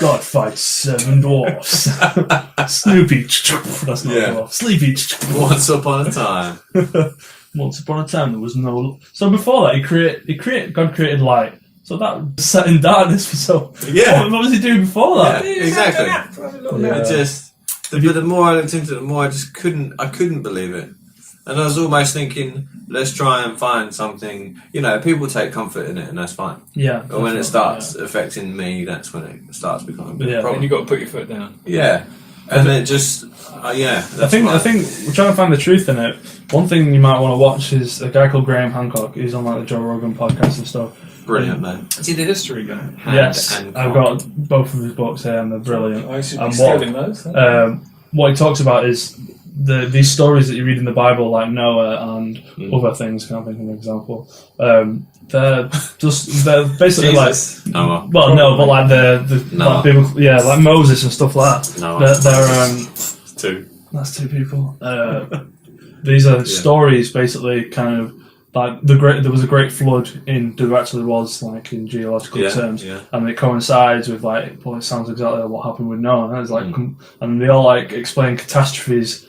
God fights 7 dwarfs. Snoopy. That's not Yeah. a dwarf. Sleepy. Once upon a time. Once upon a time there was no. So before that, God created light. So that was set in darkness for so. Yeah. What was he doing before Yeah, that? exactly. Yeah. It just, but the more I looked into it, the more I just couldn't believe it. And I was almost thinking, let's try and find something. You know, people take comfort in it, and that's fine. Yeah. But when it definitely, starts affecting me, that's when it starts becoming a bit of Yeah. a problem. And you've got to put your foot down. Yeah, and it just, yeah. I think we're trying to find the truth in it. One thing you might want to watch is a guy called Graham Hancock. He's on like the Joe Rogan podcast and stuff. Brilliant, man. Is he the history guy? Yes, and I've got both of his books here, and they're brilliant. I should be And stealing those. what he talks about is these stories that you read in the Bible, like Noah and other things. Can't think of an example. They're basically Jesus. Noah. like, well, no, but like the Noah. like people, yeah, like Moses and stuff like that. Noah. They're Two. that's 2 people. These are stories, basically, kind of like there was a great flood there actually was, like in geological terms, and it coincides with like, well, it sounds exactly like what happened with Noah. And it's like, and they all like explain catastrophes,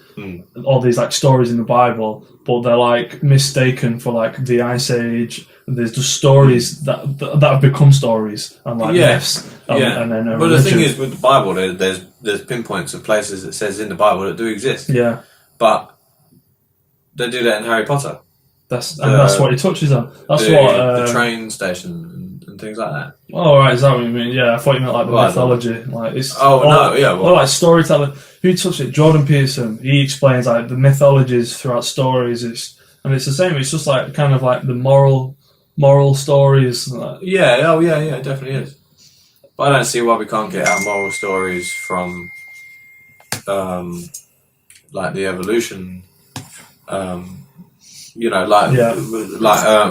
all these like stories in the Bible, but they're like mistaken for like the Ice Age. There's just stories that have become stories and like myths. And then but the thing is, with the Bible, there's pinpoints of places that says in the Bible that do exist. Yeah, but they do that in Harry Potter. that's what he touches on. That's the train station and things like that. Oh, right, is that what you mean? Yeah, I thought you meant like the Well, mythology. Like it's like storytelling. Who touched it? Jordan Peterson. He explains like the mythologies throughout stories. It's the same. It's just like kind of like the moral stories. Like, it definitely is. But I don't see why we can't get our moral stories from, like the evolution. You know,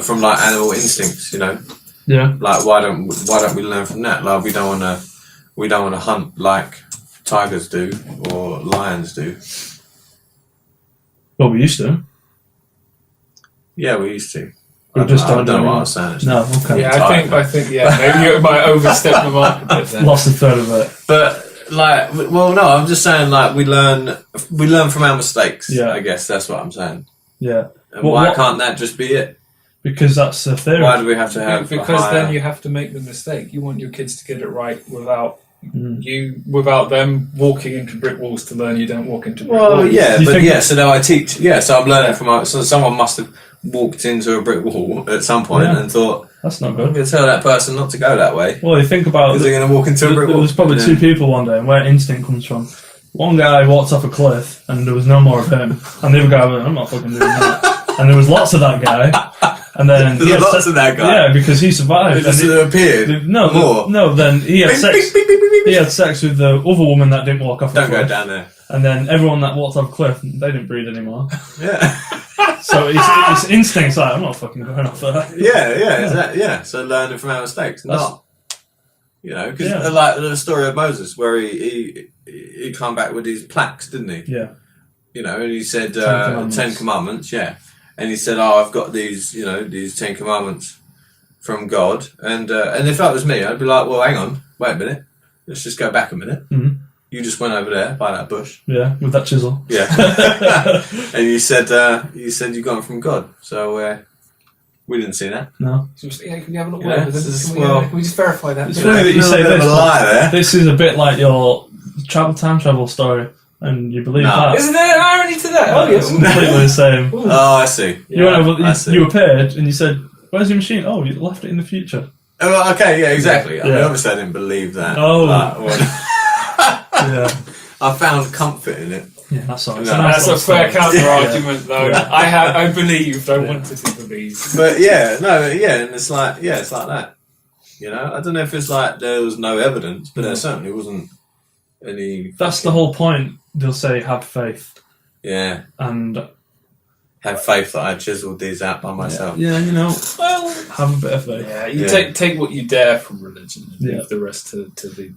from like animal instincts. You know. Yeah. Like why don't we learn from that? Like we don't wanna hunt like tigers do or lions do. Well, we used to. Yeah, we used to. We I just don't don't know do what I it. was saying. Actually. No, okay. Yeah, I think maybe you might overstep the mark a bit then. Lost the thread of it. But like, well, no, I'm just saying like we learn from our mistakes. Yeah. I guess that's what I'm saying. Yeah. And why can't that just be it? Because that's a theory. Why do we have to have? Because then you have to make the mistake. You want your kids to get it right without them walking into brick walls to learn you don't walk into brick walls. Well, yeah, You but think- yeah. So now I teach. Yeah, so I'm learning from. So someone must have walked into a brick wall at some point and thought, That's not I'm good. going to tell that person not to go that way Well, you think about because they're going to walk into a brick wall. there was probably 2 people one day, and where instinct comes from. One guy walked off a cliff, and there was no more of him. And the other guy went, I'm not fucking doing that. And there was lots of that guy. And then There's lots of that guy. Yeah, because he survived. It just appeared. No, then he had sex. He had sex with the other woman that didn't walk off a Don't cliff. go down there. And then everyone that walked off a cliff, they didn't breed anymore. Yeah. So it's instincts like, I'm not fucking going off there. Yeah. So learning from our mistakes, not, you know, because like the story of Moses, where he come back with these plaques, didn't he? Yeah. You know, and he said 10 Commandments, yeah. And he said, "Oh, I've got these 10 Commandments from God." And if that was me, I'd be like, "Well, hang on, wait a minute, let's just go back a minute. Mhm. You just went over there by that bush, Yeah, with that chisel. yeah, and you said you got them from God. So we didn't see that. No. Yeah, can we have a look? Yeah, Can well- we just verify that? It's funny that you say a bit of this. a lie there. This is a bit like your time travel story, and you believe No. that. Isn't there an irony to that? Oh, It's yes. completely the same. Oh, I see. You went over, I see. you appeared, and you said, "Where's your machine?" Oh, you left it in the future. Oh, okay, yeah, exactly. I mean, Yeah. obviously, I didn't believe that. Oh. But, Yeah, I found comfort in it. yeah, that's all. It's No, nice That's a little fair story. counter argument, though. Yeah. I believed. I wanted to believe. But yeah, no, yeah, and it's like that. You know, I don't know if it's like there was no evidence, but there certainly wasn't any. That's the whole point. They'll say, have faith. Yeah. And Have faith that I chiseled these out by myself. yeah, you know, Well, have a bit of faith. yeah, you Yeah. take what you dare from religion and Yeah. leave the rest to the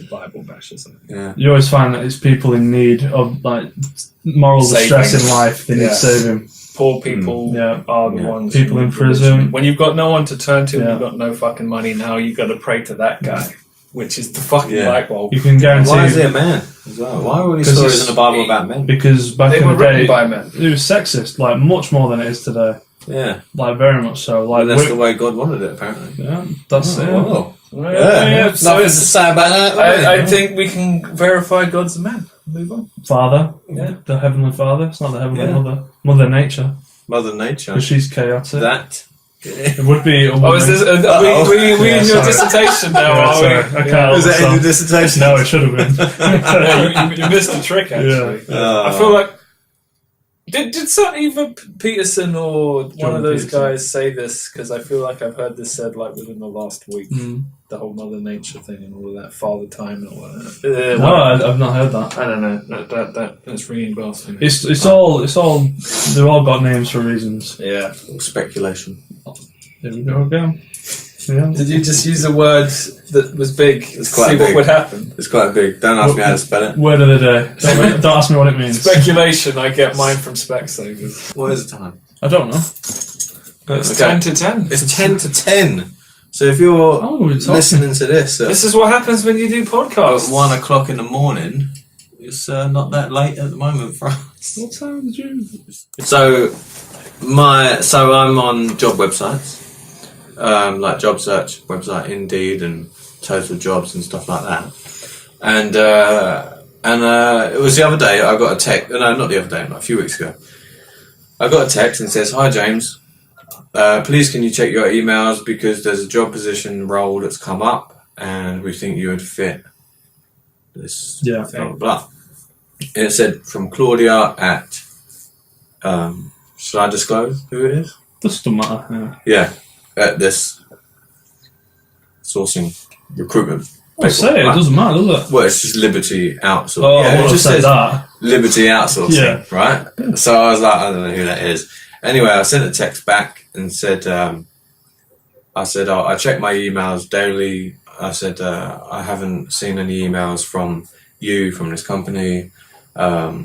Bible bashers. I think. Yeah. You always find that it's people in need of like moral distress Saving. in life. They need Yeah. saving. Poor people Yeah. are the Yeah. ones. People who in need religion. prison. When you've got no one to turn to, and Yeah. you've got no fucking money, now you've got to pray to that guy, which is the fucking Yeah. light bulb. You can guarantee. Why is he a man as well? Why are all these 'Cause stories it's- in the Bible about men? Because back They in were the written day, by men. it was sexist, like much more than it is today. Yeah. Like very much so. Like And that's the we- way God wanted it, apparently. yeah, that's it. Oh, Yeah, so Nothing to it's, say about that. I think we can verify God's a man. Move on. Father, Yeah. the heavenly Father. It's not the heavenly Yeah. mother. Mother Nature, Mother Nature. because she's chaotic. That. It would be. Oh, is this? We Yeah, in your sorry. dissertation now, Yeah, are sorry. we? I can't Was help that in your myself. dissertation? No, it should have been. Yeah, you missed the trick actually. Yeah. I feel like did either Peterson or one Jordan of those Peterson. guys say this? Because I feel like I've heard this said like within the last week. Mm. The whole Mother Nature thing and all of that, Father Time and all of that. No, I've not heard that. I don't know. That's ringing bells for me. It's all. They've all got names for reasons. Yeah. Speculation. There we go again. Yeah. Did you just use a word that was big? It's quite see big. what would happen. It's quite big. Don't ask me how to spell it. Word of the day. Don't ask me what it means. Speculation. I get mine from Specsavers. What is the time? I don't know. It's Okay. 10 to 10. It's 10 to 10. So if you're Oh, we're talking. listening to this at This is what happens when you do podcasts. 1 o'clock in the morning, it's not that late at the moment for us. What time did you? So I'm on job websites, like job search website, Indeed and Total Jobs and stuff like that. And it was the other day I got a text. No, not the other day, like a few weeks ago. I got a text and it says, "Hi James, please can you check your emails because there's a job position role that's come up and we think you would fit this Yeah. blah blah blah." And it said from Claudia at should I disclose who it is? Doesn't matter. Yeah, at this sourcing recruitment. Yeah. Say it. It doesn't matter, does it? Well, it's just Liberty Outsourcing. Oh, yeah, I it would have just said says that. Liberty Outsourcing, Yeah. right? So I was like, I don't know who that is. Anyway, I sent a text back and said, oh, I check my emails daily. I said, I haven't seen any emails from you, from this company. I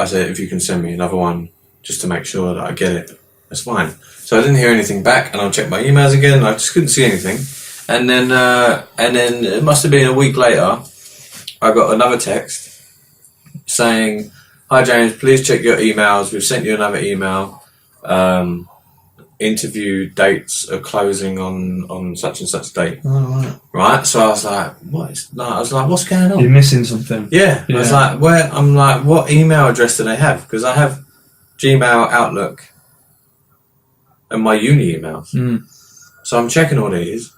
said, if you can send me another one just to make sure that I get it, that's fine. So I didn't hear anything back and I checked my emails again and I just couldn't see anything. And then it must have been a week later, I got another text saying, "Hi James, please check your emails. We've sent you another email. Interview dates are closing on such and such date." Oh, right. Right? So I was like, "What?" I was like, "What's going on?" You're missing something. Yeah. I was Yeah. like, "Where?" I'm like, "What email address do they have?" Because I have Gmail, Outlook, and my uni emails. Mm. So I'm checking all these,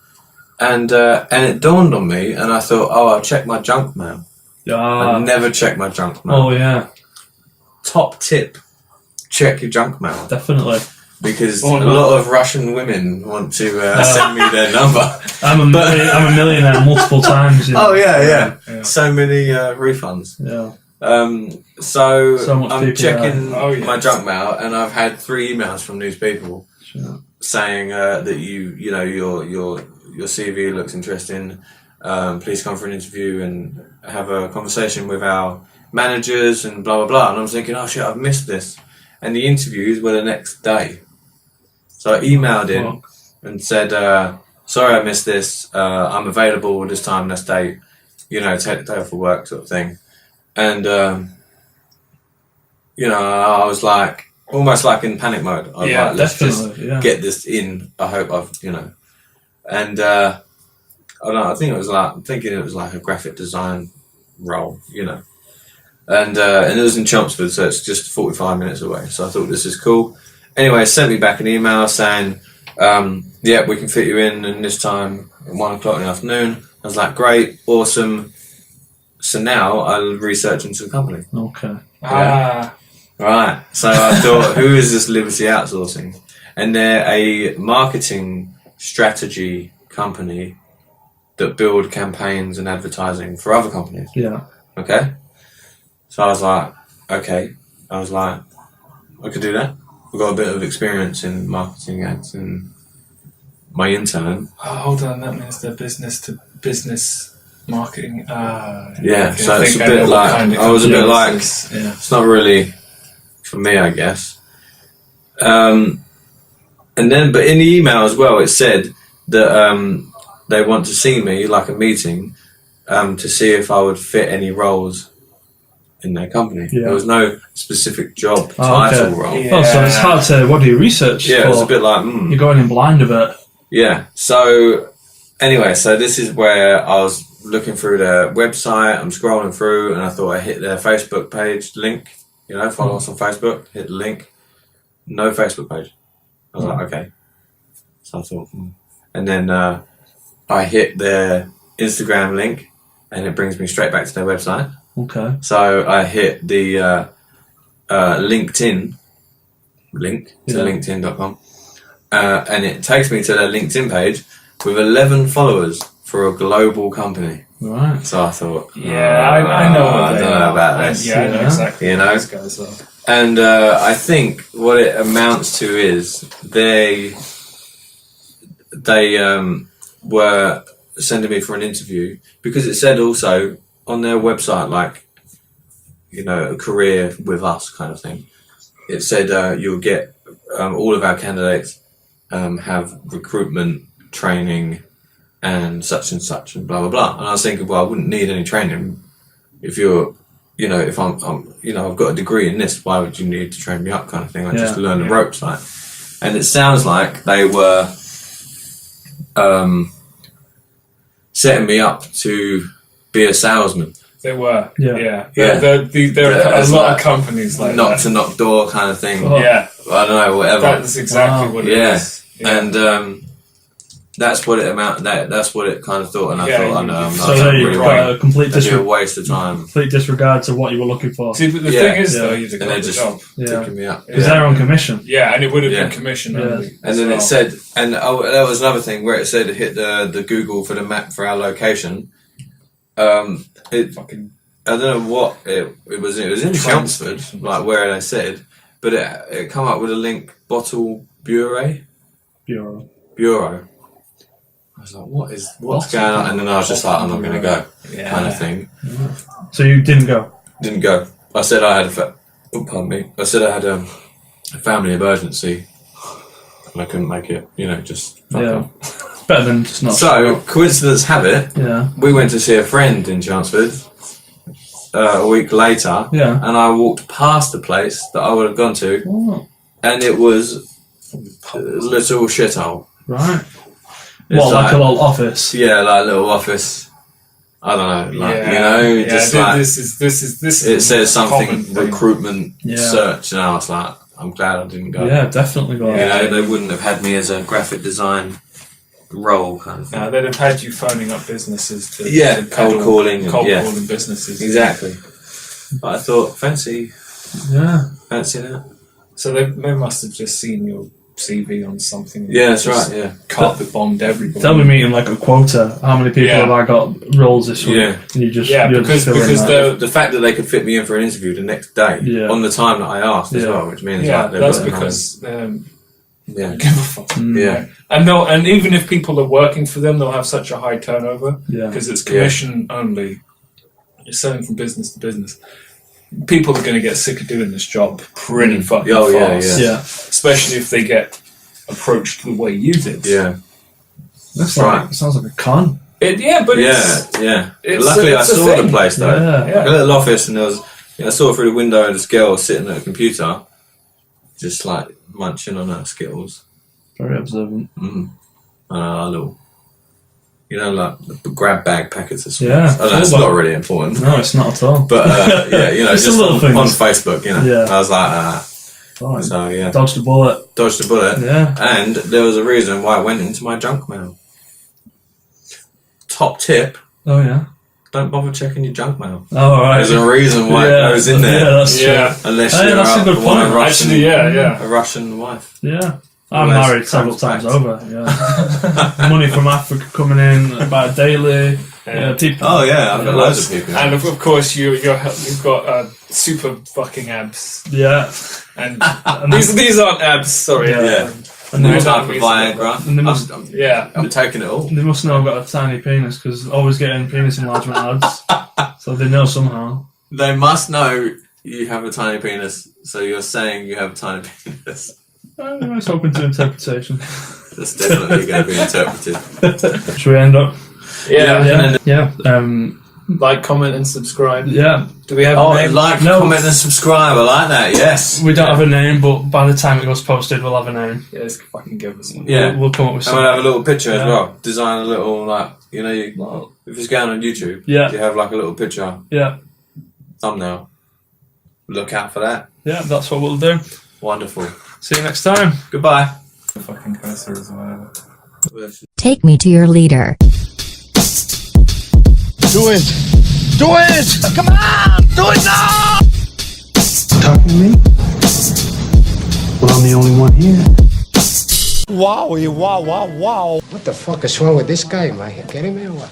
and it dawned on me, and I thought, "Oh, I'll check my junk mail." I Ah. never check my junk mail. Oh yeah. Top tip: check your junk mail Definitely. because Oh, a no. lot of Russian women want to send me their number. I'm a millionaire multiple times. You know. Oh yeah. Yeah. So many refunds. Yeah. So So much I'm people checking there. Oh, yeah. my junk mail, and I've had 3 emails from these people Sure. saying that you know your CV looks interesting. Please come for an interview and have a conversation with our managers and blah blah blah. And I was thinking, oh shit, I've missed this. And the interviews were the next day. So I emailed in and said, sorry I missed this. I'm available this time, this date. You know, take the day off for work, sort of thing. And you know, I was like almost like in panic mode. I was Yeah, like, let's just Definitely. Yeah. get this in. I hope I've, you know, and I don't know. I think it was like I'm thinking it was like a graphic design role, you know, and it was in Chelmsford, so it's just 45 minutes away. So I thought this is cool. Anyway, sent me back an email saying, yeah, we can fit you in this time at 1 o'clock in the afternoon. I was like, great, awesome. So now I'll research into the company. Okay. Right. So I thought, who is this Liberty Outsourcing? And they're a marketing strategy company that build campaigns and advertising for other companies. Yeah. Okay? So I was like, okay. I was like, I could do that. I've got a bit of experience in marketing ads and my intern. Oh, hold on, that means they're business to business marketing. Yeah, okay, so I it's a think I bit know what like, kind of I was a bit like, business is. Yeah. it's not really for me, I guess. And then, but in the email as well, it said that they want to see me, like a meeting, to see if I would fit any roles in their company. Yeah. There was no specific job Oh, title okay. role. Yeah. Oh, so it's hard to. What do you research? Yeah, for? it was a bit like, You're going in blind a bit. Yeah. So anyway, so this is where I was looking through their website. I'm scrolling through, and I thought I hit their Facebook page link. You know, follow us on Facebook. Hit the link. No Facebook page. I was like, okay. So I thought, and then I hit their Instagram link, and it brings me straight back to their website. Okay. So I hit the LinkedIn link to LinkedIn.com. And it takes me to their LinkedIn page with 11 followers for a global company. Right. So I thought, Yeah, I know what I they don't are. know about this. Yeah, I know exactly You what know? these guys are. And I think what it amounts to is they were sending me for an interview because it said also on their website, like, you know, a career with us kind of thing. It said you'll get all of our candidates have recruitment training and such and blah blah blah. And I was thinking, well, I wouldn't need any training if you're, you know, if I'm you know, I've got a degree in this. Why would you need to train me up, kind of thing? I just learn the ropes, like. And it sounds like they were setting me up to be a salesman. They were. Yeah. There are a lot of companies like knock that. to knock door kind of thing. Oh. Yeah, I don't know, whatever. that's exactly Wow. what it is. Yeah. And that's what it that's what it kind of thought, and I Yeah, thought, I you- know, I'm So not there really you've right. got a complete, It'd be a waste of time. complete disregard to what you were looking for. See, but the Yeah. thing is, Yeah. though, you'd have And got they the just job. Yeah. picking me up. Because they're on commission. Yeah, and it would have Yeah. been commission Yeah. only. And as then well. it said, and there was another thing where it said hit the Google for the map for our location. It fucking I don't know what it was. It was in Chelmsford, like where they said, but it come up with a link, Bottle Bureau. Bureau. I was like, what's going on? And then I was just like, I'm not going to go, Yeah. kind of thing. So you didn't go. Didn't go. I said I had pardon me. I said I had a family emergency, and I couldn't make it. You know, just fuck Yeah. off. It's better than just not. So coincidence have it, Yeah. we went to see a friend in Chelmsford a week later, Yeah. and I walked past the place that I would have gone to, Oh, and it was a little shithole. right. It's What, like a like- little office? Yeah, like a little office. I don't know, like, yeah. you know, Yeah, just like this is it says a common something thing. recruitment Yeah. search, and I was like, I'm glad I didn't go. Yeah, definitely go. You know, they wouldn't have had me as a graphic design role kind of thing. No, they'd have had you phoning up businesses to Yeah, to cold peddle- calling and- cold yeah. calling businesses. Exactly. But I thought, fancy that. So they must have just seen your CV on something. Yeah, that's just right. Yeah. Carpet bombed everybody. They'll be meeting like a quota. How many people Yeah. have I got roles this week? Yeah. And you just Yeah, you're because- just filling because that. they're- The fact that they could fit me in for an interview the next day Yeah. on the time that I asked as Yeah. well, which means Yeah, like they've that's got their because yeah, give a fuck. Mm. yeah, And even if people are working for them, they'll have such a high turnover Yeah. because it's commission only. You're selling from business to business. People are going to get sick of doing this job pretty fucking Oh, yeah, fast. Yeah. Especially if they get approached the way you did. yeah, That's right. like, sounds like a con. Yeah, but yeah, yeah. it's Luckily, a- I it's a saw thing. the place though. Yeah. Yeah. Like a little office, and there was. I saw through the window this girl sitting at a computer, just like munching on her Skittles. Very observant. A little, like the grab bag packets of sweets. Yeah, Oh, that's full not bag. really important. No, it's not at all. But yeah, Just just the little on things. Facebook, Yeah. I was like, Fine. so yeah, Dodged a bullet. dodged a bullet. Yeah. And there was a reason why it went into my junk mail. Top tip: Oh yeah. don't bother checking your junk mail. Oh all right. There's a reason why Yeah. it goes in there, Yeah, that's true. Yeah. unless Hey, you're that's a out good for one point. a Russian, Actually, yeah. a Russian wife. Yeah. I'm Well, married several comes times back. over. Yeah, money from Africa coming in about daily. Yeah. People. Oh yeah, I've got loads of people. And of course, you've got super fucking abs, Yeah, and these aren't abs. Sorry. Yeah. and New they, Those type aren't of reasonable. Viagra. And they must- I'm taking it all. they must know I've got a tiny penis because always getting penis enlargement ads. So they know somehow. They must know you have a tiny penis, so you're saying you have a tiny penis. It's open to interpretation. That's definitely going to be interpreted. Should we end up? Yeah. Yeah. Like, comment, and subscribe. Yeah. Do we have Oh, a name? like, No. comment, and subscribe. I like that. Yes. We don't have a name, but by the time it goes posted, we'll have a name. Yeah, just fucking give us one. Yeah. We'll come up with And we'll something. have a little picture as Yeah. well. Design a little, like, you know, if it's going on YouTube, Yeah. you have like a little picture Yeah. thumbnail. Look out for that. Yeah, that's what we'll do. Wonderful. See you next time. Goodbye. Fucking cursors or whatever. Take me to your leader. Do it! Do it! Come on! Do it now! Talking to me? Well, I'm the only one here. Wow, wow, wow, wow. What the fuck is wrong with this guy? Am I kidding me or what?